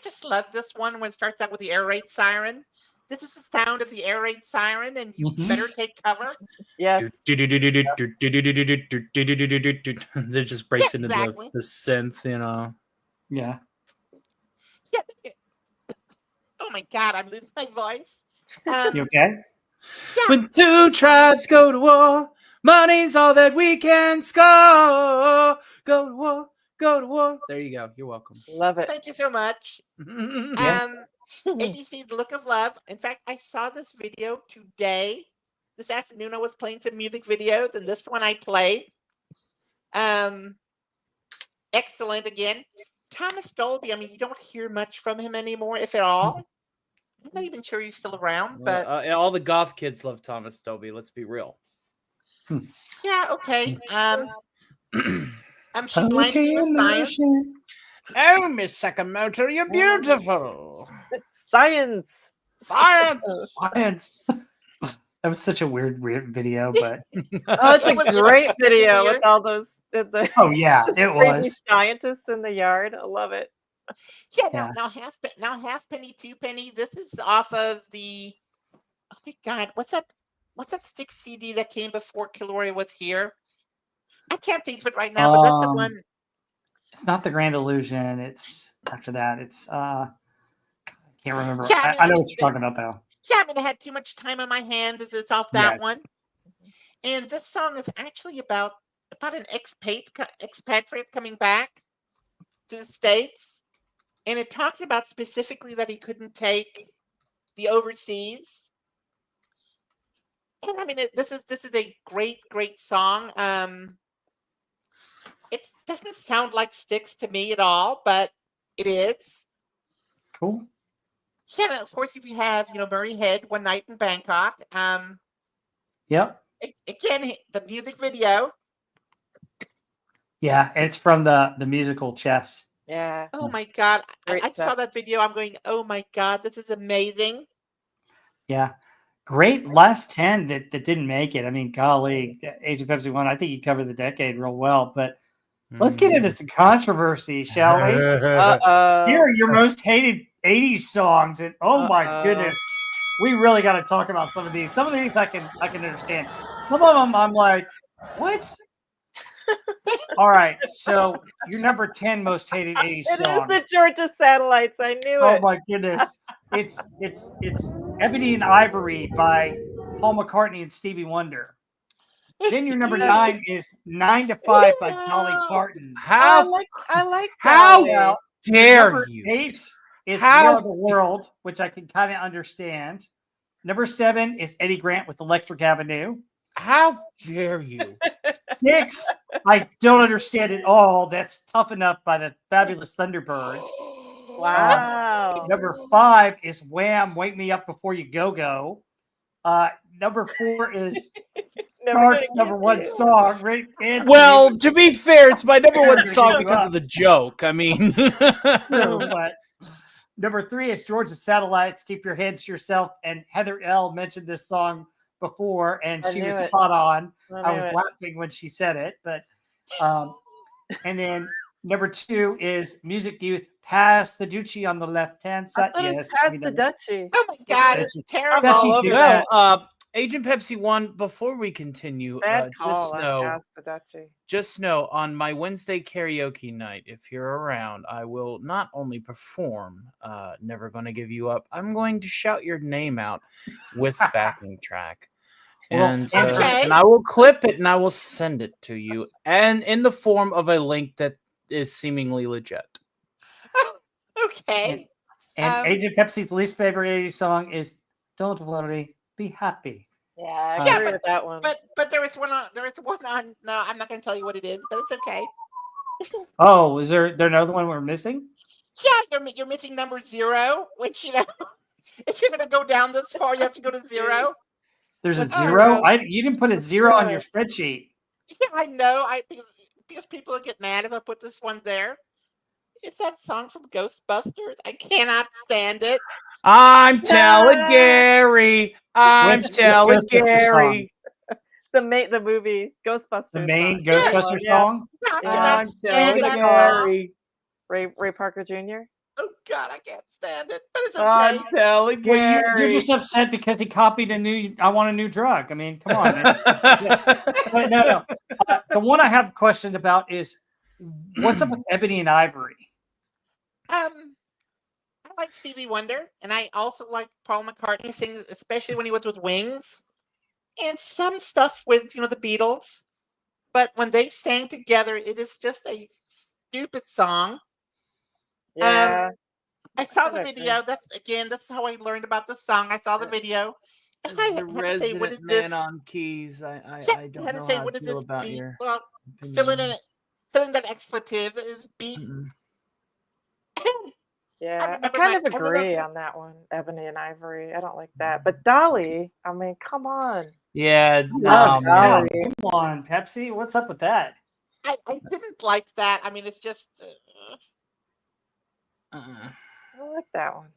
just love this one when it starts out with the air raid siren. This is the sound of the air raid siren, and you Mhm. better take cover. Yes. It just breaks Yeah, into exactly. the synth, you know. Yeah. Yeah. Oh my God, I'm losing my voice. You okay? When two tribes go to war, money's all that we can score. Go to war, go to war. There you go. You're welcome. Love it. Thank you so much. Yeah. ABC's Look of Love. In fact, I saw this video today. This afternoon, I was playing some music videos, and this one I played. Excellent again. Thomas Dolby, I mean, you don't hear much from him anymore, if at all. I'm not even sure he's still around, but all the goth kids love Thomas Dolby. Let's be real. yeah, okay. She blinded me with science. Oh, Miss Sakamoto, you're beautiful. Science. Science. Science. That was such a weird video, but Oh, it's It a was great really video weird. with all those the oh yeah, it crazy was. scientists in the yard. I love it. Yeah, Yeah. now half penny, two penny. This is off of the. Oh my God, what's that? What's that stick CD that came before Kilauea was here? I can't think of it right now, but that's the one. It's not The Grand Illusion. It's after that. It's I can't remember. Yeah, I know what you're talking about though. Yeah, I mean, I had too much time on my hands. It's off that Yes. one. And this song is actually about an expatriate coming back to the States, and it talks about specifically that he couldn't take the overseas. And I mean, this is a great song. It doesn't sound like Styx to me at all, but it is. Cool. Yeah, and of course, if you have Murray Head, One Night in Bangkok. Yep. Again, the music video. Yeah, it's from the musical Chess. Yeah. Oh my God, Great I saw stuff. that video. I'm going, oh my God, this is amazing. Yeah. Great last 10 that didn't make it. I mean, golly, Age of Pepsi 1, I think you covered the decade real well. But let's get into some controversy, shall we? Here Uh-oh. are your most hated 80s songs. And oh my goodness, we really got to talk about some of these. Some of these I can understand. Some of them I'm like, what? All right. So your number 10 most hated 80s It is song. the Georgia Satellites. I knew Oh it. my goodness. It's Ebony and Ivory by Paul McCartney and Stevie Wonder. Then your number 9 is 9 to 5 by Dolly Parton. I How like how Dolly. Now, dare number you? 8 is How- We Are the World, which I can kind of understand. Number 7 is Eddie Grant with Electric Avenue. How dare you? 6, I don't understand at all. That's Tough Enough by the Fabulous Thunderbirds. Wow. Number 5 is Wham! Wake Me Up Before You Go Go. Number 4 is Never Stark's gonna number get 1 you. song. Great answer. Well, to be fair, it's my number one Never song give because up. of the joke. I mean, True, but number 3 is Georgia Satellites, Keep Your Hands to Yourself. And Heather L. mentioned this song before, and I she knew was it. spot on. I knew was it. laughing when she said it. But and then number 2 is Music Youth, Pass the Duchy on the left-hand I side. thought it was Yes, past we the know. Dutchie. Oh my God, That's- it's terrible. that's all you over do that. well, Agent Pepsi 1, before we continue, Bad just call on know, past the Dutchie. just know on my Wednesday karaoke night, if you're around, I will not only perform Never Gonna Give You Up, I'm going to shout your name out with backing track. Well, And, okay. and I will clip it and I will send it to you, and in the form of a link that is seemingly legit. Okay. And Agent Pepsi's least favorite 80s song is Don't Worry, Be Happy. Yeah, I Yeah, agree with that one. But there was one on. No, I'm not going to tell you what it is, but it's okay. Oh, is there another one we're missing? Yeah, you're missing number 0, which if you're going to go down this far, you have to go to 0. There's a What's 0? zero? You didn't put a 0 on your spreadsheet. Yeah, I know. Because people will get mad if I put this one there. It's that song from Ghostbusters. I cannot stand it. I'm telling Gary. I'm Which telling Ghostbusters Gary. the movie Ghostbusters. The main song. Ghostbusters Yeah. song? I Yeah. cannot I'm stand telling that song. Gary. Ray Parker Jr. Oh God, I can't stand it. But it's okay. I'm telling Well, Gary. you're just upset because he copied I Want a New Drug. I mean, come on. But no. The one I have questioned about is what's up with Ebony and Ivory? I like Stevie Wonder, and I also like Paul McCartney singing, especially when he was with Wings, and some stuff with the Beatles. But when they sang together, it is just a stupid song. Yeah. I saw the I agree. video. That's how I learned about the song. I saw the video. And I As a had to say, resident what is man this? on keys, I Yeah, don't had to know say, how what I is feel this about beat? your Well, opinion. fill in that expletive is beat. Yeah, I remember kind of I remember- agree on that one, Ebony and Ivory. I don't like that. But Dolly, I mean, come on. Yeah, Love Dolly. Come on, Pepsi. What's up with that? I didn't like that. I mean, it's just. I don't like that one.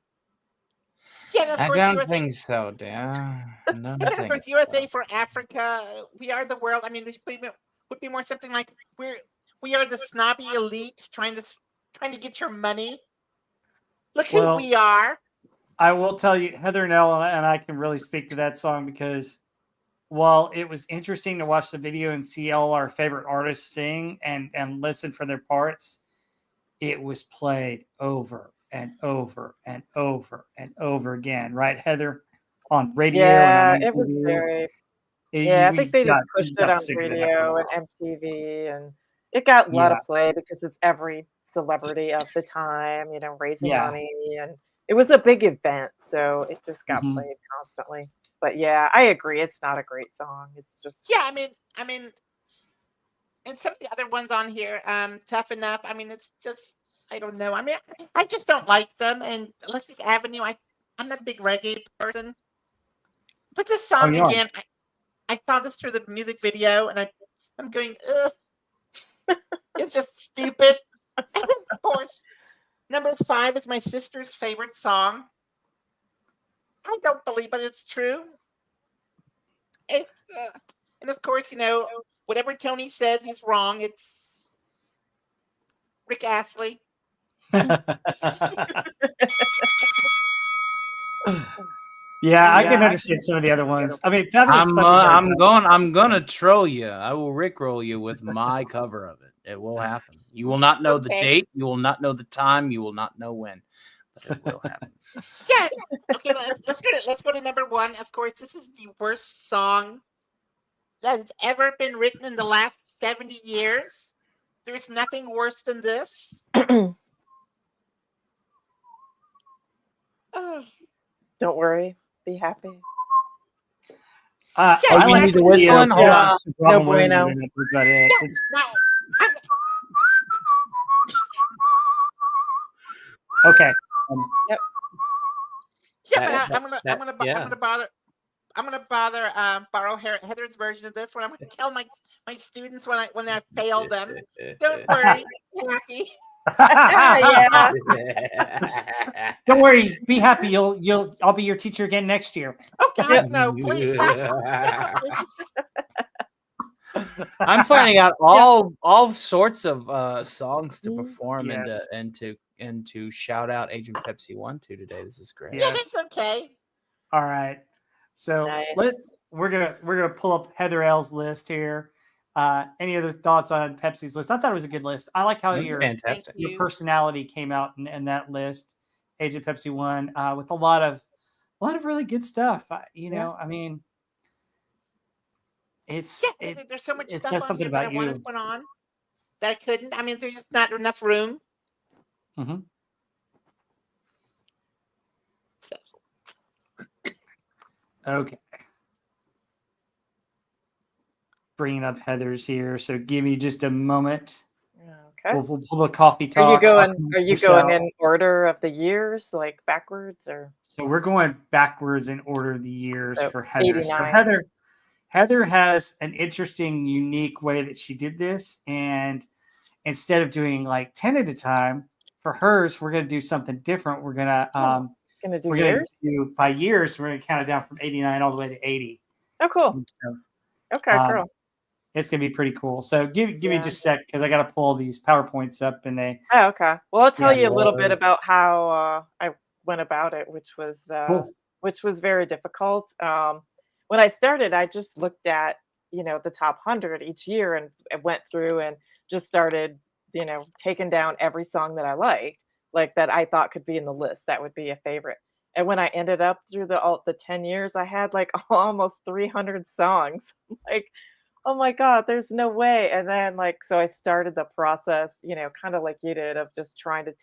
Yeah, and of I course, don't USA, think so, dear. I don't and of think course, USA for Africa. We are the world. I mean, it would be more something like we are the snobby elites trying to get your money. Look who Well, we are. I will tell you, Heather and Ellen and I can really speak to that song because while it was interesting to watch the video and see all our favorite artists sing and listen for their parts, it was played over and over and over and over again, right, Heather? On radio Yeah, and on it was MTV. very. Yeah, I think We they just got pushed it on sick of it after a radio and while. MTV, and it got a lot Yeah, of play because it's every celebrity of the time, raising yeah. money, and it was a big event, so it just got Hmm. played constantly. But yeah, I agree, it's not a great song. It's just Yeah, I mean, and some of the other ones on here, Tough Enough. I mean, it's just I don't know. I mean, I just don't like them. And Electric Avenue, I'm not a big reggae person, but this Oh, song you are. again, I saw this through the music video, and I'm going, ugh, it's just stupid. And of course, number 5 is my sister's favorite song. I don't believe it. It's true. It's and of course, whatever Tony says he's wrong. It's Rick Astley. Yeah, I yeah, can I understand some of the other ones. I beautiful. mean, Fabulous Thunderbirds. I'm gonna troll you. I will rickroll you with my cover of it. It will happen. You will not know the Okay. date. You will not know the time. You will not know when, but it will happen. Yeah. Okay. Let's go to number 1. Of course, this is the worst song that's ever been written in the last 70 years. There's nothing worse than this. Ugh. Don't worry, be happy. Yeah, Oh, I you like need the the whistling? Hold there's on. some No Robin Williams is bueno. in it. That's about it. no, It's no. I'm, okay. Yep. yeah, but Yeah. I'm gonna borrow Heather's version of this one. I'm gonna tell my students when I fail them. Don't worry, be happy. Yeah. Don't worry. Be happy. I'll be your teacher again next year. Oh God, Yep. no, please. No. I'm finding out all sorts of songs to Mm. perform Yes. and to shout out Agent Pepsi 1 to today. This is great. Yeah, Yes. that's okay. All right. So Nice. we're gonna pull up Heather L's list here. Any other thoughts on Pepsi's list? I thought it was a good list. I like how That's your Thank fantastic. your you. personality came out in that list. Agent Pepsi 1 with a lot of really good stuff. Yeah. I mean, it's Yeah, it there's so much it stuff says on something here that I about wanted to you. put on that I couldn't. I mean, there's just not enough room. Hmm. So, Okay. Bringing up Heather's here. So give me just a moment. Okay. We'll pull the coffee Are you talk. going talking are you this going out. in order of the years, like backwards, or So we're going backwards in order of the years so for Heather. So 89? Heather has an interesting, unique way that she did this. And instead of doing like 10 at a time, for hers, we're gonna do something different. We're gonna Oh, gonna do we're gonna years? do by years, we're gonna count it down from 89 all the way to 80. Oh, cool. So, Okay, um, girl. it's gonna be pretty cool. So give me Yeah. just a sec because I gotta pull these PowerPoints up and they Oh, okay. Well, I'll tell yeah, you a little bit Lord. about how I went about it, cool. which was very difficult. When I started, I just looked at the top 100 each year and went through and just started taking down every song that I liked, like that I thought could be in the list. That would be a favorite. And when I ended up through the 10 years, I had like almost 300 songs. Like, oh my god, there's no way. And then so I started the process, kind of like you did, of just trying to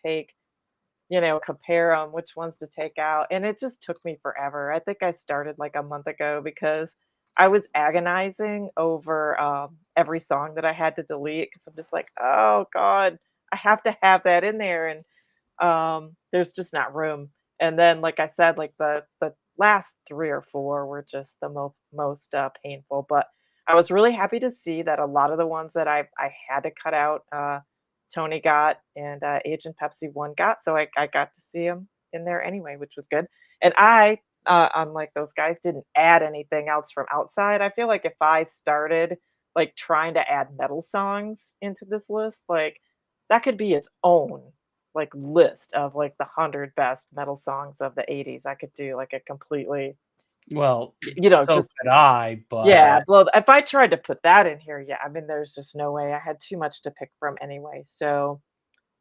compare them, which ones to take out. And it just took me forever. I think I started like a month ago because I was agonizing over every song that I had to delete because I'm just like, oh god, I have to have that in there, and there's just not room. And then, like I said, like the last 3 or 4 were just the most painful. But I was really happy to see that a lot of the ones that I had to cut out, Tony got, and Agent Pepsi 1 got. So I got to see him in there anyway, which was good. And I, unlike those guys, didn't add anything else from outside. I feel like if I started like trying to add metal songs into this list, like that could be its own like list of like the 100 best metal songs of the 80s. I could do like a completely, Well, so just could I, yeah, but well, if I tried to put that in here, yeah, I mean, there's just no way. I had too much to pick from anyway. So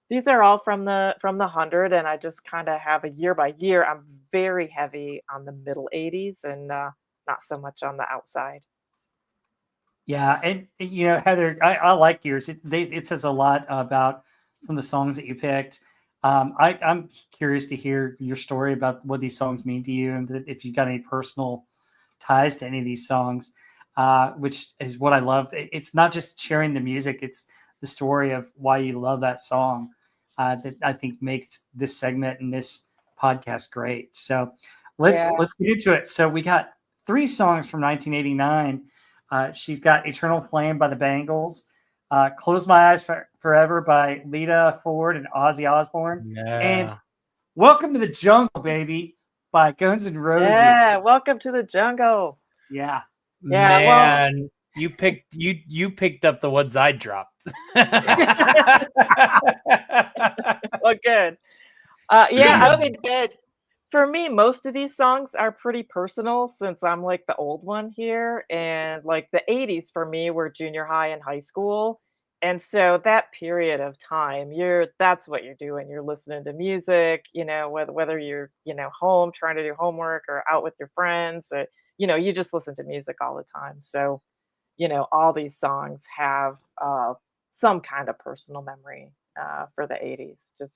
these are all from the 100, and I just kind of have a year by year. I'm very heavy on the middle 80s and not so much on the outside. Yeah, and Heather, I like yours. It says a lot about some of the songs that you picked. I'm curious to hear your story about what these songs mean to you, and if you've got any personal ties to any of these songs, which is what I love. It's not just sharing the music; it's the story of why you love that song that I think makes this segment and this podcast great. So Yeah. let's get into it. So we got three songs from 1989. She's got Eternal Flame by the Bangles, Close My Eyes Forever by Lita Ford and Ozzy Osbourne, and Yeah. Welcome to the Jungle, Baby by Guns N' Roses. Yeah. Welcome to the jungle. Yeah. Yeah, well- Man, you picked up the ones I dropped. Well, good. Yeah, I those mean, are good. for me, most of these songs are pretty personal since I'm like the old one here. And like the 80s for me were junior high and high school. And so that period of time, that's what you're doing. You're listening to music, whether you're, home trying to do homework or out with your friends, or, you just listen to music all the time. So, all these songs have some kind of personal memory for the 80s. Just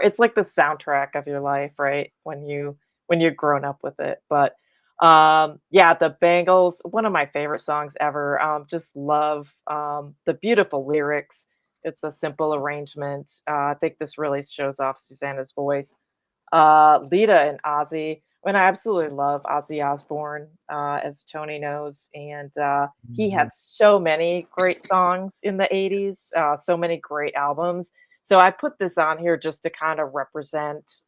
it's like the soundtrack of your life, right? When you're grown up with it. But yeah, the Bangles, one of my favorite songs ever. Just love the beautiful lyrics. It's a simple arrangement. I think this really shows off Susanna's voice. Lita and Ozzy. I mean, I absolutely love Ozzy Osbourne, as Tony knows, and he had so many great songs in the 80s, so many great albums. So I put this on here just to kind of represent,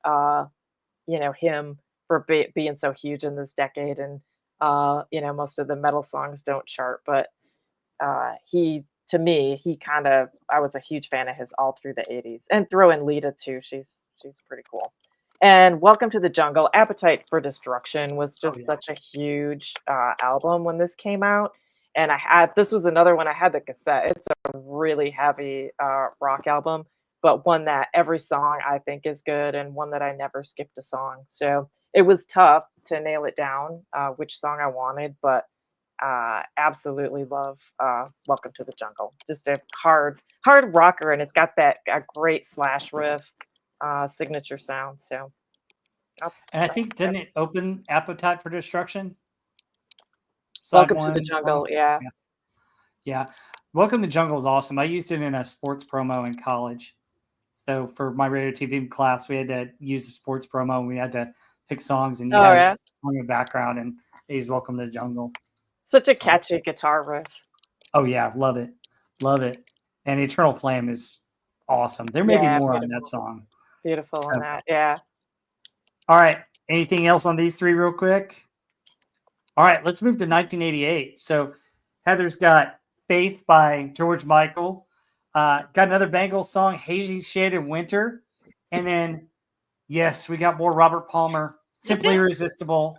him for being so huge in this decade. And, most of the metal songs don't chart, but to me, I was a huge fan of his all through the 80s. And throw in Lita too. She's pretty cool. And Welcome to the Jungle, Appetite for Destruction was just yeah. such a huge album when this came out. And this was another one I had the cassette. It's a really heavy rock album, but one that every song I think is good and one that I never skipped a song. So it was tough to nail it down which song I wanted, but absolutely love Welcome to the Jungle. Just a hard rocker, and it's got a great slash riff signature sound. So And I think didn't it open Appetite for Destruction? Side Welcome to the one. Jungle. Yeah. Yeah. Welcome to the Jungle is awesome. I used it in a sports promo in college. So for my radio TV class, we had to use the sports promo and we had to pick songs and you Oh, had yeah. a song in the background and they used Welcome to the Jungle. Such a catchy guitar riff. Oh yeah, love it. Love it. And Eternal Flame is awesome. There may be Yeah, more on that song. Beautiful So- on that. Yeah. All right. Anything else on these three real quick? All right, let's move to 1988. So Heather's got Faith by George Michael. Got another Bangles song, Hazy Shade of Winter. And then, yes, we got more Robert Palmer, Simply Irresistible.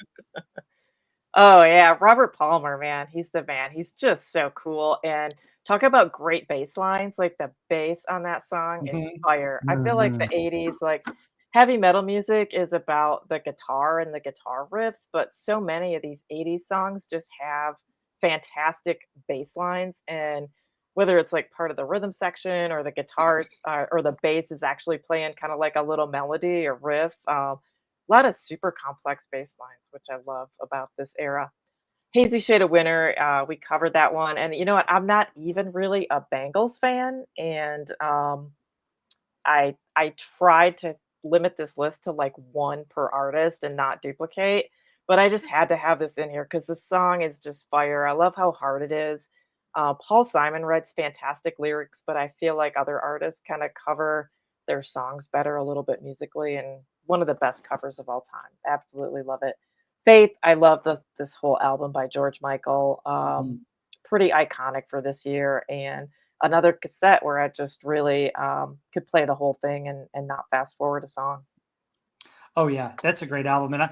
Oh yeah, Robert Palmer, man, he's the man. He's just so cool. And talk about great bass lines. Like the bass on that song is fire. I feel like the 80s, like heavy metal music is about the guitar and the guitar riffs, but so many of these 80s songs just have fantastic bass lines. And whether it's like part of the rhythm section or the guitars or the bass is actually playing kind of like a little melody or riff. A lot of super complex bass lines, which I love about this era. Hazy Shade of Winter, we covered that one. And you know what? I'm not even really a Bangles fan. And I tried to limit this list to like one per artist and not duplicate, but I just had to have this in here because the song is just fire. I love how hard it is. Paul Simon writes fantastic lyrics, but I feel like other artists kind of cover their songs better a little bit musically, and one of the best covers of all time. Absolutely love it. Faith, I love this whole album by George Michael. Pretty iconic for this year, and another cassette where I just really could play the whole thing and not fast forward a song. Oh yeah, that's a great album. And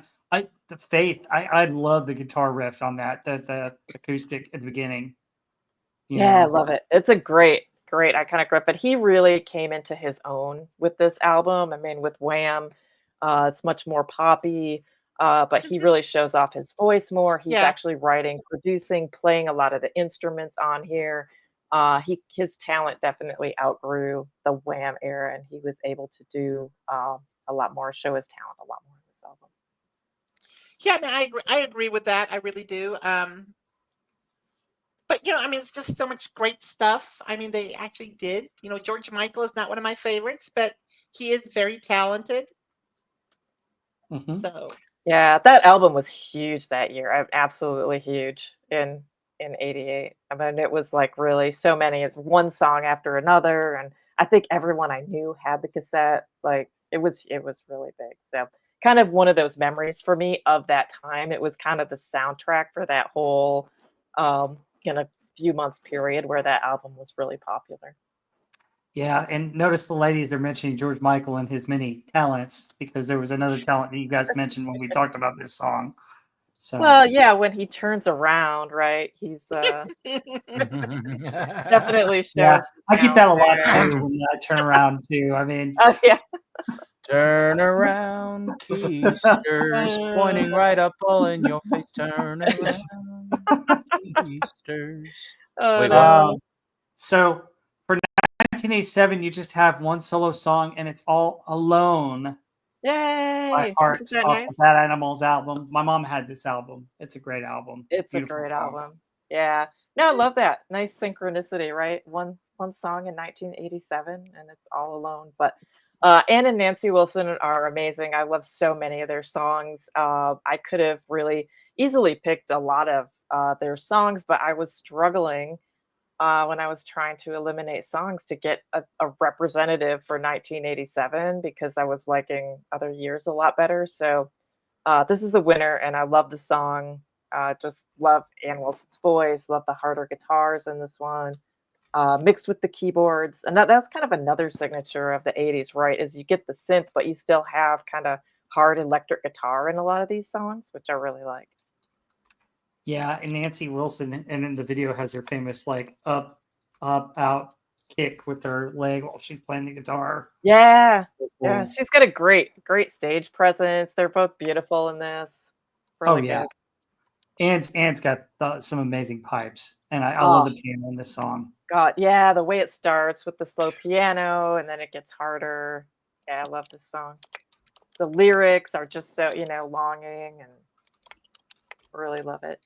the Faith, I love the guitar riff on that, the acoustic at the beginning. Yeah, I love it. It's a great iconic riff, but he really came into his own with this album. I mean, with Wham, it's much more poppy. But he Mhm. really shows off his voice more. He's Yeah. actually writing, producing, playing a lot of the instruments on here. His talent definitely outgrew the Wham era, and he was able to do a lot more, show his talent a lot more in this album. Yeah, I mean, I agree with that. I really do. But I mean, it's just so much great stuff. I mean, they actually did. George Michael is not one of my favorites, but he is very talented. Mhm. So, Yeah, that album was huge that year. Absolutely huge in '88. I mean, it was like really so many. It's one song after another, and I think everyone I knew had the cassette. Like it was really big. So kind of one of those memories for me of that time. It was kind of the soundtrack for that whole kind of few months period where that album was really popular. Yeah, and notice the ladies are mentioning George Michael and his many talents because there was another talent that you guys mentioned when we talked about this song. So Well, yeah, when he turns around, right? He's definitely yeah, shows his I get talent that a lot there. too when I turn around too. I mean, Oh yeah. Turn around, keisters, pointing right up all in your face. Turn around, keisters. Oh Wait, what? no. so for 1987, you just have one solo song, and it's all "Alone" by Yay! Isn't Heart that off nice? the Bad Animals album. My mom had this album. It's a great album. It's a Beautiful great song. album. Yeah. No, I love that. Nice synchronicity, right? One song in 1987 and it's all alone. But Ann and Nancy Wilson are amazing. I love so many of their songs. I could have really easily picked a lot of their songs, but I was struggling when I was trying to eliminate songs to get a representative for 1987 because I was liking other years a lot better. So this is the winner, and I love the song. Just love Ann Wilson's voice. Love the harder guitars in this one, mixed with the keyboards, and that's kind of another signature of the '80s, right? Is you get the synth, but you still have kind of hard electric guitar in a lot of these songs, which I really like. Yeah, and Nancy Wilson, and in the video has her famous like up, up, out kick with her leg while she's playing the guitar. Yeah, yeah, Cool. she's got a great stage presence. They're both beautiful in this. Oh Really yeah, good. Ann's got some amazing pipes, and I love Oh the piano in this song. God, yeah, the way it starts with the slow piano and then it gets harder. Yeah, I love this song. The lyrics are just so, longing and really love it.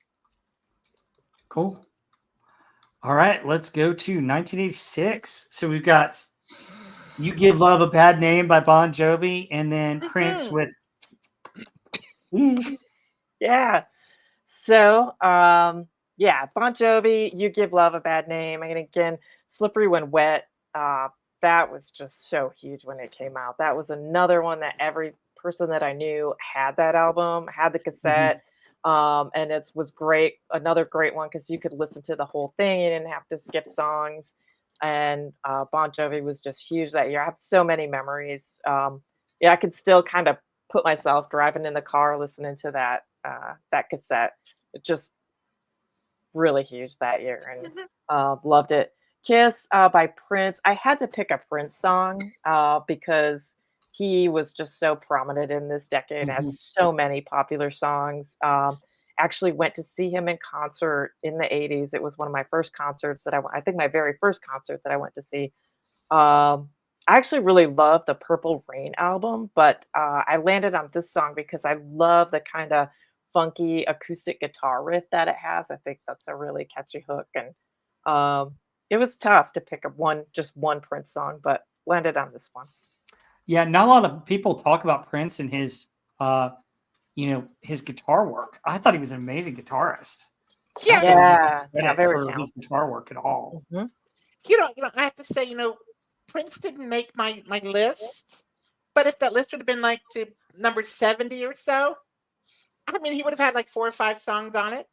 Cool. All right, let's go to 1986. So we've got "You Give Love a Bad Name" by Bon Jovi, and then Prince mhm. with "Please." Yeah. So, yeah, Bon Jovi, You Give Love a Bad Name. And again, Slippery When Wet. That was just so huge when it came out. That was another one that every person that I knew had that album, had the Mhm. cassette. And it was great. Another great one because you could listen to the whole thing. You didn't have to skip songs. And Bon Jovi was just huge that year. I have so many memories. Yeah, I could still kind of put myself driving in the car listening to that cassette. It just really huge that year and Mhm. loved it. Kiss by Prince. I had to pick a Prince song because he was just so prominent in this decade, had Mhm. so many popular songs. Actually went to see him in concert in the '80s. It was one of my first concerts that I think my very first concert that I went to see. I actually really love the Purple Rain album, but I landed on this song because I love the kind of funky acoustic guitar riff that it has. I think that's a really catchy hook, and it was tough to pick up just one Prince song, but landed on this one. Yeah, not a lot of people talk about Prince and his, uh, his guitar work. I thought he was an amazing guitarist. I don't Yeah, think he gets Yeah, credit very for his talented. guitar work at all. Mhm. I have to say, Prince didn't make my list, but if that list would have been like to number 70 or so, I mean, he would have had like 4 or 5 songs on it.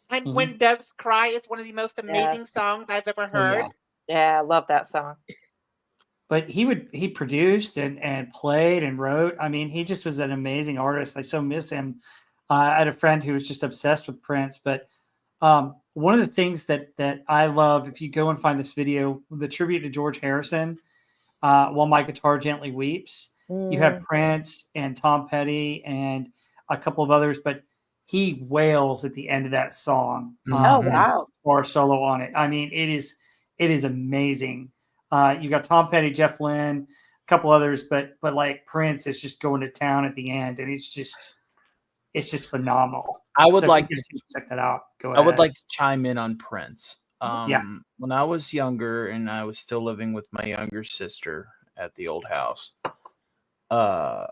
And Mhm. "When Doves Cry" is one of the most Yes, amazing songs I've ever Oh yeah, heard. yeah, I love that song. but he produced and played and wrote. I mean, he just was an amazing artist. I so miss him. I had a friend who was just obsessed with Prince, but one of the things that I love, if you go and find this video, the tribute to George Harrison, "While My Guitar Gently Weeps," you have Mm, Prince and Tom Petty and a couple of others, but he wails at the end of that song. Oh Mhm. wow. Or solo on it. I mean, it is amazing. You got Tom Petty, Jeff Lynne, a couple others, but like Prince is just going to town at the end, and it's just phenomenal. I would So if like you guys can check that out. Go I ahead. would like to chime in on Prince. Yeah. When I was younger and I was still living with my younger sister at the old house, uh,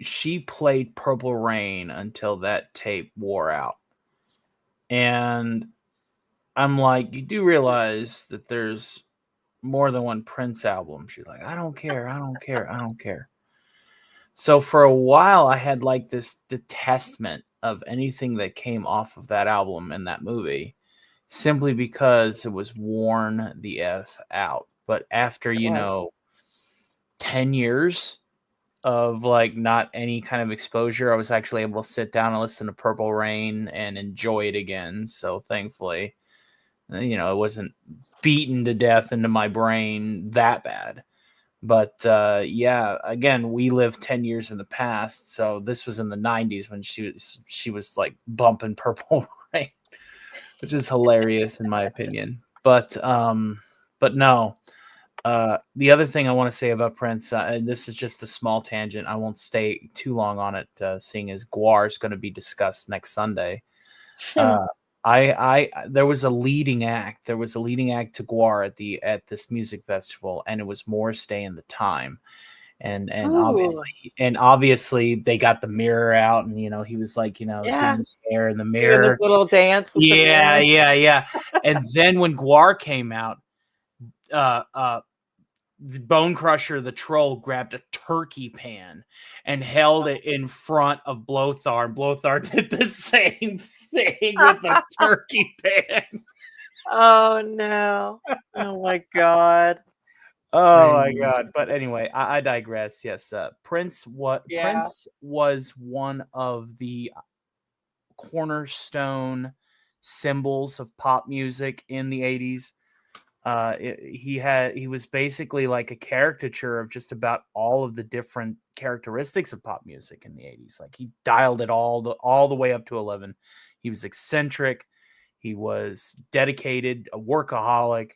she played Purple Rain until that tape wore out. And I'm like, you do realize that there's more than one Prince album. She's like, I don't care. I don't care. I don't care. So for a while, I had like this detestment of anything that came off of that album and that movie, simply because it was worn the F out. But after, It was. 10 years of like not any kind of exposure, I was actually able to sit down and listen to Purple Rain and enjoy it again. So thankfully, it wasn't beaten to death into my brain that bad. But yeah, again, we lived 10 years in the past. So this was in the 90s when she was like bumping Purple Rain, which is hilarious in my opinion. But no. The other thing I want to say about Prince, and this is just a small tangent, I won't stay too long on it, seeing as Guar is going to be discussed next Sunday. There was a leading act. There was a leading act to Guar at this music festival, and it was Morris Day and the Time, and Ooh. obviously they got the mirror out, and he was like Yeah. doing his hair in the Doing mirror. this little dance with the Yeah, mirror. yeah. And then when Guar came out, the Bone Crusher, the troll, grabbed a turkey pan and held it in front of Blothar. And Blothar did the same thing with the turkey pan. Oh no. Oh my god. Oh my Crazy. god! But anyway, I digress. Yes, Prince. Yeah. Prince was one of the cornerstone symbols of pop music in the 80s. He was basically like a caricature of just about all of the different characteristics of pop music in the 80s. Like he dialed it all the way up to 11. He was eccentric. He was dedicated, a workaholic.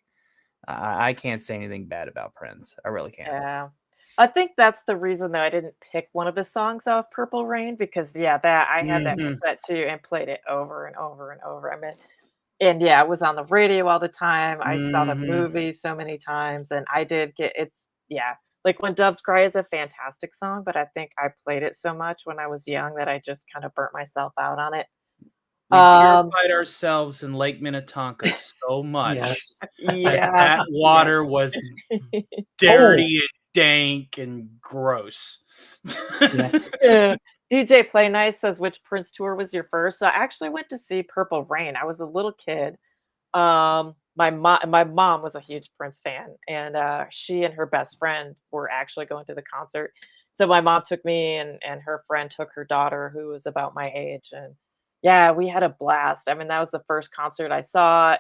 I can't say anything bad about Prince. I really can't. Yeah. I think that's the reason that I didn't pick one of his songs off Purple Rain, because that I had that Mhm. cassette too and played it over and over and over. I mean, and yeah, it was on the radio all the time. I saw the Mhm. movie so many times, and I did get like When Doves Cry is a fantastic song, but I think I played it so much when I was young that I just kind of burnt myself out on it. We Um, purified ourselves in Lake Minnetonka so much Yes. yeah. that water Yes. was dirty and dank and gross. Yeah. Yeah. DJ Play Nice says, which Prince tour was your first? So I actually went to see Purple Rain. I was a little kid. My mom was a huge Prince fan, and she and her best friend were actually going to the concert. So my mom took me, and her friend took her daughter, who was about my age, and yeah, we had a blast. I mean, that was the first concert I saw.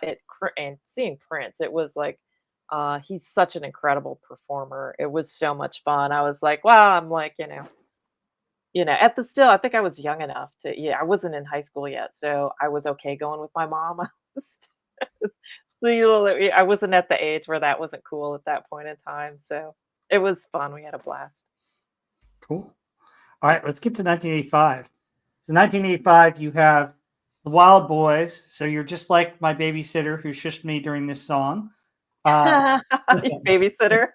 And seeing Prince, it was like, he's such an incredible performer. It was so much fun. I was like, wow, I'm like, at the still, I think I was young enough to, I wasn't in high school yet, so I was okay going with my mom. I wasn't at the age where that wasn't cool at that point in time, so it was fun. We had a blast. Cool. All right, let's get to 1985. So 1985, you have the Wild Boys. So you're just like my babysitter who shushed me during this song. Babysitter.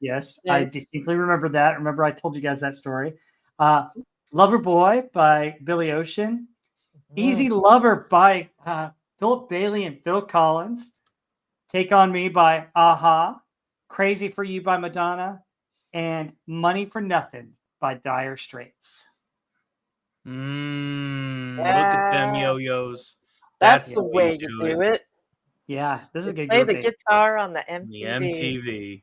Yes, I Nice. distinctly remember that. Remember, I told you guys that story. Lover Boy by Billy Ocean. Easy Lover by Philip Bailey and Phil Collins. Take on Me by Aha. Crazy for You by Madonna. And Money for Nothing by Dire Straits. Look at them Yeah. yo-yos. That's the the way you do it. Yeah, this is a You good play group. the guitar on the The MTV. MTV.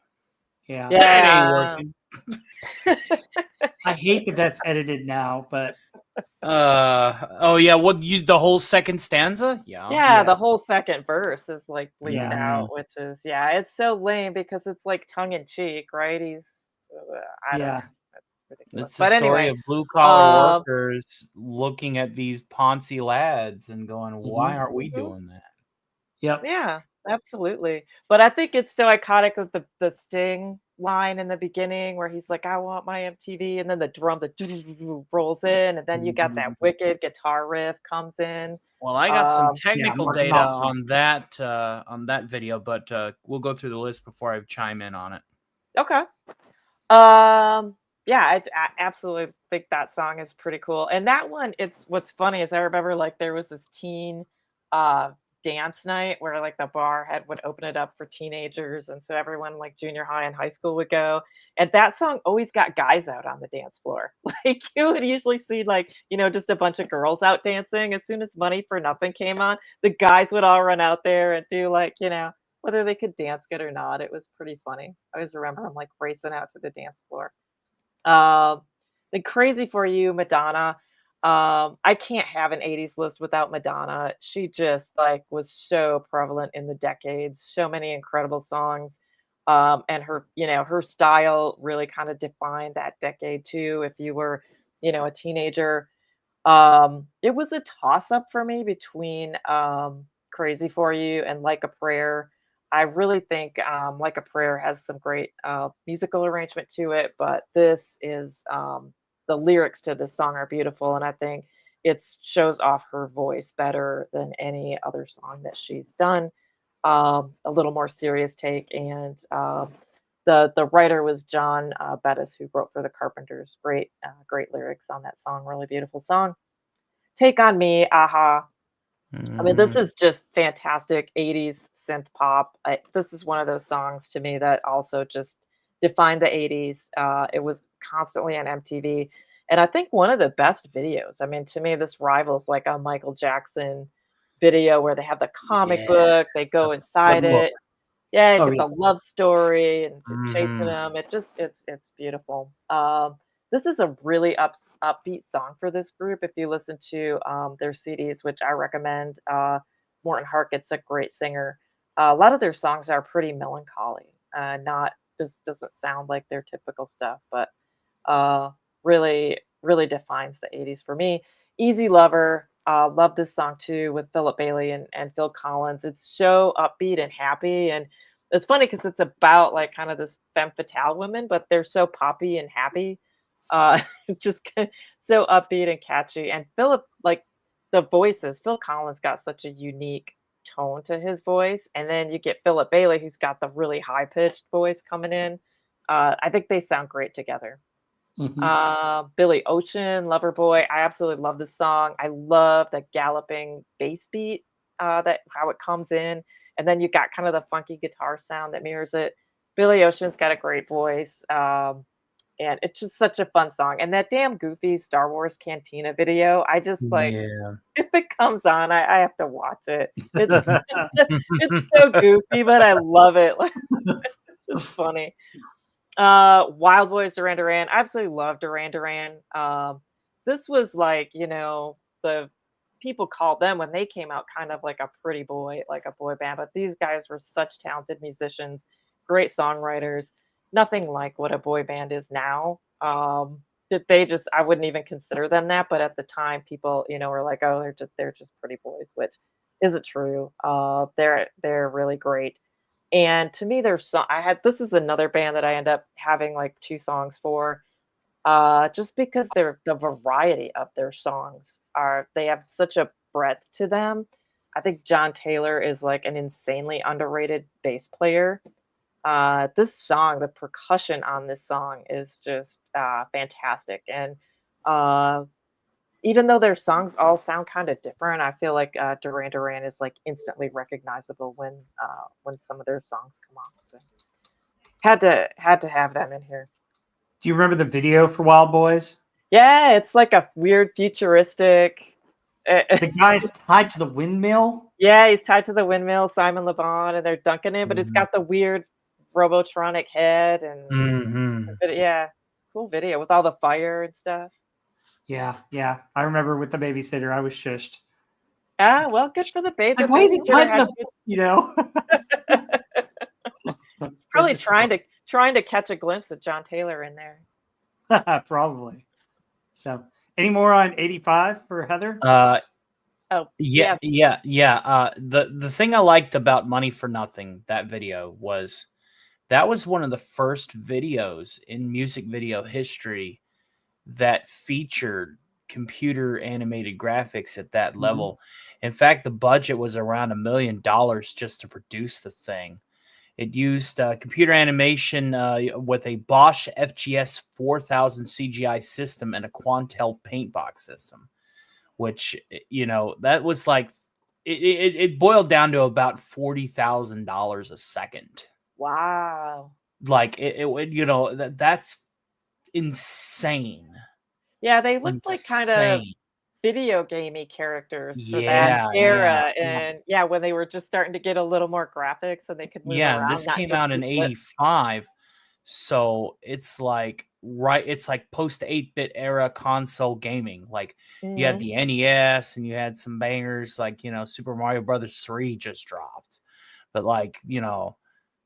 Yeah. That ain't Yeah. working. I hate that that's edited now, but Oh yeah, the whole second stanza? Yeah. Yeah, the yes. whole second verse is like bleeped Yeah. out, which is it's so lame because it's like tongue in cheek, right? I don't Yeah. know. It's the But story anyway, of blue collar um, workers looking at these Ponzi lads and going, "Why aren't we mhm. doing that?" Yep. Yeah, absolutely. But I think it's so iconic with the Sting line in the beginning where he's like, "I want my MTV," and then the drum that rolls in, and then you got that wicked guitar riff comes in. Well, I got some Um, Yeah, technical Mark data Knopfler. on that video, but we'll go through the list before I chime in on it. okay. Yeah, I absolutely think that song is pretty cool. And that one, it's what's funny is I remember like there was this teen uh dance night where like the bar had would open it up for teenagers, and so everyone like junior high and high school would go. And that song always got guys out on the dance floor. Like you would usually see like, just a bunch of girls out dancing. As soon as Money for Nothing came on, the guys would all run out there and do like, whether they could dance good or not. It was pretty funny. I always remember them like racing out to the dance floor. Um, then Crazy for You, Madonna. I can't have an 80s list without Madonna. She just like was so prevalent in the decades, so many incredible songs. And her style really kind of defined that decade too. If you were, a teenager, it was a toss up for me between Crazy for You and Like a Prayer. I really think Like a Prayer has some great musical arrangement to it, but this is the lyrics to this song are beautiful, and I think it shows off her voice better than any other song that she's done. A little more serious take, and the writer was John Bettis, who wrote for the Carpenters. Great lyrics on that song. Really beautiful song. Take on Me, Aha. I mean, this Mhm. is just fantastic 80s synth pop. This is one of those songs to me that also just defined the 80s. It was constantly on MTV. And I think one of the best videos. I mean, to me, this rivals like a Michael Jackson video where they have the comic Yeah. book, they go The inside book. it. Yeah, you Oh get yeah. the love story and chasing Mhm. them. It's beautiful. This is a really upbeat song for this group. If you listen to their CDs, which I recommend, Morton Harkett's a great singer. A lot of their songs are pretty melancholy. Not just doesn't sound like their typical stuff, but uh, really defines the 80s for me. Easy Lover, love this song too with Philip Bailey and Phil Collins. It's so upbeat and happy. And it's funny because it's about like kind of this femme fatale women, but they're so poppy and happy. Uh, just so upbeat and catchy. And Philip, like the voices, Phil Collins got such a unique tone to his voice. And then you get Philip Bailey, who's got the really high pitched voice coming in. I think they sound great together. Hmm. Billy Ocean, Loverboy. I absolutely love this song. I love the galloping bass beat, that how it comes in, and then you got kind of the funky guitar sound that mirrors it. Billy Ocean's got a great voice, and it's just such a fun song. And that damn goofy Star Wars Cantina video, I just like Yeah. if it comes on, I have to watch it. It's it's so goofy, but I love it. It's just funny. Wild Boys, Duran Duran. I absolutely love Duran Duran. This was like, the people called them when they came out kind of like a pretty boy, like a boy band. But these guys were such talented musicians, great songwriters. Nothing like what a boy band is now. That they just I wouldn't even consider them that, but at the time people, were like, oh, they're just pretty boys, which isn't true. They're really great. And to me, there's so I had this is another band that I end up having like 2 songs for, just because the variety of their songs they have such a breadth to them. I think John Taylor is like an insanely underrated bass player. This song, the percussion on this song is just, fantastic, and, uh even though their songs all sound kinda different, I feel like, Duran Duran is, like, instantly recognizable when some of their songs come on, so had to have them in here. Do you remember the video for Wild Boys? Yeah, it's like a weird futuristic The guy's tied to the windmill. yeah, he's tied to the windmill, Simon Le Bon, and they're dunking it, but it's Mhm. got the weird robotronic head and Mhm. yeah, cool video with all the fire and stuff. Yeah, yeah. I remember with the babysitter, I was shushed. Ah, well, good for It's the like, why is he babysitter tied to had the, you know? probably That's just funny. trying to catch a glimpse of John Taylor in there. Probably. So, any more on 85 for Heather? Oh, Yeah, yes. yeah. The thing I liked about Money for Nothing, that video, was that was one of the first videos in music video history that featured computer animated graphics at that level. In fact, the budget was around $1 million just to produce the thing. It used computer animation with a Bosch FGS 4000 CGI system and a Quantel paintbox system, which, that was like, it boiled down to about $40,000 a second. Wow. Like that's insane. Yeah, they looked like kind of Insane. video gamey characters for that Yeah, yeah, era, and yeah, when they were just starting to get a little more graphics and they could move yeah. around, This not came just out be in flips. '85, so it's like it's like post 8-bit era console gaming. Like you had Mhm. the NES and you had some bangers like Super Mario Brothers 3 just dropped, but like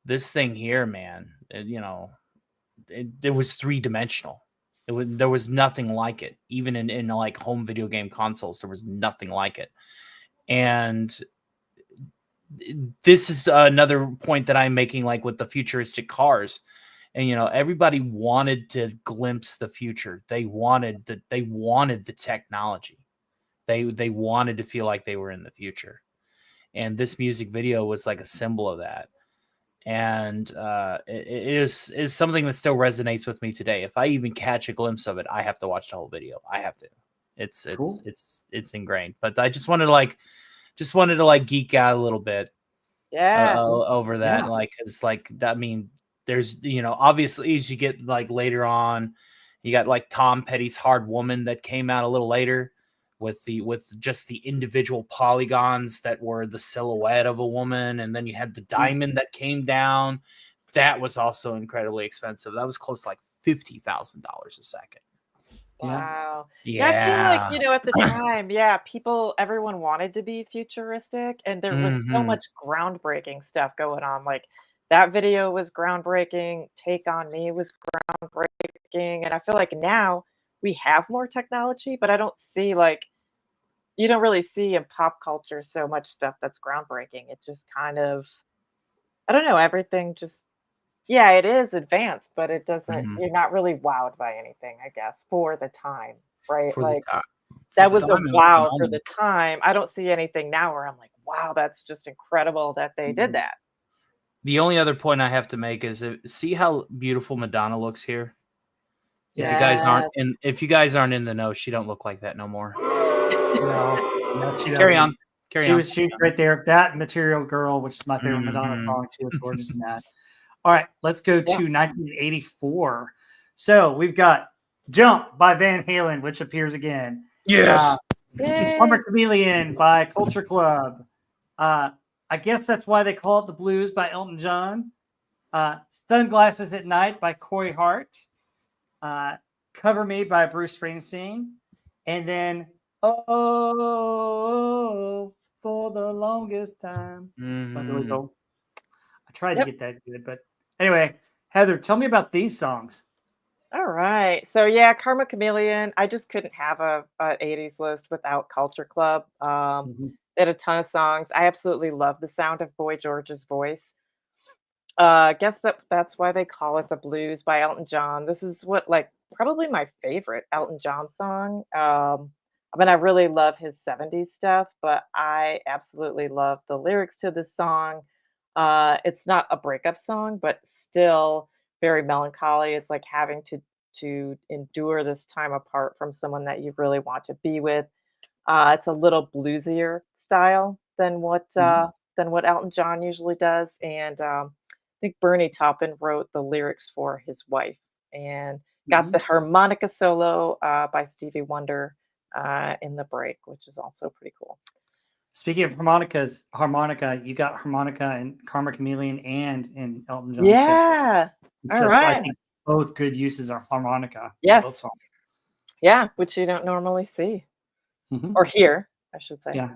this thing here, man, it was 3-dimensional. There was nothing like it. Even in like home video game consoles, there was nothing like it. And this is another point that I'm making, like with the futuristic cars. And everybody wanted to glimpse the future. They wanted the technology. They wanted to feel like they were in the future. And this music video was like a symbol of that. And it is something that still resonates with me today. If I even catch a glimpse of it, I have to watch the whole video. I have to. It's Cool. it's ingrained. But I just wanted to like geek out a little bit Yeah. over that. Yeah. Like, it's like that. I mean, there's obviously, as you get like later on, you got like Tom Petty's Hard Woman that came out a little later with just the individual polygons that were the silhouette of a woman, and then you had the diamond that came down. That was also incredibly expensive. That was close to like $50,000 a second. Wow. Yeah, I feel like, Yeah. at the time, everyone wanted to be futuristic, and there was so Mhm. much groundbreaking stuff going on. Like that video was groundbreaking, Take on Me was groundbreaking, and I feel like now we have more technology, but I don't see like you don't really see in pop culture so much stuff that's groundbreaking. It just kind of I don't know, everything just yeah, it is advanced, but it doesn't Mhm. you're not really wowed by anything, I guess, for the time, right? For the Like time. For that the was a time, it was wow for phenomenal. the time. I don't see anything now where I'm like, "Wow, that's just incredible that they did that." The only other point I have to make is see how beautiful Madonna looks here. If you guys aren't Yes. in, if you guys aren't in the know, she don't look like that no more. No, she Carry doesn't. on. Carry She on. was right there. That Material Girl, which is my favorite Madonna Mhm. song. She was gorgeous in that. All right, let's go Yeah. to 1984. So we've got Jump by Van Halen, which appears again. Yes. Yay. Former Chameleon by Culture Club. I guess that's why they call it The Blues by Elton John. Sunglasses at Night by Corey Hart. Cover Me by Bruce Springsteen. And then Oh, for the longest time. By the way, Mhm. go. I tried to Yep. get that good, but anyway, Heather, tell me about these songs. All right. So yeah, Karma Chameleon. I just couldn't have a 80s list without Culture Club. Mhm. They had a ton of songs. I absolutely love the sound of Boy George's voice. I guess that's why they call it the blues by Elton John. This is what like probably my favorite Elton John song. I mean, I really love his 70s stuff, but I absolutely love the lyrics to this song. It's not a breakup song, but still very melancholy. It's like having to endure this time apart from someone that you really want to be with. It's a little bluesier style Mhm. than what Elton John usually does, and I think Bernie Taupin wrote the lyrics for his wife, and got the Mhm. harmonica solo by Stevie Wonder in the break, which is also pretty cool. Speaking of harmonica, you got harmonica in Karma Chameleon and in Elton John's Kiss. Yeah. All So I right. think both good uses are harmonica in both Yes. songs. Yeah, which you don't normally see Mhm. or hear, I should say. Yeah.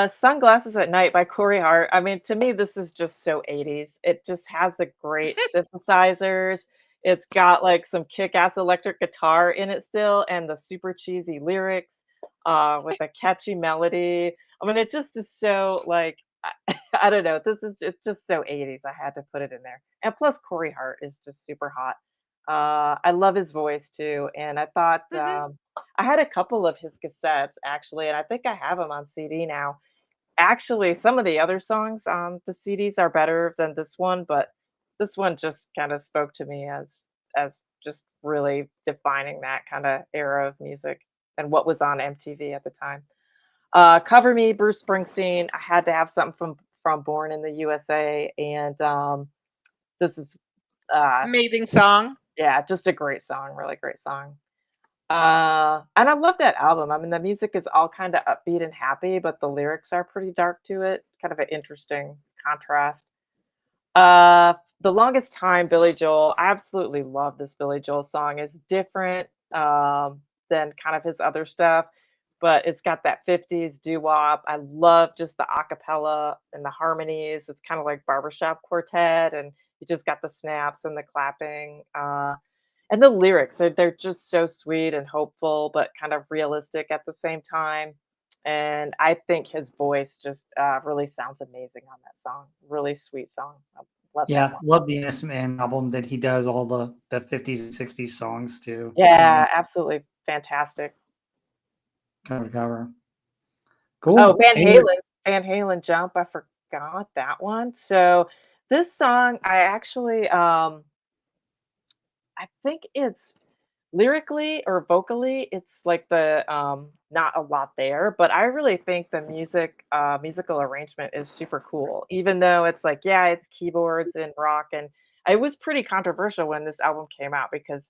Sunglasses at Night by Corey Hart. I mean, to me, this is just so 80s. It just has the great synthesizers. It's got like some kick-ass electric guitar in it still, and the super cheesy lyrics, with a catchy melody. I mean, it just is so like I don't know. This is it's just so 80s. I had to put it in there. And plus Corey Hart is just super hot. I love his voice too. And I thought Mhm. I had a couple of his cassettes actually, and I think I have them on CD now. Actually, some of the other songs on the CDs are better than this one, but this one just kind of spoke to me as just really defining that kind of era of music and what was on MTV at the time. Cover Me, Bruce Springsteen. I had to have something from Born in the USA, and this is uh, Amazing song. yeah, just a great song, really great song. And I love that album. I mean, the music is all kind of upbeat and happy, but the lyrics are pretty dark to it. Kind of an interesting contrast. The longest time, Billy Joel. I absolutely love this Billy Joel song. It's different than kind of his other stuff, but it's got that 50s doo-wop. I love just the acapella and the harmonies. It's kind of like barbershop quartet, and you just got the snaps and the clapping. And the lyrics, they're just so sweet and hopeful, but kind of realistic at the same time. And I think his voice just really sounds amazing on that song. Really sweet song. I love that Yeah, one. love the Innocent Man album that he does all the 50s and 60s songs too. Yeah, absolutely fantastic. Cover to cover. Oh, Cool. Van Any- Halen. Van Halen Jump. I forgot that one. So this song, I actually I think it's lyrically or vocally, it's like the not a lot there, but I really think the musical arrangement is super cool. Even though it's like, yeah, it's keyboards and rock, and it was pretty controversial when this album came out because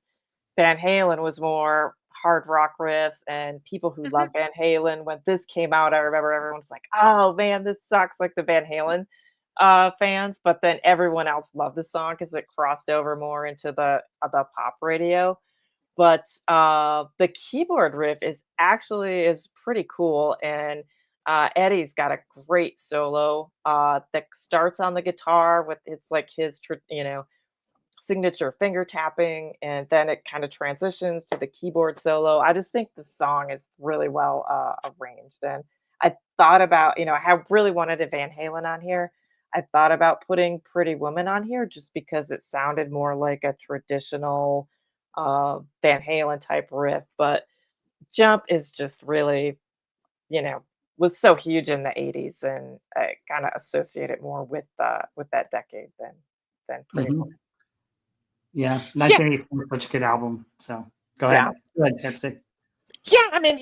Van Halen was more hard rock riffs, and people who love Mhm. Van Halen, when this came out, I remember everyone was like, "Oh man, this sucks," like the Van Halen fans. But then everyone else loved the song because it crossed over more into the pop radio. But the keyboard riff is pretty cool, and Eddie's got a great solo that starts on the guitar with it's like his signature finger tapping, and then it kind of transitions to the keyboard solo. I just think the song is really well arranged, and I thought about, I have really wanted a Van Halen on here. I thought about putting Pretty Woman on here just because it sounded more like a traditional Van Halen type riff, but Jump is just really, you know, was so huge in the 80s, and I kind of associate it more with that decade than Pretty Mhm. Woman. Yeah, Yeah, 1984 is such a good album. So go Yeah. ahead. Go ahead, Pepsi. yeah. I mean,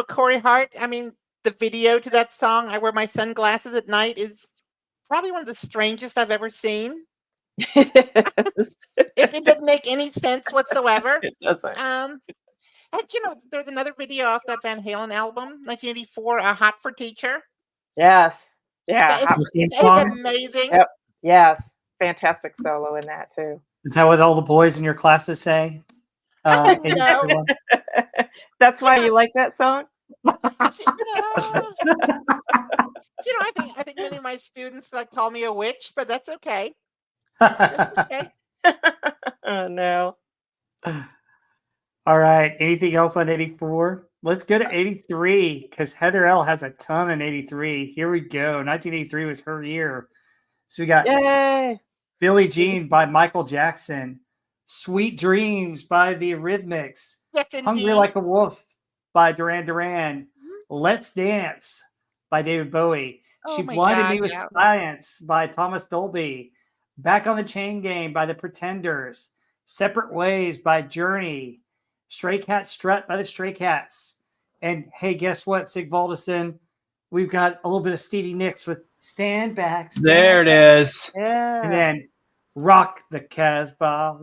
Corey Hart. I mean, the video to that song, "I Wear My Sunglasses at Night," is probably one of the strangest I've ever seen. It didn't make any sense whatsoever. It doesn't. Um, and there's another video off that Van Halen album, 1984, "Hot for Teacher." Yes. Yeah, It's The theme it's song? amazing. yep. Yes. Fantastic solo in that too. Is that what all the boys in your classes say? No, Everyone? That's why you yes, like that song? no. I think many of my students like call me a witch, but that's okay. That's okay. Oh, no. All right. Anything else on 84? Let's go to 83 because Heather L has a ton in 83. Here we go. 1983 was her year. So we got Yay. Billie Jean by Michael Jackson, Sweet Dreams by the Eurythmics, Yes, Hungry indeed. Like a Wolf by Duran Duran, Mhm. Let's Dance by David Bowie, Oh She my Blinded God, Me with yeah. Science by Thomas Dolby, Back on the Chain Game by the Pretenders, Separate Ways by Journey, Stray Cat Strut by the Stray Cats, and hey, guess what, Sigvaldison? We've got a little bit of Stevie Nicks with Stand Back, There Stand it Back. is. And Yeah. then Rock the Casbah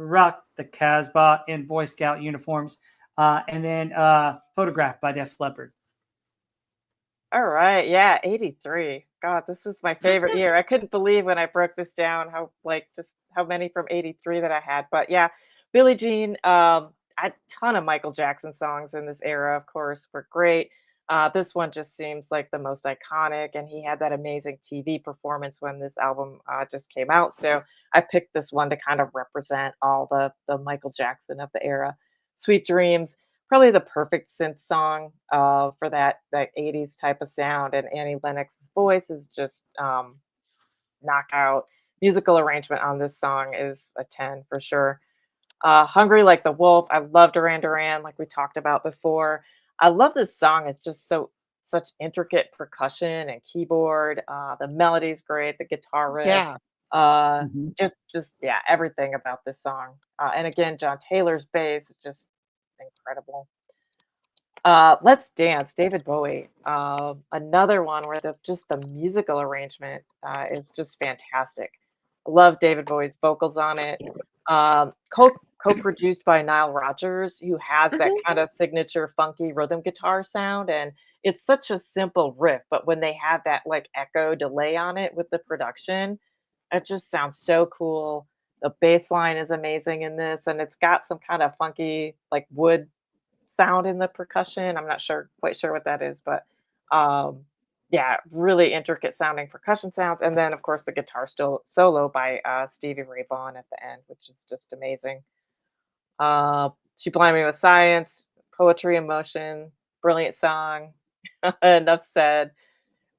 in Boy Scout uniforms. And then Photograph by Def Leppard. All right. Yeah, 83. God, this was my favorite year. I couldn't believe when I broke this down just how many from 83 that I had. But yeah, Billie Jean, a ton of Michael Jackson songs in this era, of course, were great. This one just seems like the most iconic, and he had that amazing TV performance when this album just came out. So I picked this one to kind of represent all the Michael Jackson of the era. Sweet Dreams, probably the perfect synth song for that 80s type of sound. And Annie Lennox's voice is just knockout. Musical arrangement on this song is a 10 for sure. Hungry Like the Wolf. I love Duran Duran, like we talked about before. I love this song. It's just such intricate percussion and keyboard. The melody's great, the guitar riff. Yeah. Uh, Mhm. just yeah, everything about this song. And again, John Taylor's bass is just incredible. Let's Dance, David Bowie. Another one where the musical arrangement is just fantastic. I love David Bowie's vocals on it. Co-produced by Nile Rodgers, who has that Mhm. kind of signature funky rhythm guitar sound, and it's such a simple riff, but when they have that like echo delay on it with the production, it just sounds so cool. The bass line is amazing in this, and it's got some kind of funky like wood sound in the percussion. I'm not quite sure what that is, but um, yeah, really intricate sounding percussion sounds. And then, of course, the guitar still solo by Stevie Ray Vaughan at the end, which is just amazing. She Blind Me with Science, Poetry in Motion, brilliant song. Enough said.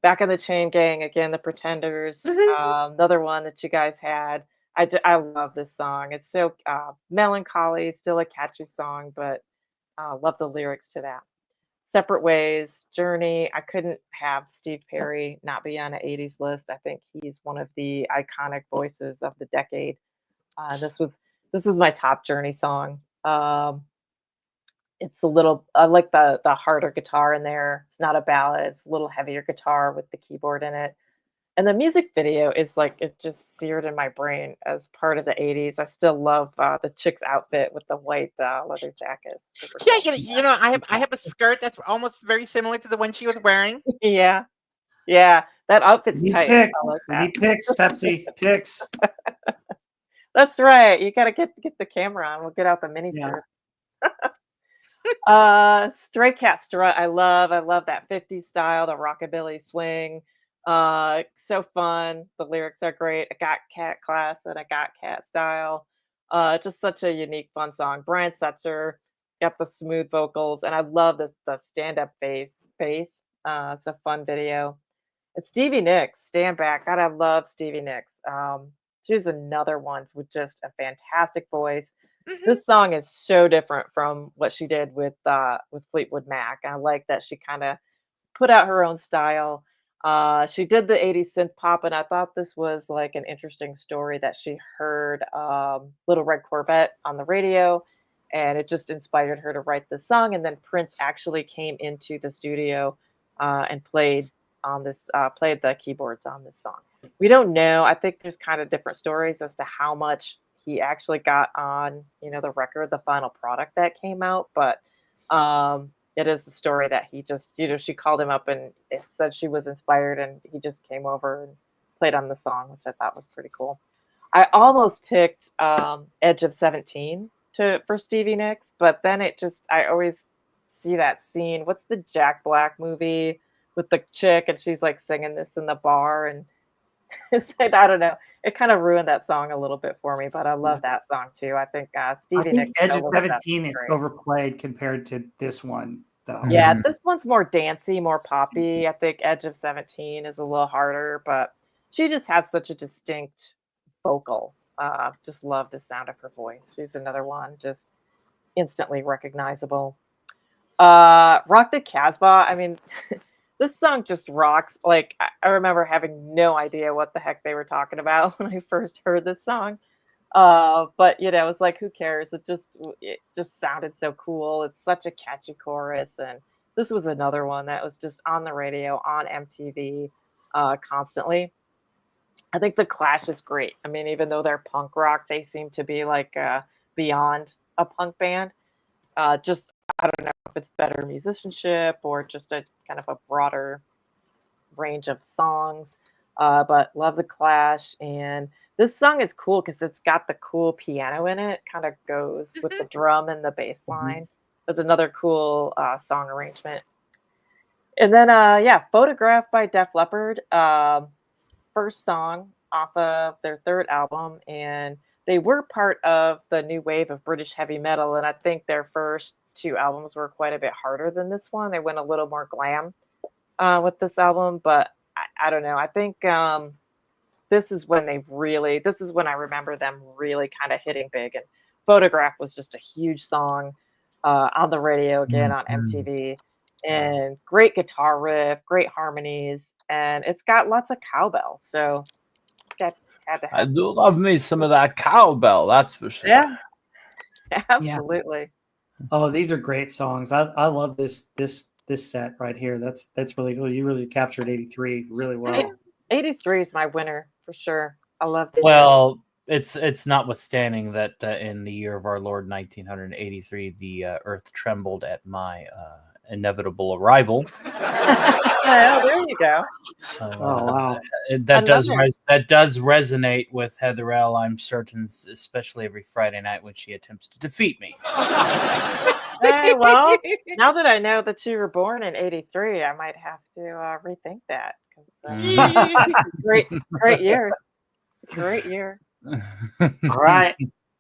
Back in the Chain Gang, again, The Pretenders, Mhm. another one that you guys had. I love this song. It's so melancholy, still a catchy song, but love the lyrics to that. Separate Ways, Journey. I couldn't have Steve Perry not be on an 80s list. I think he's one of the iconic voices of the decade. This was my top Journey song. It's a little I like the harder guitar in there. It's not a ballad. It's a little heavier guitar with the keyboard in it. And the music video is like it just seared in my brain as part of the 80s. I still love the chick's outfit with the white leather jacket. Super Yeah, cool. I have a skirt that's almost very similar to the one she was wearing. Yeah. Yeah. That We outfit's need tight. pics. I like We that. need pics, Pepsi. Pics. That's right. You gotta get the camera on. We'll get out the mini Yeah. skirt. Stray Cat Strut, I love that 50s style, the rockabilly swing. So fun. The lyrics are great. I got cat class and I got cat style. Just such a unique, fun song. Brian Setzer got the smooth vocals, and I love the stand-up bass. It's a fun video. It's Stevie Nicks, Stand Back. God, I love Stevie Nicks. She's another one with just a fantastic voice. Mhm. This song is so different from what she did with Fleetwood Mac. I like that she kind of put out her own style. She did the 80s synth pop, and I thought this was like an interesting story that she heard Little Red Corvette on the radio, and it just inspired her to write this song. And then Prince actually came into the studio and played the keyboards on this song. We don't know. I think there's kind of different stories as to how much he actually got on, the record, the final product that came out, but it is the story that he just, she called him up and it said she was inspired and he just came over and played on the song, which I thought was pretty cool. I almost picked Edge of 17 for Stevie Nicks, but then I always see that scene. What's the Jack Black movie with the chick and she's like singing this in the bar and I don't know. It kind of ruined that song a little bit for me, but I Yeah. love that song too. I think I Stevie think Nicks Edge of solo stuff 17 is is great. overplayed compared to this one, though. Yeah, Mhm. this one's more dancey, more poppy. I think Edge of 17 is a little harder, but she just has such a distinct vocal. Just love the sound of her voice. She's another one, just instantly recognizable. Rock the Casbah. I mean, this song just rocks. Like I remember having no idea what the heck they were talking about when I first heard this song. But it's like who cares? It just sounded so cool. It's such a catchy chorus, and this was another one that was just on the radio on MTV constantly. I think the Clash is great. I mean, even though they're punk rock, they seem to be like beyond a punk band. Just I don't know if it's better musicianship or just a kind of a broader range of songs. But love the Clash, and this song is cool because it's got the cool piano in it. Kind of goes with Mhm. the drum and the bass Mhm. line. There's another cool song arrangement. And then, Photograph by Def Leppard, first song off of their third album. And they were part of the new wave of British heavy metal. And I think their first two albums were quite a bit harder than this one. They went a little more glam with this album. But I don't know. I think this is when this is when I remember them really kind of hitting big. And Photograph was just a huge song on the radio again on Mhm. MTV. And great guitar riff, great harmonies, and it's got lots of cowbell. So that had to I have do love me some of that cowbell, that's for sure. yeah, Yeah. absolutely. Oh, these are great songs. I love this set right here. That's really cool. You really captured 83 really well. 83 is my winner for sure. I love the Well, it's notwithstanding that in the year of our Lord 1983, the earth trembled at my inevitable arrival. well, there you go. So Oh wow. that does Another that does resonate with Heather L. I'm certain, especially every Friday night when she attempts to defeat me. well, now that I know that you were born in 83, I might have to rethink that. 'Cause, great year. Great year. All right.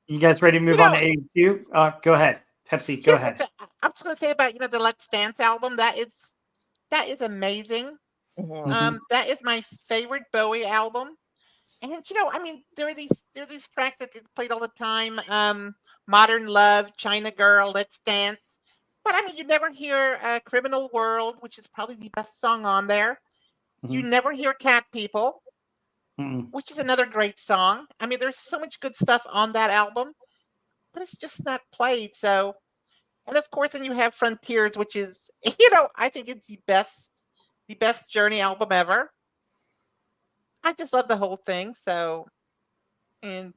You guys ready to move You on know, to 82? Go ahead. Pepsi, go ahead. I was going to say about the Let's Dance album. That is amazing. Mhm. That is my favorite Bowie album. And I mean, there are these tracks that get played all the time. Modern Love, China Girl, Let's Dance. But I mean, you never hear Criminal World, which is probably the best song on there. You Mhm. never hear Cat People, Mm. which is another great song. I mean, there's so much good stuff on that album, but it's just not played. So, and of course, then you have Frontiers, which is, I think it's the best Journey album ever. I just love the whole thing. So, and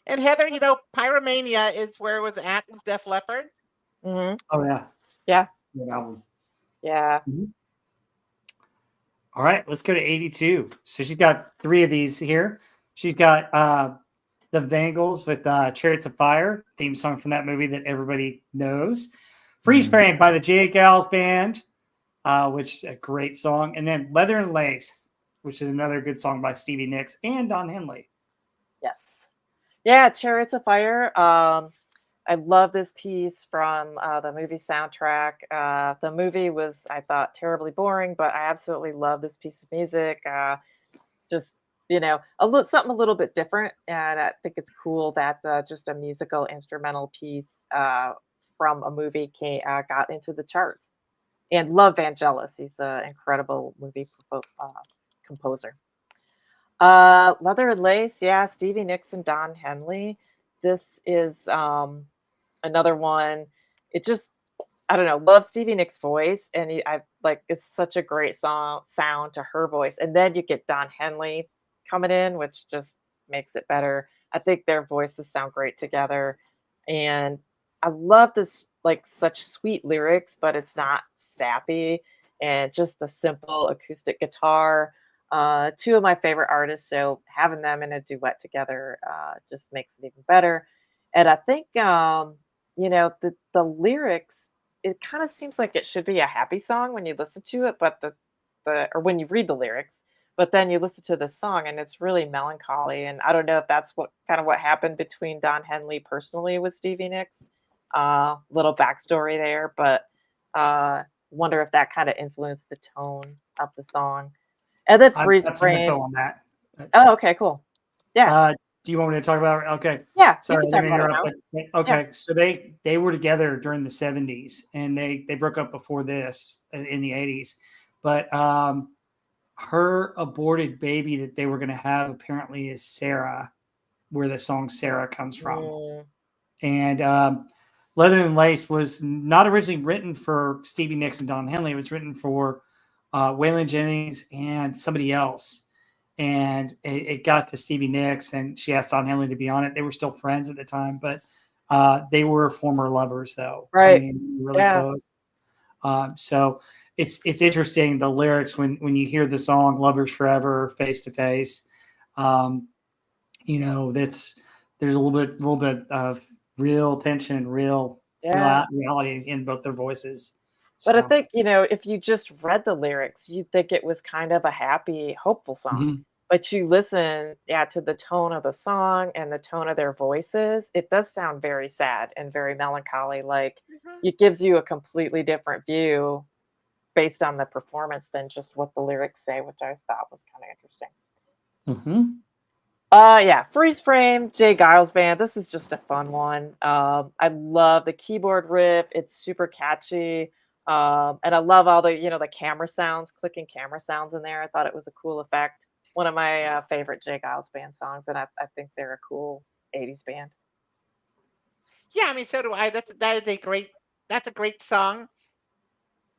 Heather, Pyromania is where it was at with Def Leppard. Mhm. Oh yeah. Yeah. Good album. Yeah. Mhm. All right, let's go to 82. So she's got three of these here. She's got the Bangles with Chariots of Fire, theme song from that movie that everybody knows. Freeze Frame by the J. Gals Band, which is a great song. And then Leather and Lace, which is another good song by Stevie Nicks and Don Henley. Yes. Yeah, Chariots of Fire. I love this piece from the movie soundtrack. The movie was, I thought, terribly boring, but I absolutely love this piece of music. Just something a little bit different, and I think it's cool that just a musical instrumental piece from a movie got into the charts. And love Vangelis; he's an incredible movie composer. Leather and Lace, yeah, Stevie Nicks and Don Henley. This is another one. It just, I don't know, love Stevie Nicks' voice, and I like it's such a great sound to her voice. And then you get Don Henley coming in, which just makes it better. I think their voices sound great together, and I love this like such sweet lyrics, but it's not sappy, and just the simple acoustic guitar. Two of my favorite artists, so having them in a duet together just makes it even better. And I think the lyrics, it kind of seems like it should be a happy song when you listen to it, but the or when you read the lyrics, but then you listen to the song and it's really melancholy. And I don't know if that's what happened between Don Henley personally with Stevie Nicks. Little backstory there, but wonder if that kind of influenced the tone of the song. And then I've Freeze got some info Frame. on that. Oh, okay, cool. Yeah, Do you want me to talk about it? Okay. yeah, you Sorry, can I talk didn't about it interrupt. now. But okay, so they were together during the 70s, and they broke up before this in the 80s. But her aborted baby that they were going to have apparently is Sarah, where the song Sarah comes from. Mm, And Leather and Lace was not originally written for Stevie Nicks and Don Henley. It was written for Waylon Jennings and somebody else. And it got to Stevie Nicks, and she asked Don Henley to be on it. They were still friends at the time, but they were former lovers, though. I right. mean, really Yeah. close. So it's interesting, the lyrics when you hear the song "Lovers Forever," "Face to Face." That's there's a little bit of real tension, real Yeah. reality in both their voices. But I So, think, if you just read the lyrics, you'd think it was kind of a happy, hopeful song. mhm. But you listen, yeah, to the tone of the song and the tone of their voices, it does sound very sad and very melancholy. Like Mhm. it gives you a completely different view based on the performance than just what the lyrics say, which I thought was kind of interesting. Mhm. Yeah, Freeze Frame, Jay Giles Band. This is just a fun one. I love the keyboard riff. It's super catchy. And I love all the camera sounds, clicking camera sounds in there. I thought it was a cool effect. One of my favorite Jay Giles Band songs, and I think they're a cool 80s band. Yeah, I mean, so do I. That's a great song.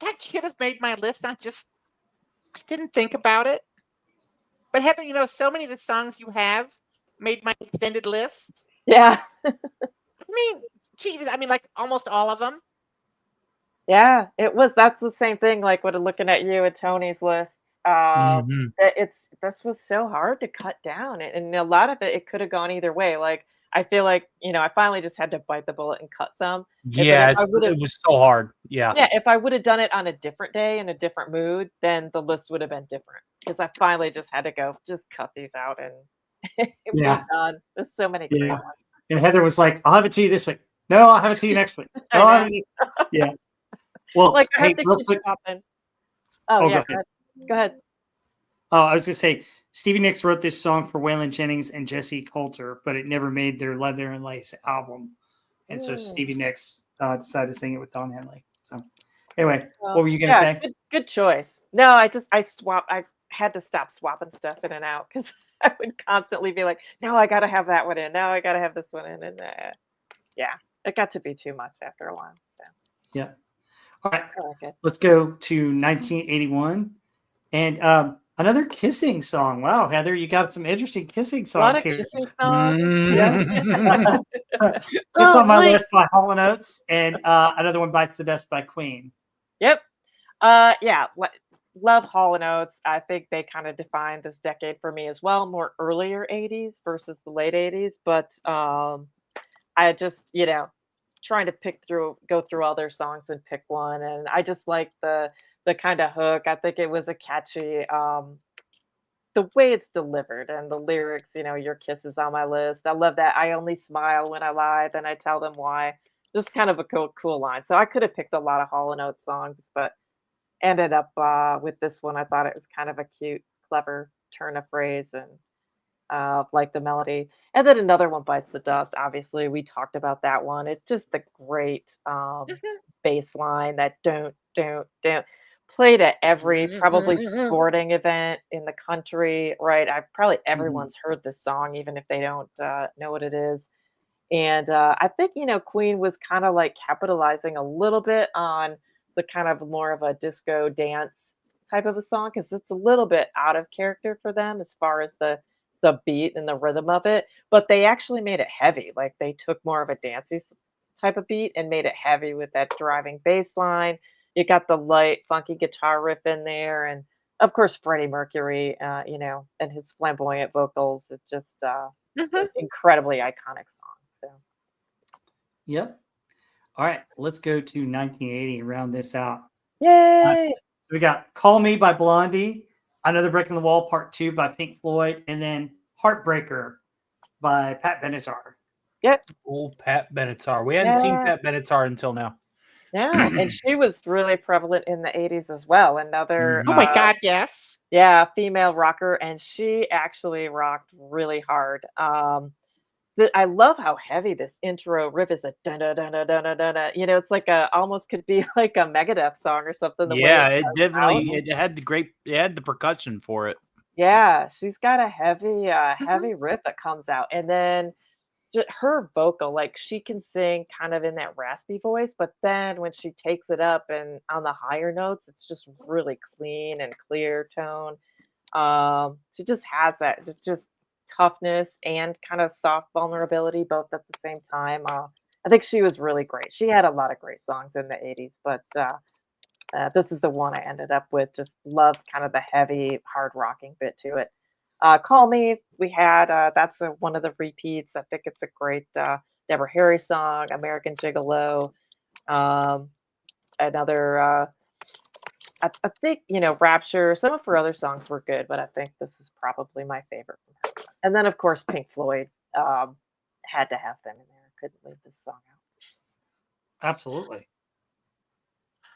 That should have made my list. I didn't think about it. But Heather, so many of the songs you have made my extended list. Yeah, I mean, Jesus, I mean, like almost all of them. yeah, that's the same thing, like, when looking at you and Tony's list, Mhm. this was so hard to cut down, and a lot of it could have gone either way, like, I feel like, I finally just had to bite the bullet and cut some, but if Yeah, I would've it was so hard. Yeah. yeah, if I would've done it on a different day in a different mood, then the list would have been different. Because I finally just had to go, "Just cut these out and be Yeah. done." There's so many great Yeah. ones. And Heather was like, "I'll have it to you this week." "No, I'll have it to you next week." "No, I I'll know. have it." Yeah. Well, Like, I have hey, to real keep quick. swapping. Oh, Oh, go yeah, go ahead. ahead. Go ahead. Oh, I was gonna say Stevie Nicks wrote this song for Waylon Jennings and Jesse Coulter, but it never made their Leather and Lace album. And so Mm. Stevie Nicks decided to sing it with Don Henley. So anyway, what Well, were you gonna yeah, say? good choice. No, I had to stop swapping stuff in and out because I would constantly be like, "No, I gotta have that one in. No, I gotta have this one in," and, yeah, it got to be too much after a while, so Yeah. All right. I like it. Let's go to 1981 and another kissing song. Wow, Heather, you got some interesting kissing A lot songs of here. kissing songs. Yep. Mhm. This on Oh, my wait. list by Hall and Oates, and another one bites the dust by Queen. Yep. Yeah, love Hall& and Oates. I think they kinda defined this decade for me as well, more earlier '80s versus the late '80s, but, I just, trying to go through all their songs and pick one, and I just like the kinda hook. I think it was a catchy, the way it's delivered and the lyrics, "Your kiss is on my list." I love that, "I only smile when I lie, then I tell them why." Just kind of a cool line. So I could have picked a lot of Hall& and Oates songs, but ended up, with this one. I thought it was kind of a cute, clever turn of phrase and, like the melody. And then another one bites the dust. Obviously, we talked about that one. It's just the great, bass line that don't played at every probably sporting event in the country, right? Probably Mhm. everyone's heard this song, even if they don't, know what it is. And, I think, Queen was kinda, like, capitalizing a little bit on the kind of more of a disco dance type of a song because it's a little bit out of character for them as far as the beat and the rhythm of it, but they actually made it heavy, like, they took more of a dancey type of beat and made it heavy with that driving bass line. You got the light, funky guitar riff in there, and, of course, Freddie Mercury, and his flamboyant vocals. It's just, an Mhm. incredibly iconic song, so Yep. All right, let's go to 1980 and round this out. Uh, yay! so we got Call Me by Blondie, Another Brick in the Wall Part 2 by Pink Floyd, and then Heartbreaker by Pat Benatar. Yep, Old Pat Benatar. We hadn't seen yeah, Pat Benatar until now. yeah, and she was really prevalent in the '80s as well, another, Oh my Mhm. God, yes. yeah, female rocker, and she actually rocked really hard. I love how heavy this intro riff is, a dun dun dun dun dun dun dun dun, it's like almost could be like a Megadeth song or something the way Yeah, it it starts out. definitely it had the percussion for it. Yeah, she's got a heavy, Mhm. heavy riff that comes out, and then her vocal, like, she can sing kind of in that raspy voice, but then when she takes it up and on the higher notes, it's just really clean and clear tone. She just has that just toughness and kind of soft vulnerability both at the same time. I think she was really great. She had a lot of great songs in the '80s, but this is the one I ended up with. Just loved kind of the heavy, hard rocking bit to it. Call Me, we had that's one of the repeats. I think it's a great Deborah Harry song, American Gigolo. Um, another. I think Rapture. Some of her other songs were good, but I think this is probably my favorite from her. And then of course Pink Floyd. Had to have them in there. Couldn't leave this song out. Absolutely.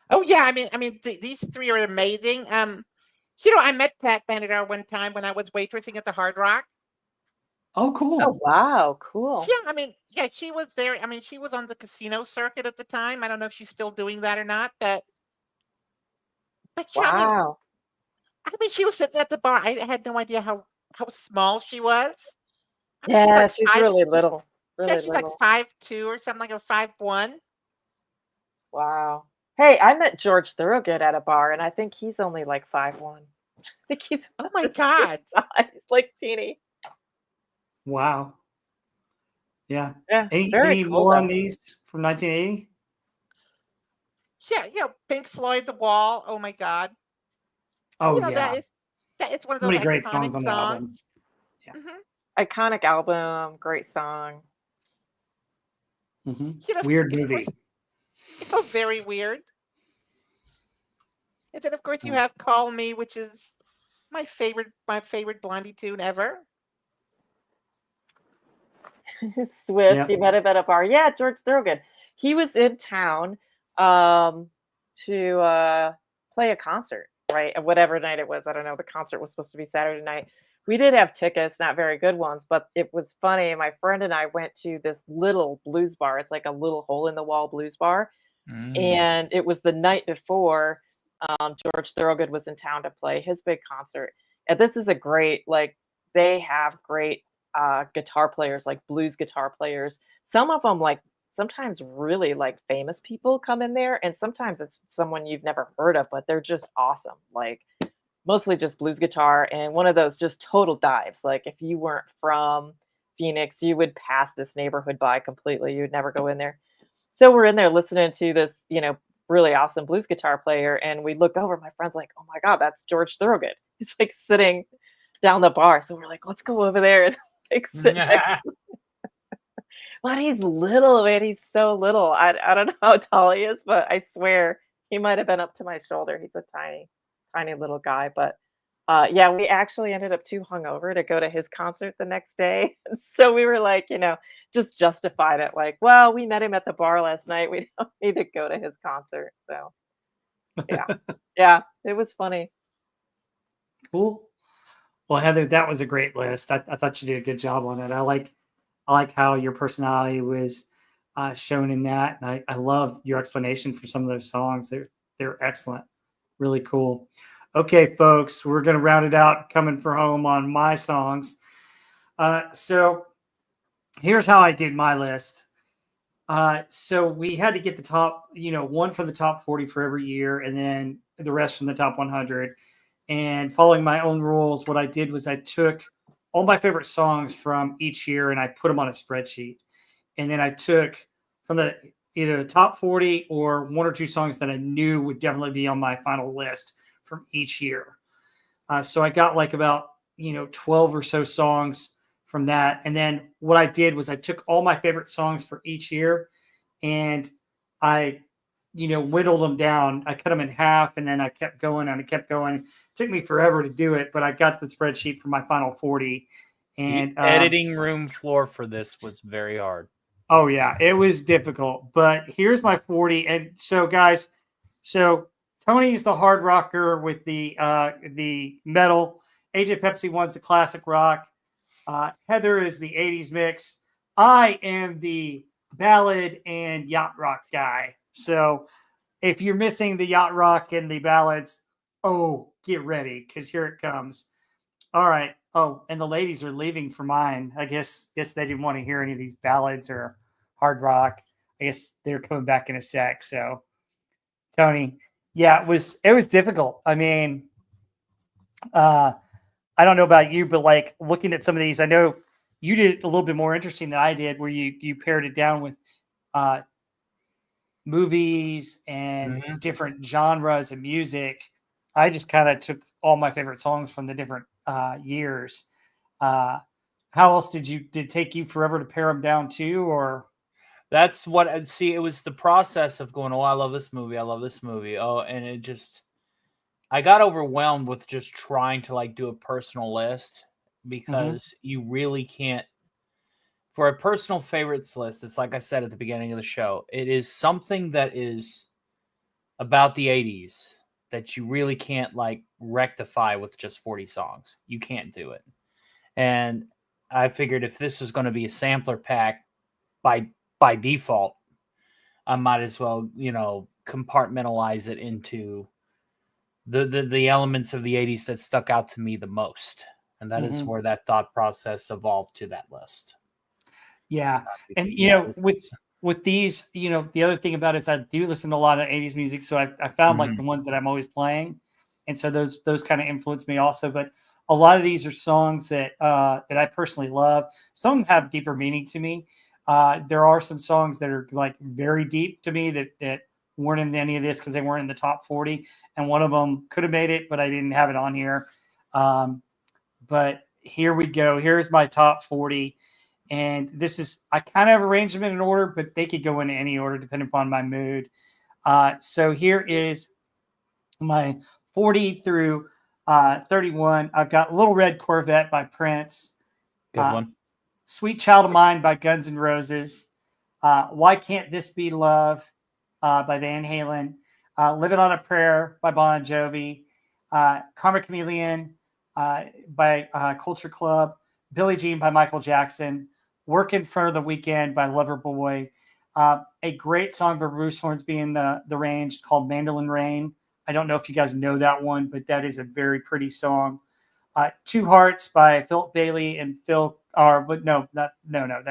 Oh yeah, these three are amazing. I met Pat Benatar one time when I was waitressing at the Hard Rock. Oh, cool. Oh wow, cool. Yeah, she was there. She was on the casino circuit at the time. I don't know if she's still doing that or not, but yeah, Wow. she was sitting at the bar. I had no idea how small she was. Yeah, She's she's like really little. yeah, Really she's like little. 5'2" or something, like a 5'1". Wow. Hey, I met George Thorogood at a bar, and I think he's only like 5'1". I think he's Oh about my the same God. size, like teeny. Wow. Yeah. Yeah, Any very cool more on though. these from 1980? Yeah, Pink Floyd, The Wall. Oh my God. Oh, That yeah. is one of So those many great iconic songs on the album. songs. Yeah. hmm Iconic album, great song. Weird Of course, movie. very weird. And then of course you So, have Call Me, which is my favorite Blondie tune ever. Swift, yeah. you met him at a bar. Yeah, George Thorogood. He was in town um, to play a concert, right? And whatever night it was. I don't know. The concert was supposed to be Saturday night. We did have tickets, not very good ones, but it was funny. My friend and I went to this little blues bar. It's like a little hole in the wall blues bar. And it was the night before George Thorogood was in town to play his big concert. And this is a great, like, they have great guitar players, like blues guitar players. Some of them, like, sometimes really like famous people come in there, and sometimes it's someone you've never heard of, but they're just awesome. Like, mostly just blues guitar and one of those just total dives. Like, if you weren't from Phoenix, you would pass this neighborhood by completely. You'd never go in there. So we're in there listening to this, really awesome blues guitar player, and we look over. My friend's like, "Oh my god, that's George Thorogood." He's like sitting down the bar, so we're like, "Let's go over there and like sit next." But he's little, man. He's so little. I don't know how tall he is, but I swear he might have been up to my shoulder. He's a tiny, tiny little guy. But yeah, we actually ended up too hungover to go to his concert the next day. And so we were like, just justified it. Like, well, we met him at the bar last night. We don't need to go to his concert. So yeah, yeah, it was funny. Cool. Well, Heather, that was a great list. I thought you did a good job on it. I like how your personality was shown in that, and I love your explanation for some of those songs. They're excellent, really cool. Okay, folks, we're gonna round it out. Coming for home on my songs. So here's how I did my list. So we had to get the top, one for the top 40 for every year, and then the rest from the top 100. And following my own rules, what I did was I took all my favorite songs from each year and I put them on a spreadsheet. And then I took from either the top 40 or one or two songs that I knew would definitely be on my final list from each year. So I got like about 12 or so songs from that. And then what I did was I took all my favorite songs for each year and I whittled them down. I cut them in half and then I kept going and I kept going. It took me forever to do it, but I got the spreadsheet for my final 40. And the editing room floor for this was very hard. Oh yeah, it was difficult, but here's my 40. And so guys, Tony's the hard rocker with the metal. AJ Pepsi one's the classic rock. Heather is the 80s mix. I am the ballad and yacht rock guy. So if you're missing the yacht rock and the ballads, oh, get ready because here it comes. All right. Oh, and the ladies are leaving for mine. I guess they didn't want to hear any of these ballads or hard rock. I guess they're coming back in a sec. So, Tony, yeah, it was difficult. I mean, I don't know about you, but like looking at some of these, I know you did a little bit more interesting than I did, where you pared it down with movies and different genres of music. I just kind of took all my favorite songs from the different years. How else did it take you forever to pare them down too, or? That's what see. It was the process of going. Oh, I love this movie. I love this movie. Oh, and it just I got overwhelmed with just trying to like do a personal list Mhm. because you really can't. For a personal favorites list, it's like I said at the beginning of the show. It is something that is about the 80s that you really can't like rectify with just 40 songs. You can't do it. And I figured if this is going to be a sampler pack by default, I might as well, compartmentalize it into the elements of the 80s that stuck out to me the most. And that is Mhm. where that thought process evolved to that list. Yeah, and Yeah, this is with these, the other thing about it is I do listen to a lot of '80s music, so I found like mhm, the ones that I'm always playing, and so those kind of influence me also. But a lot of these are songs that I personally love. Some have deeper meaning to me. There are some songs that are like very deep to me that weren't in any of this because they weren't in the top 40, and one of them could have made it, but I didn't have it on here. Um, but here we go. Here's my top 40. And this is, I kind of arranged them in an order, but they could go in any order depending upon my mood. So here is my 40 through 31. I've got Little Red Corvette by Prince, good uh, one. Sweet Child of Mine by Guns N' Roses, Why Can't This Be Love by Van Halen, Living on a Prayer by Bon Jovi, Karma Chameleon by Culture Club, Billie Jean by Michael Jackson, Working for the Weekend by Loverboy, a great song by Bruce Hornsby in the range called Mandolin Rain. I don't know if you guys know that one, but that is a very pretty song. Two Hearts by Philip Bailey and Phil, or but no, not no, no,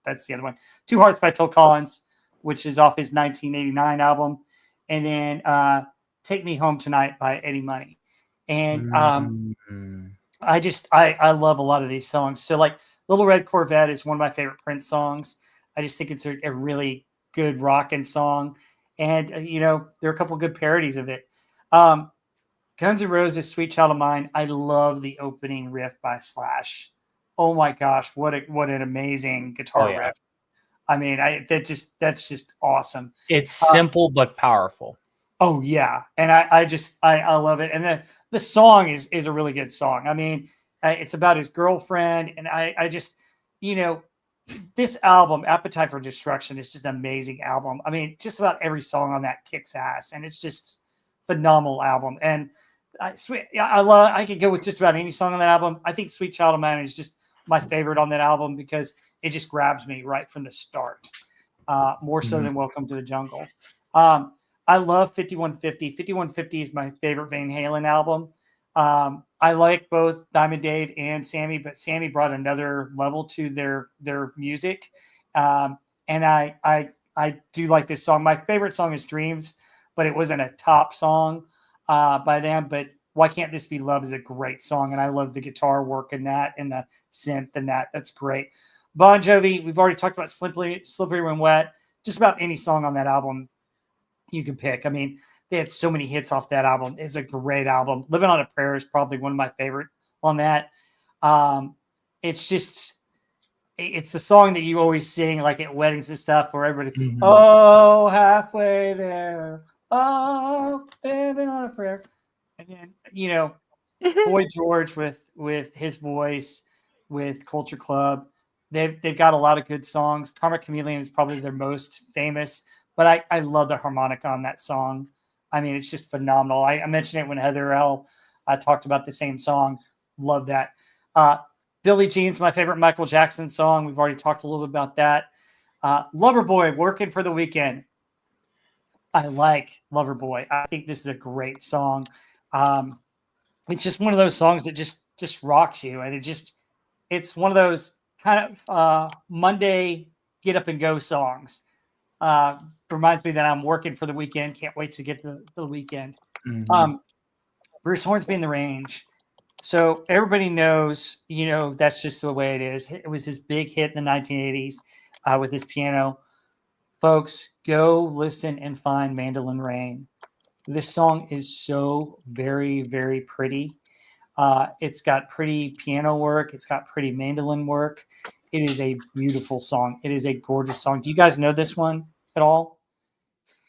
that's the other one. Two Hearts by Phil Collins, which is off his 1989 album, and then Take Me Home Tonight by Eddie Money. And Mhm. I love a lot of these songs. So like Little Red Corvette is one of my favorite Prince songs. I just think it's a really good rocking song, and there are a couple of good parodies of it. Um, Guns N' Roses, Sweet Child of Mine. I love the opening riff by Slash. Oh my gosh, what an amazing Oh guitar yeah. riff. I mean, that's just awesome. It's Uh, simple but powerful. oh yeah, and I love it. And the song is a really good song. I mean, it's about his girlfriend, and I just you know this album, Appetite for Destruction, is just an amazing album. I mean, just about every song on that kicks ass, and it's just phenomenal album. And I could go with just about any song on that album. I think Sweet Child of Mine is just my favorite on that album because it just grabs me right from the start, more so Mhm. than Welcome to the Jungle. Um, I love 5150. 5150 is my favorite Van Halen album. I like both Diamond Dave and Sammy, but Sammy brought another level to their music, and I do like this song. My favorite song is Dreams, but it wasn't a top song by them. But Why Can't This Be Love is a great song, and I love the guitar work in that and the synth and that. That's great. Bon Jovi, we've already talked about Slippery When Wet. Just about any song on that album you can pick. I mean, they had so many hits off that album. It's a great album. Living on a Prayer is probably one of my favorite on that. Um, it's just it's the song that you always sing like at weddings and stuff where everybody, Mhm. oh, halfway there. Oh, living on a prayer. And then, Boy George with his voice, with Culture Club. They've got a lot of good songs. Karma Chameleon is probably their most famous, but I love the harmonica on that song. I mean, it's just phenomenal. I mentioned it when Heather L. Talked about the same song. Love that. Uh, Billie Jean's my favorite Michael Jackson song. We've already talked a little bit about that. Loverboy, Working for the Weekend. I like Loverboy. I think this is a great song. Um, it's just one of those songs that just rocks you, and it's one of those kind of Monday get up and go songs. Uh, Reminds me that I'm working for the weekend. Can't wait to get the weekend. Mhm. Um, Bruce Hornsby in the range. So everybody knows, that's just the way it is. It was his big hit in the 1980s with his piano. Folks, go listen and find Mandolin Rain. This song is so very, very pretty. It's got pretty piano work. It's got pretty mandolin work. it is a beautiful song. It is a gorgeous song. Do you guys know this one at all?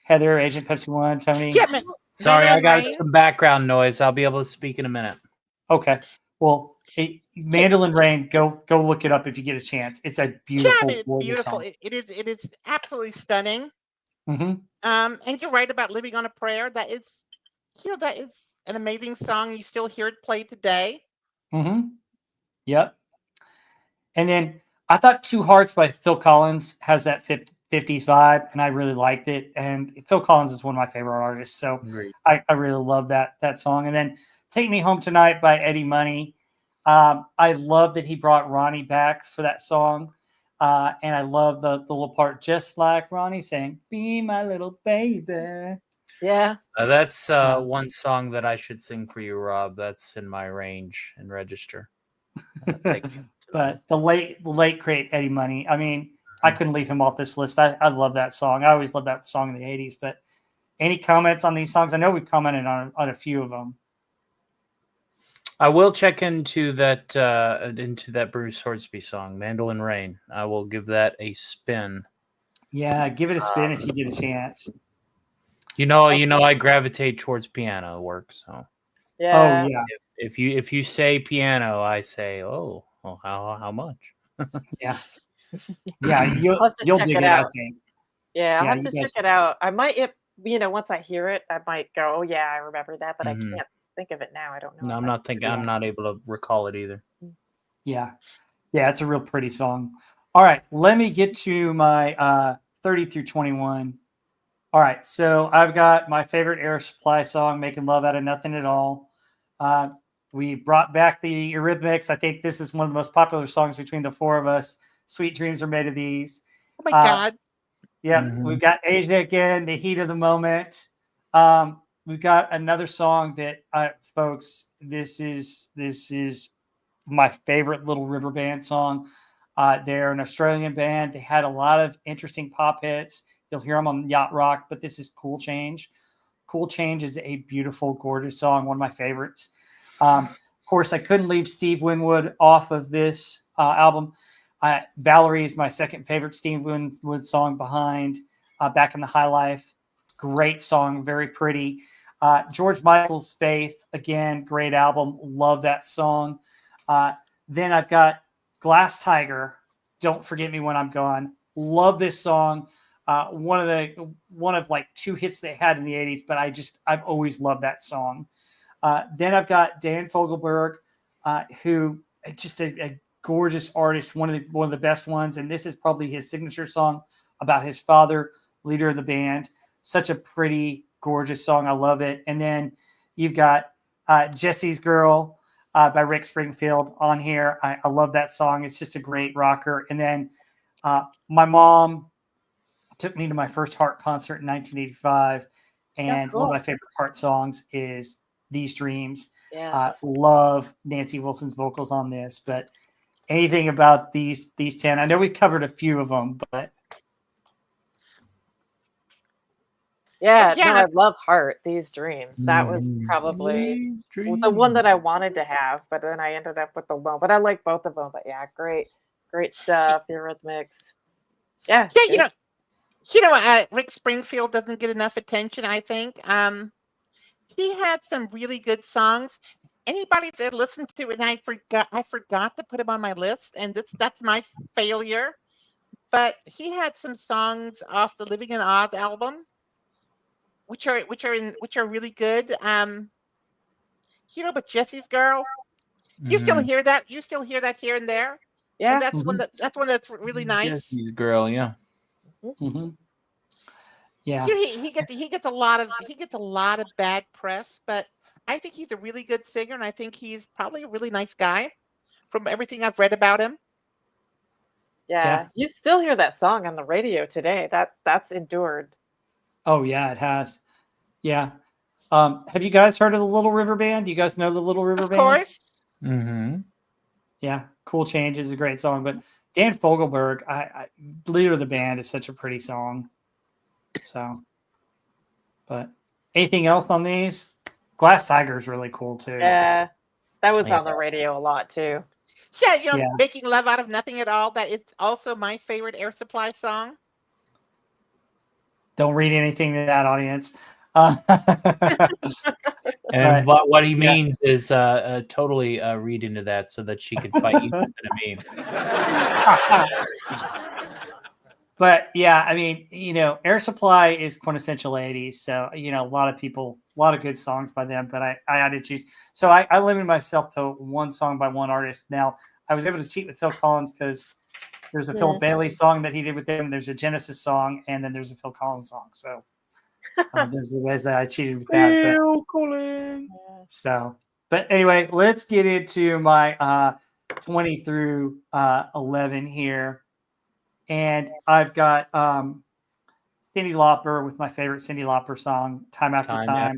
Heather, Agent Pepsi One, Tony. Yeah, Sorry, I Mandolin got Rain. some background noise. I'll be able to speak in a minute. Okay. Well, Mandolin Rain. Go look it up if you get a chance. It's a Yeah, I beautiful, mean, it's gorgeous beautiful. song. It is absolutely stunning. Mm-hmm. And you're right about Living on a Prayer. That is, that is an amazing song. You still hear it played today. Mm-hmm. Yep. And then I thought Two Hearts by Phil Collins has that 50s vibe, and I really liked it. And Phil Collins is one of my favorite artists, so Agreed. I really love that song. And then Take Me Home Tonight by Eddie Money. I love that he brought Ronnie back for that song. And I love the little part, just like Ronnie saying, "Be my little baby." Yeah. That's one song that I should sing for you, Rob. That's in my range and register. But the late great Eddie Money. I mean, I couldn't leave him off this list. I love that song. I always loved that song in the 80s. But any comments on these songs? I know we've commented on a few of them. I will check into that Bruce Hornsby song, "Mandolin Rain." I will give that a spin. Yeah, give it a spin if you get a chance. You know, I gravitate towards piano work. So Yeah. Oh yeah, if you say piano, I say, oh how much? yeah, yeah. I'll have to You'll check dig it it. I out. think. Yeah, I'll Yeah, have you to check guys. it out. I might, if once I hear it, I might go, "Oh yeah, I remember that," but I Mhm. can't think of it now. I don't know. No, if I'm I not thinking. Yeah. I'm not able to recall it either. Yeah, yeah. It's a real pretty song. All right, let me get to my 30 through 21. All right, so I've got my favorite Air Supply song, "Making Love Out of Nothing at All." Uh, we brought back the Eurythmics. I think this is one of the most popular songs between the four of us. "Sweet Dreams Are Made of These." Oh my Uh, God. yeah, Mhm. we've got Asia again, "The Heat of the Moment." We've got another song that, folks, this is my favorite Little River Band song. They're an Australian band. They had a lot of interesting pop hits. You'll hear them on Yacht Rock, but this is Cool Change. Cool Change is a beautiful, gorgeous song, one of my favorites. Of course, I couldn't leave Steve Winwood off of this album. Valerie is my second favorite Steve Winwood song behind Back in the High Life. Great song, very pretty. George Michael's Faith, again, great album. Love that song. Then I've got Glass Tiger, Don't Forget Me When I'm Gone. Love this song. One of like two hits they had in the 80s, but I've always loved that song. Then I've got Dan Fogelberg, who just a gorgeous artist, one of the best ones, and this is probably his signature song about his father, leader of the band. Such a pretty, gorgeous song. I love it. And then you've got Jesse's Girl by Rick Springfield on here. I love that song. It's just a great rocker. And then my mom took me to my first Heart concert in 1985, and one of cool. my favorite Heart songs is "These Dreams." Yes. Love Nancy Wilson's vocals on this, but anything about these 10? I know we covered a few of them, but Yeah, no, Yeah. I love Heart, These Dreams. That was probably These the one that I dreams. wanted to have, but then I ended up with the Lone. But I like both of them. But yeah, great stuff. Eurythmics. Yeah, Yeah, good. Rick Springfield doesn't get enough attention, I think. He had some really good songs. Anybody that listened to it, and I forgot to put him on my list, and that's my failure. But he had some songs off the Living in Oz album, which are really good. But Jesse's Girl, you still Mhm. hear that? You still hear that here and there, and Yeah. that's one that's really nice. Jesse's Girl, yeah. mm-hmm. Yeah, He gets a lot of bad press, but I think he's a really good singer, and I think he's probably a really nice guy from everything I've read about him. yeah. Yeah. You still hear that song on the radio today. That's endured. Oh yeah, it has. Yeah. Have you guys heard of the Little River Band? Do you guys know the Little River Of Band? course. Mm-hmm. Yeah, Cool Change is a great song, but Dan Fogelberg, leader of the band, is such a pretty song. So, but anything else on these? Glass Tiger is really cool too. Yeah. That was Yeah. on the radio a lot too. Yeah, Yeah. Making Love Out of Nothing at All. That is also my favorite Air Supply song. Don't read anything to that audience. And But, what he yeah. means is totally read into that so that she could fight you instead of me. But yeah, I mean, Air Supply is quintessential 80s. So, a lot of people, a lot of good songs by them, but I had to choose. So I limited myself to one song by one artist. Now, I was able to cheat with Phil Collins because there's a Phil Bailey song that he did with him. There's a Genesis song, and then there's a Phil Collins song. So there's the ways that I cheated with that. Phil Collins. But anyway, let's get into my 20 through 11 here. And I've got Cyndi Lauper with my favorite Cyndi Lauper song, Time After Time.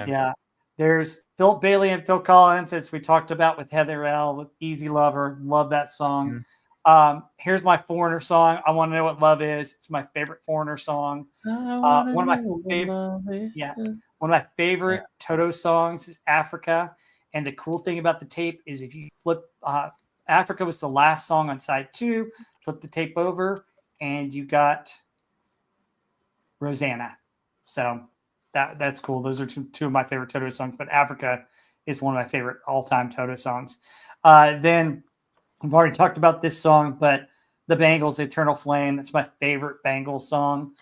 Yeah. There's Phil Bailey and Phil Collins, as we talked about with Heather L. with Easy Lover. Love that song. Here's my Foreigner song. I Want to Know What Love Is. It's my favorite Foreigner song. One of my favorite Toto songs is Africa. And the cool thing about the tape is if you flip Africa was the last song on side 2. Flip the tape over, and you got Rosanna. So that's cool. Those are two of my favorite Toto songs, but Africa is one of my favorite all-time Toto songs. Then I've already talked about this song, but the Bangles, Eternal Flame, that's my favorite Bangles song.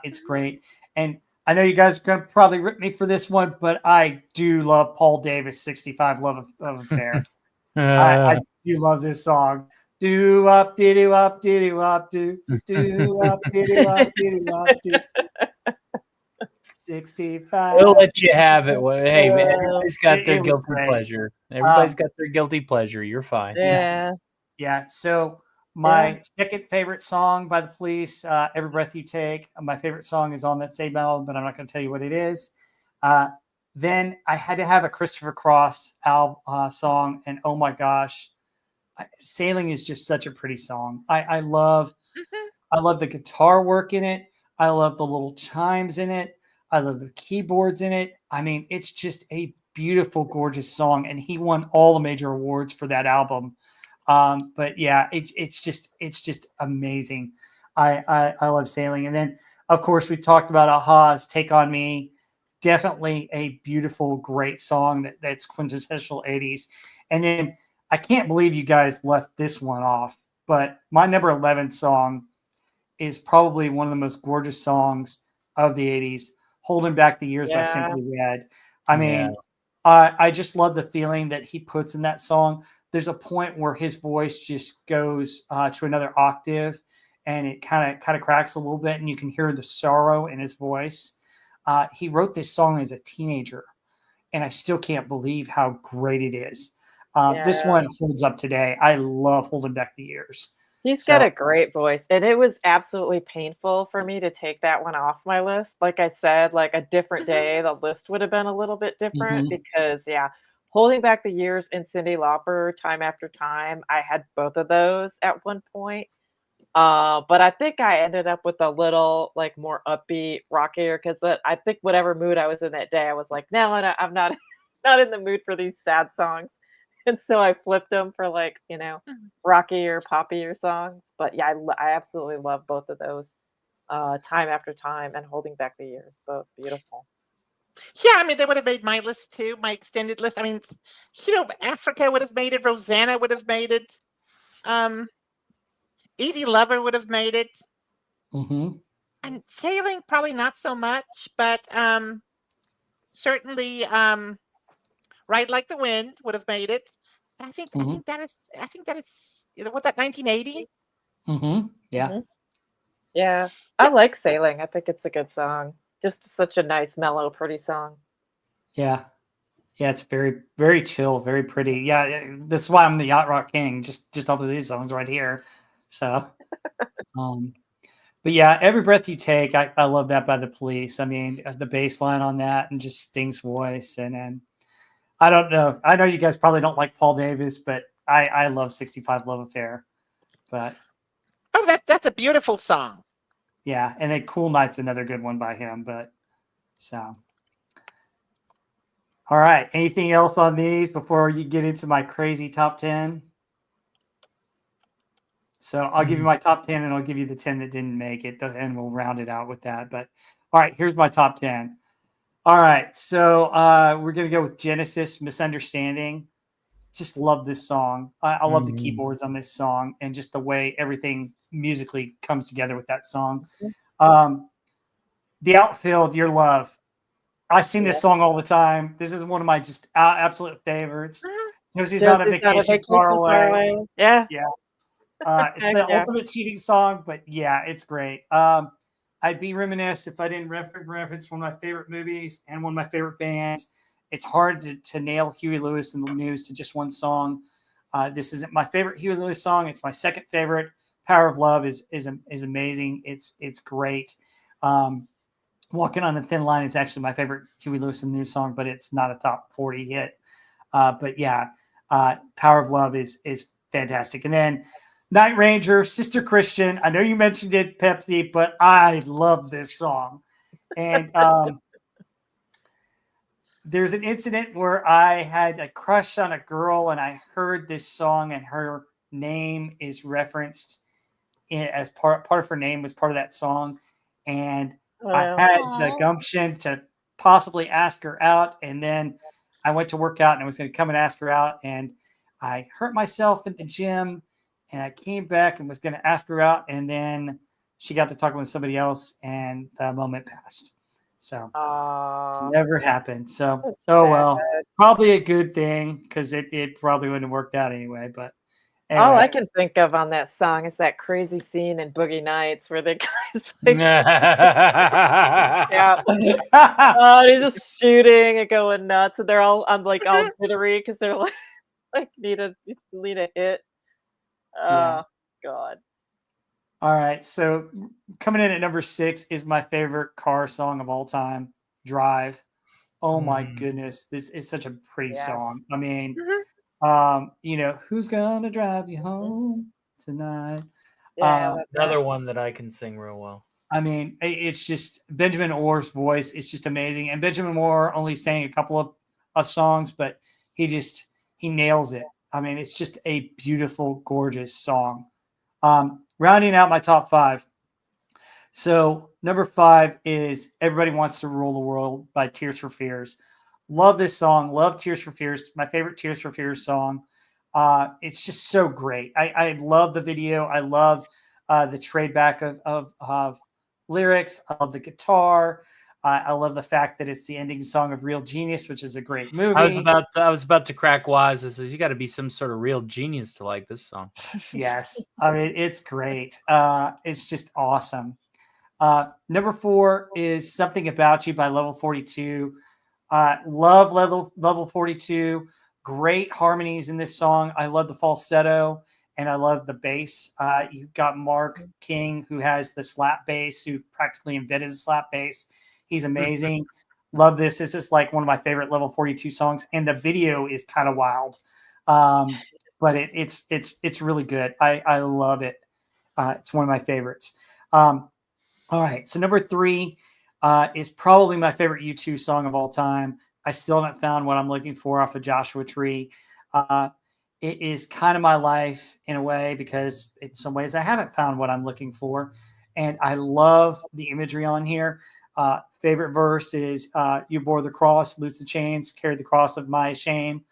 It's great. And I know you guys are going to probably rip me for this one, but I do love Paul Davis' 65 Love Affair. I do love this song. Do up, diddy up, diddy up, do up, diddy up, diddy up, do. 65. We'll let you have it. Hey, man, everybody's got their guilty pleasure. Everybody's got their guilty pleasure. You're fine. Yeah. So my second favorite song by the Police, Every Breath You Take. My favorite song is on that same album, but I'm not going to tell you what it is. Then I had to have a Christopher Cross song, and oh my gosh, Sailing is just such a pretty song. I love the guitar work in it. I love the little chimes in it. I love the keyboards in it. I mean, it's just a beautiful, gorgeous song, and he won all the major awards for that album. But yeah, it's just amazing. I love Sailing, and then of course we talked about Aha's Take on Me. Definitely a beautiful, great song that's quintessential 80s. And then I can't believe you guys left this one off, but my number 11 song is probably one of the most gorgeous songs of the 80s, Holding Back the Years by Simply Red. I mean, I just love the feeling that he puts in that song. There's a point where his voice just goes to another octave, and it kind of cracks a little bit, and you can hear the sorrow in his voice. He wrote this song as a teenager, and I still can't believe how great it is. This one holds up today. I love Holding Back the Years. He's got a great voice, and it was absolutely painful for me to take that one off my list. Like I said, like a different day, the list would have been a little bit different because, Holding Back the Years and Cyndi Lauper, Time After Time, I had both of those at one point. But I think I ended up with a little like more upbeat, rockier because I think whatever mood I was in that day, I was like, no, I'm not not in the mood for these sad songs. And so I flipped them for like, rockier, poppier songs. But yeah, I absolutely love both of those. Time After Time and Holding Back the Years, both beautiful. Yeah, I mean, they would have made my list too, my extended list. I mean, Africa would have made it. Rosanna would have made it. Easy Lover would have made it. And Sailing, probably not so much, but certainly Ride Like the Wind would have made it. I think that is what, that 1980? Yeah. Yeah. I like Sailing. I think it's a good song. Just such a nice, mellow, pretty song. Yeah. Yeah, it's very, very chill, very pretty. Yeah, that's why I'm the yacht rock king. Just off of these songs right here. So, but yeah, Every Breath You Take, I love that by the Police. I mean, the bass line on that and just Sting's voice, and then I don't know. I know you guys probably don't like Paul Davis, but I love 65 Love Affair. But that's a beautiful song. Yeah, and then Cool Night's another good one by him. But so. All right. Anything else on these before you get into my crazy top 10? So I'll give you my top 10 and I'll give you the 10 that didn't make it, and we'll round it out with that. But all right, here's my top 10. All right, so we're going to go with Genesis, Misunderstanding. Just love this song. I love the keyboards on this song and just the way everything musically comes together with that song. The Outfield, Your Love. I sing this song all the time. This is one of my just absolute favorites. Josie's not a vacation far away. Yeah. Yeah. It's the ultimate cheating song, but yeah, it's great. I'd be remiss if I didn't reference one of my favorite movies and one of my favorite bands. It's hard to nail Huey Lewis and the News to just one song. This isn't my favorite Huey Lewis song. It's my second favorite. Power of Love is amazing. It's great. Walking on a Thin Line is actually my favorite Huey Lewis and the News song, but it's not a top 40 hit. But yeah, Power of Love is fantastic. And then Night Ranger, Sister Christian. I know you mentioned it, Pepsi, but I love this song. And there's an incident where I had a crush on a girl and I heard this song and her name is referenced as part of her name was part of that song. And I had the gumption to possibly ask her out. And then I went to work out and I was going to come and ask her out. And I hurt myself in the gym and I came back and was going to ask her out. And then she got to talking with somebody else and the moment passed. So never happened. So, well, probably a good thing because it probably wouldn't have worked out anyway. But anyway. All I can think of on that song is that crazy scene in Boogie Nights where the guy's like, he's just shooting and going nuts, and they're all all jittery because they're like need a hit. Oh God. All right, so coming in at number 6 is my favorite car song of all time, Drive. Oh my goodness, this is such a pretty song. I mean, who's gonna drive you home tonight? Another one that I can sing real well. I mean, it's just Benjamin Orr's voice. It's just amazing. And Benjamin Orr only sang a couple of songs, but he nails it. I mean, it's just a beautiful, gorgeous song. Rounding out my top 5. So number 5 is Everybody Wants to Rule the World by Tears for Fears. Love this song. Love Tears for Fears. My favorite Tears for Fears song. It's just so great. I love the video. I love the trade back of lyrics. I love the guitar. I love the fact that it's the ending song of Real Genius, which is a great movie. I was about to crack wise. I says you got to be some sort of real genius to like this song. Yes, I mean it's great. It's just awesome. Number 4 is Something About You by Level 42. Love Level 42. Great harmonies in this song. I love the falsetto and I love the bass. You've got Mark King, who has the slap bass, who practically invented the slap bass. He's amazing. Love this. This is like one of my favorite Level 42 songs, and the video is kind of wild, but it's really good. I love it. It's one of my favorites. All right, so number 3 is probably my favorite U2 song of all time. I still haven't found what I'm looking for off of Joshua Tree. It is kind of my life in a way because in some ways I haven't found what I'm looking for, and I love the imagery on here. Favorite verse is you bore the cross, loose the chains, carry the cross of my shame,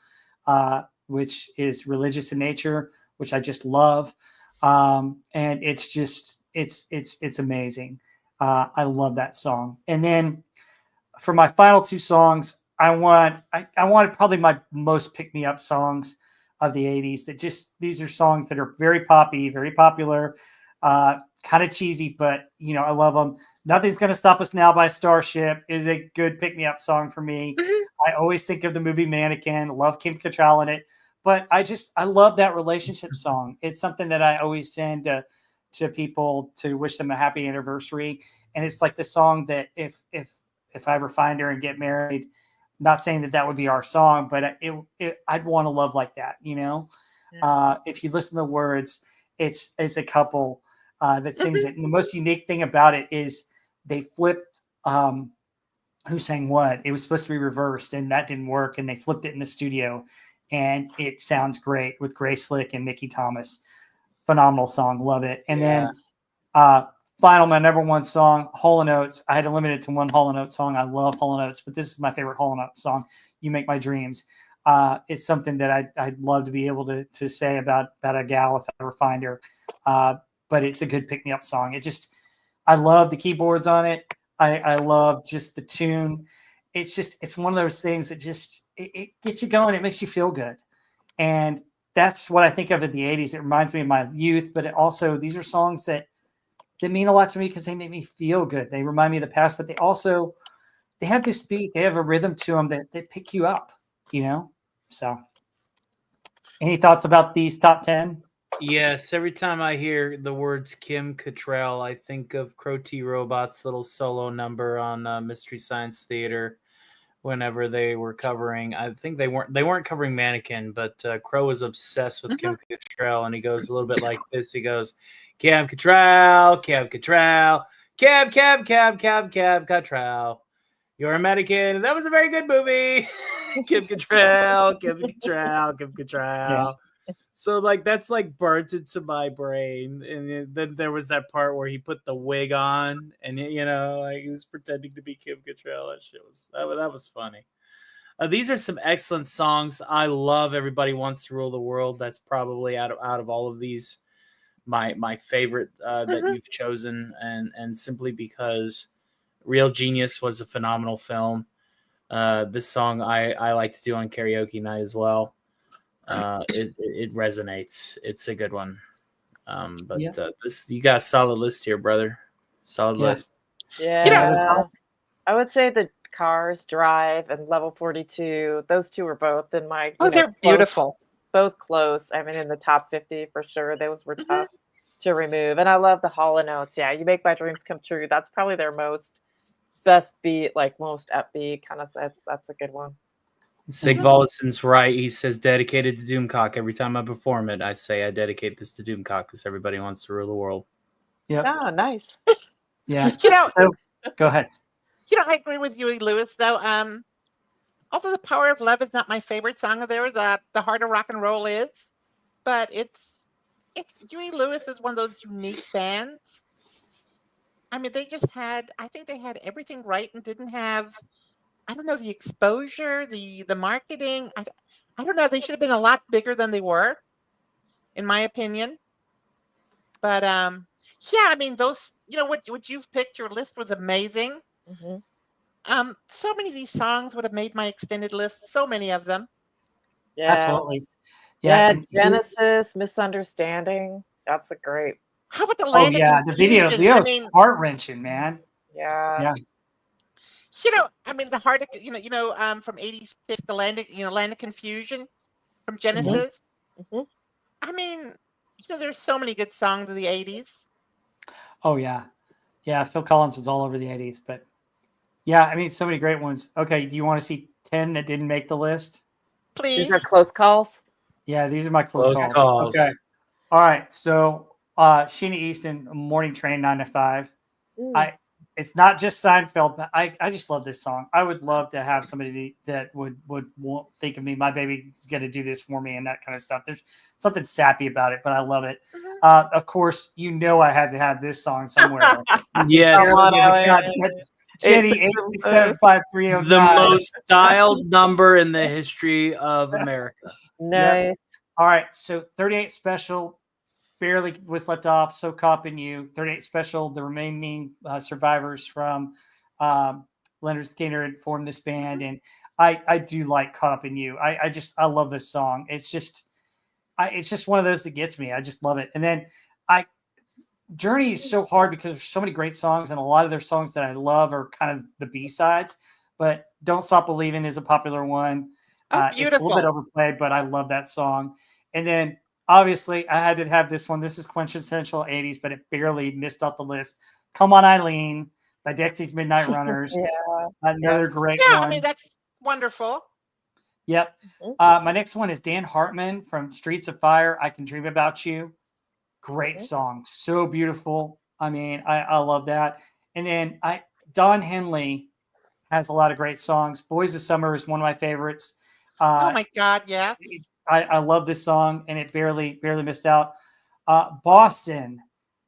which is religious in nature, which I just love. And it's just, it's amazing. I love that song. And then for my final 2 songs, I wanted probably my most pick me up songs of the 80s that these are songs that are very poppy, very popular, kind of cheesy, but I love them. Nothing's Gonna Stop Us Now by Starship is a good pick-me-up song for me. I always think of the movie Mannequin. Love Kim Cattrall in it, but I love that relationship song. It's something that I always send to people to wish them a happy anniversary, and it's like the song that if I ever find her and get married, not saying that would be our song, but I'd want to love like that. If you listen to the words, it's a couple that sings it. And the most unique thing about it is they flipped who sang what. It was supposed to be reversed, and that didn't work. And they flipped it in the studio, and it sounds great with Grace Slick and Mickey Thomas. phenomenal song. Love it. And Yeah. then final, my number one song, Hall & Oates. I had to limit it to one Hall & Oates song. I love Hall & Oates, but this is my favorite Hall & Oates song, You Make My Dreams. It's something that I'd love to be able to say about a gal if I ever find her. But it's a good pick-me-up song. I love the keyboards on it. I love just the tune. It's one of those things that it gets you going. It makes you feel good. And that's what I think of in the 80s. It reminds me of my youth, but these are songs that mean a lot to me because they make me feel good. They remind me of the past, but they have this beat. They have a rhythm to them that pick you up, So any thoughts about these top 10? Yes, every time I hear the words Kim Cattrall, I think of Crow T. Robot's little solo number on Mystery Science Theater. Whenever they were covering, I think they weren't covering Mannequin, but Crow was obsessed with Kim Cattrall, and he goes a little bit like this. He goes, Kim Cattrall, Kim Cattrall, Kim Cattrall. You're a mannequin. That was a very good movie. Kim Cattrall, Kim Cattrall, Kim Cattrall. Yeah. So that's burnt into my brain. And then there was that part where he put the wig on, and he was pretending to be Kim Cattrall. That was funny. These are some excellent songs. I love Everybody Wants to Rule the World. That's probably out of all of these my favorite that you've chosen, and simply because Real Genius was a phenomenal film. This song I like to do on karaoke night as well. It resonates. It's a good one. This you got a solid list here, brother. Solid list. Yeah. I would say the Cars, Drive, and Level 42. Those two were both in my. They're beautiful. Both close. I mean, in the top 50 for sure. Those were tough to remove. And I love the Hall & Oates. Yeah, You Make My Dreams Come True. That's probably their best beat, most upbeat kind of. That's a good one. Sig Vollison's right. He says, dedicated to Doomcock. Every time I perform it, I say I dedicate this to Doomcock because everybody wants to rule the world. Yeah. Oh, nice. Yeah. Go ahead. I agree with Huey Lewis, though. Although The Power of Love is not my favorite song of theirs, The Heart of Rock and Roll is. But it's Huey Lewis is one of those unique bands. I mean, I think they had everything right and didn't have, I don't know, the exposure, the marketing. I don't know. They should have been a lot bigger than they were, in my opinion. But I mean, those, what you've picked, your list was amazing. So many of these songs would have made my extended list. So many of them. Yeah, absolutely. Yeah, Genesis, Misunderstanding. That's a great. How about the Land of Confusion? The video is heart wrenching, man. Yeah. I mean, the heart of from 80s, the Land of Confusion from Genesis. I mean, there's so many good songs of the 80s. Oh yeah, Phil Collins was all over the 80s, but yeah, I mean, so many great ones. Okay, do you want to see 10 that didn't make the list? Please. These are close calls. Yeah, these are my close calls. Okay. All right. So Sheena Easton, Morning Train 9 to 5. It's not just Seinfeld, but I just love this song. I would love to have somebody that would think of me. My baby's going to do this for me and that kind of stuff. There's something sappy about it, but I love it. Of course, I had to have this song somewhere. Yes. Jenny, 8675309. The most dialed number in the history of America. Nice. Yep. All right. So 38 Special barely was left off. So Caught in You. 38 Special, the remaining survivors from Leonard Skinner had formed this band. And I do like Caught Up in You. I love this song. It's just one of those that gets me. I just love it. And then Journey is so hard because there's so many great songs, and a lot of their songs that I love are kind of the B-sides. But Don't Stop Believing is a popular one. It's a little bit overplayed, but I love that song. And then obviously I had to have this one. This is quintessential 80s, but it barely missed off the list. Come On Eileen by Dexy's Midnight Runners. Another great one. I mean, that's wonderful. Yep. My next one is Dan Hartman from Streets of Fire, I Can Dream About You. Great song. So beautiful. I mean, I love that. And then Don Henley has a lot of great songs. Boys of Summer is one of my favorites. Oh my God, yes. I love this song, and it barely missed out. Boston.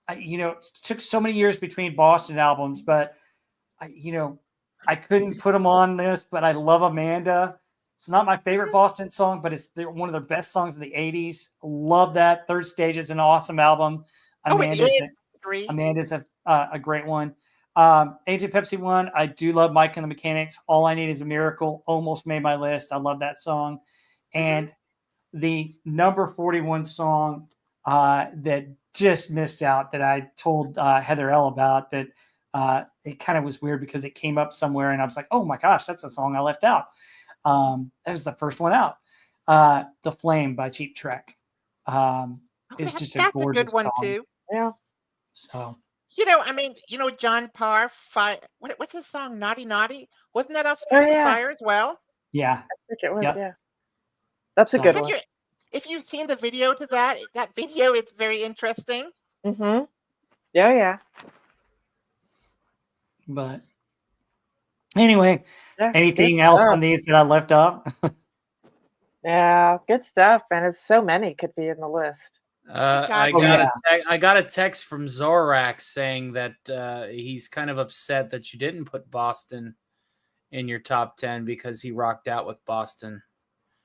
It took so many years between Boston albums, but I couldn't put them on this. But I love Amanda. It's not my favorite Mhm. Boston song, but it's one of their best songs of the '80s. Love that. Third Stage is an awesome album. Oh, it Amanda's is. a, Agree. Amanda's a great one. AJ Pepsi one. I do love Mike and the Mechanics. All I Need Is a Miracle. Almost made my list. I love that song. Mhm. And the number 41 song that just missed out that I told Heather L about that it kind of was weird because it came up somewhere and I was like, oh my gosh, that's a song I left out. That was the first one out. The Flame by Cheap Trick. Oh, It's just a that's a good gorgeous one song. too. Yeah. So John Parr. What's his song? Naughty Naughty. Wasn't that off Oh Streets of yeah. Fire as well? yeah, I think it was. Yep. Yeah. That's a So- good Have one. you, if you've seen the video to that video, it's very interesting. Mm-hmm. Yeah. Yeah. but anyway, Yeah. anything good else stuff. on these that I left up? Yeah. Good stuff. And it's so many could be in the list. I Oh, got yeah. I got a text from Zorak saying that he's kind of upset that you didn't put Boston in your top 10 because he rocked out with Boston.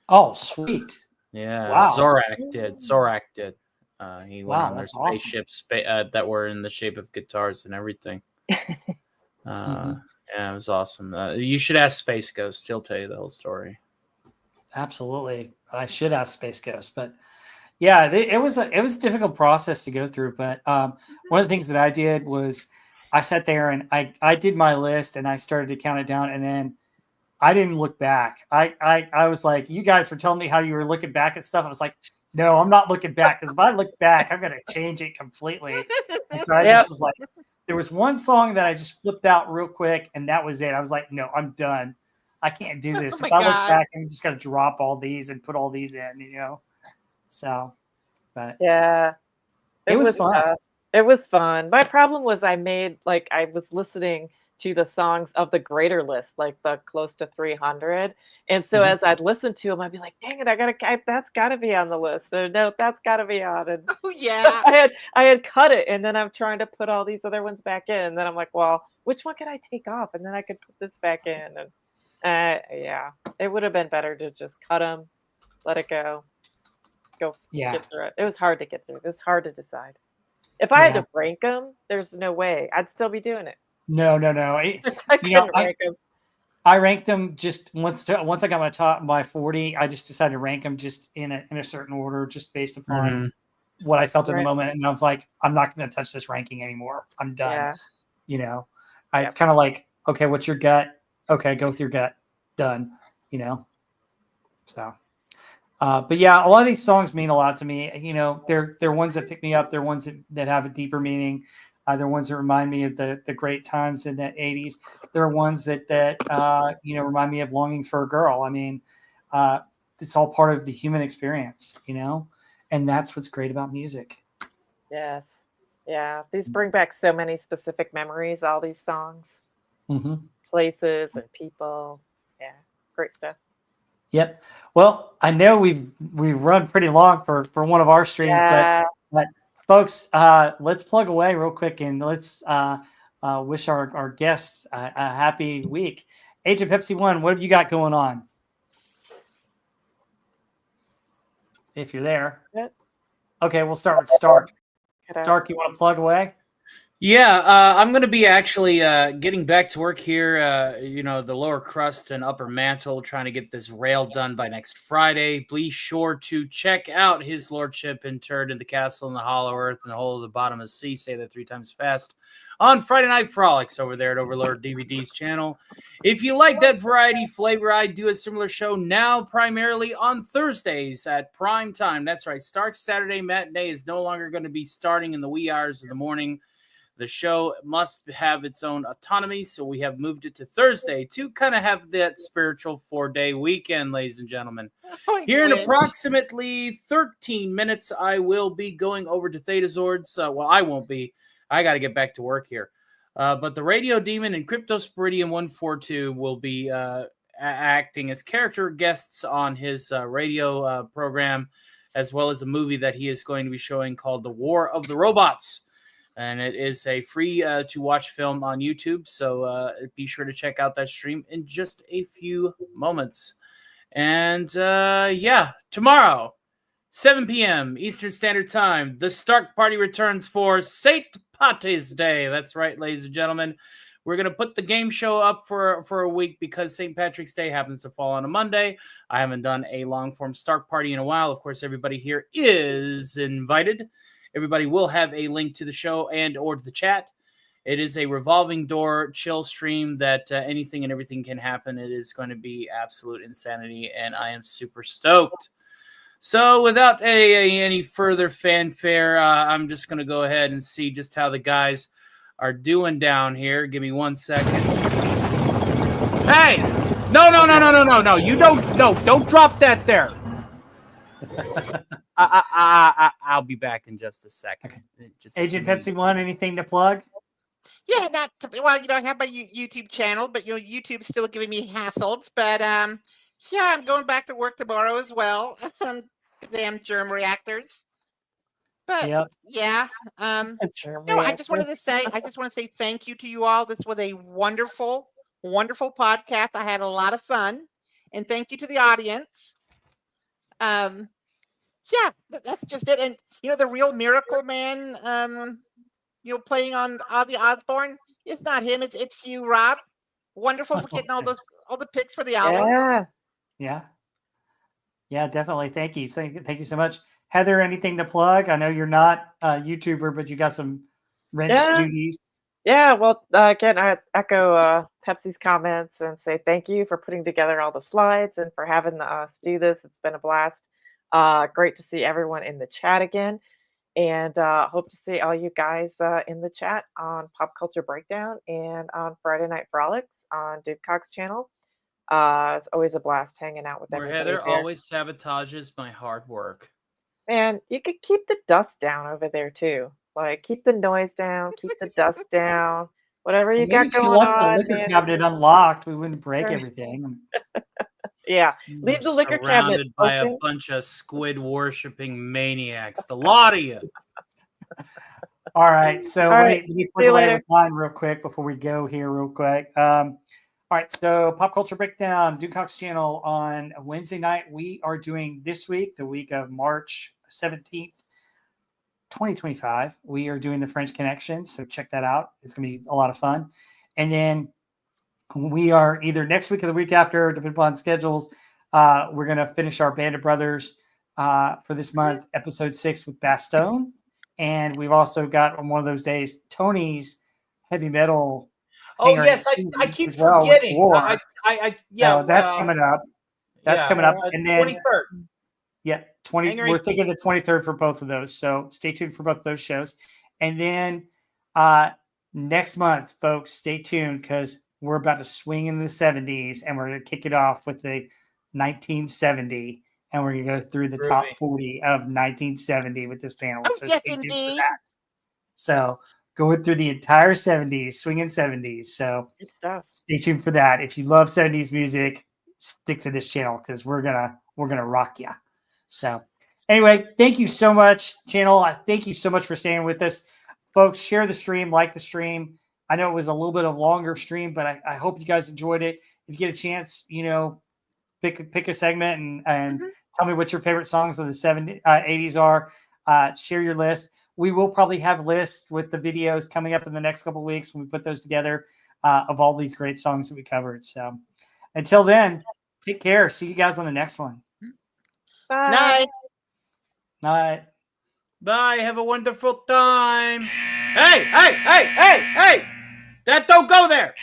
Oh, sweet. Yeah, Wow. Zorak did. Zorak did. He went Wow, on their that's awesome. spaceships that were in the shape of guitars and everything. Mhm. Yeah, it was awesome. You should ask Space Ghost. He'll tell you the whole story. Absolutely. I should ask Space Ghost, but yeah, it was a difficult process to go through. But one of the things that I did was I sat there and I did my list and I started to count it down, and then I didn't look back. I was like, you guys were telling me how you were looking back at stuff. I was like, no, I'm not looking back, because if I look back, I'm going to change it completely. And so I Yep. just was like, there was one song that I just flipped out real quick, and that was it. I was like, no, I'm done. I can't do this. Oh If my I look God. back, I'm just going to drop all these and put all these in. So, but Yeah. it was fun. It was fun. My problem was I was listening to the songs of the greater list, like the close to 300. And so Mhm. as I'd listen to them, I'd be like, dang it, that's got to be on the list. Or no, that's got to be on. And Oh yeah. I had cut it, and then I'm trying to put all these other ones back in. And then I'm like, well, which one could I take off? And then I could put this back in. And yeah, it would have been better to just cut them, let it go Yeah. get through it. It was hard to get through. It was hard to decide. If I had Yeah. to rank them, there's no way I'd still be doing it. No. I You know, couldn't rank them. I ranked them just once I got my 40, I just decided to rank them just in a certain order, just based upon what I felt in the Right. moment. And I was like, I'm not going to touch this ranking anymore. I'm done. Yeah. It's kind of like, okay, what's your gut? Okay, go with your gut. Done. So, but yeah, a lot of these songs mean a lot to me. They're ones that pick me up. They're ones that have a deeper meaning. They're ones that remind me of the great times in the '80s. There are ones that remind me of longing for a girl. I mean, it's all part of the human experience, and that's what's great about music. Yes. Yeah. These bring back so many specific memories, all these songs, Mm-hmm. places, and people. Yeah. Great stuff. Yep. Well, I know we've run pretty long for one of our streams, Yeah. but folks, let's plug away real quick and let's wish our guests a happy week. Agent Pepsi One, what have you got going on? If you're there. Yep. Okay, we'll start with Stark. Get out. Stark, you want to plug away? Yeah, I'm going to be actually getting back to work here, the lower crust and upper mantle, trying to get this rail done by next Friday. Be sure to check out His Lordship Interred in the Castle in the Hollow Earth and the Hole of the Bottom of the Sea, say that 3 times fast, on Friday Night Frolics over there at Overlord DVD's channel. If you like that variety flavor, I do a similar show now primarily on Thursdays at prime time. That's right, Stark's Saturday Matinee is no longer going to be starting in the wee hours of the morning. The show must have its own autonomy, so we have moved it to Thursday to kind of have that spiritual 4-day weekend, ladies and gentlemen. Oh, Here in Grinch. approximately 13 minutes, I will be going over to Theta Zords. Well, I won't be. I got to get back to work here. But the Radio Demon and Cryptosporidium 142 will be acting as character guests on his radio program, as well as a movie that he is going to be showing called The War of the Robots. And it is a free to watch film on YouTube. So be sure to check out that stream in just a few moments. And tomorrow, 7 p.m. Eastern Standard Time, the Stark Party returns for St. Patty's Day. That's right, ladies and gentlemen. We're going to put the game show up for a week because St. Patrick's Day happens to fall on a Monday. I haven't done a long-form Stark Party in a while. Of course, everybody here is invited. Everybody will have a link to the show and or to the chat. It is a revolving door chill stream that anything and everything can happen. It is going to be absolute insanity, and I am super stoked. So without any further fanfare, I'm just going to go ahead and see just how the guys are doing down here. Give me 1 second. Hey! No. You don't drop that there. I'll be back in just a second. Okay. Agent Pepsi One, anything to plug? Yeah, I have my YouTube channel, but YouTube's still giving me hassles. But I'm going back to work tomorrow as well. Damn germ reactors. But I just wanted to say thank you to you all. This was a wonderful, wonderful podcast. I had a lot of fun, and thank you to the audience. That's just it. And the real Miracle Man, playing on Ozzy Osbourne. It's not him. It's you, Rob. Wonderful for getting all the picks for the album. Yeah, definitely. Thank you. Thank you so much. Heather, anything to plug? I know you're not a YouTuber, but you got some wrench duties. Yeah, well, again, I echo Pepsi's comments and say thank you for putting together all the slides and for having us do this. It's been a blast. Great to see everyone in the chat again. And hope to see all you guys in the chat on Pop Culture Breakdown and on Friday Night Frolics on Duke Cox channel. It's always a blast hanging out with everybody. Heather always sabotages my hard work. And you could keep the dust down over there too. Like keep the noise down, keep the dust down, whatever you got going on. If you left the liquor cabinet unlocked, we wouldn't break everything. Yeah, leave the liquor cabinet surrounded by a bunch of squid worshipping maniacs. The lot of you. All right, so let me put away with mine real quick before we go here, real quick. All right, so Pop Culture Breakdown, Duke Cox channel on Wednesday night. We are doing this week, the week of March 17th, 2025. We are doing the French Connection, so check that out. It's going to be a lot of fun. And then we are either next week or the week after, depending upon schedules, we're going to finish our Band of Brothers for this month, episode 6 with Bastone. And we've also got on one of those days, Tony's heavy metal. Oh yes, I keep forgetting. That's coming up. That's coming up, and then 23rd. Yeah, We're thinking the 23rd for both of those. So stay tuned for both of those shows, and then next month, folks, stay tuned because we're about to swing into the 70s, and we're going to kick it off with the 1970, and we're going to go through the top 40 of 1970 with this panel. Oh, so yes, stay tuned for indeed. that. So going through the entire 70s, swinging 70s. So stay tuned for that. If you love 70s music, stick to this channel because we're gonna rock you. So anyway, thank you so much, channel. I thank you so much for staying with us. Folks, share the stream, like the stream. I know it was a little bit of a longer stream, but I hope you guys enjoyed it. If you get a chance, pick a segment and tell me what your favorite songs of the 80s are. Share your list. We will probably have lists with the videos coming up in the next couple of weeks when we put those together of all these great songs that we covered. So until then, take care. See you guys on the next one. Bye. Night. Night. Bye. Have a wonderful time. Hey! That don't go there.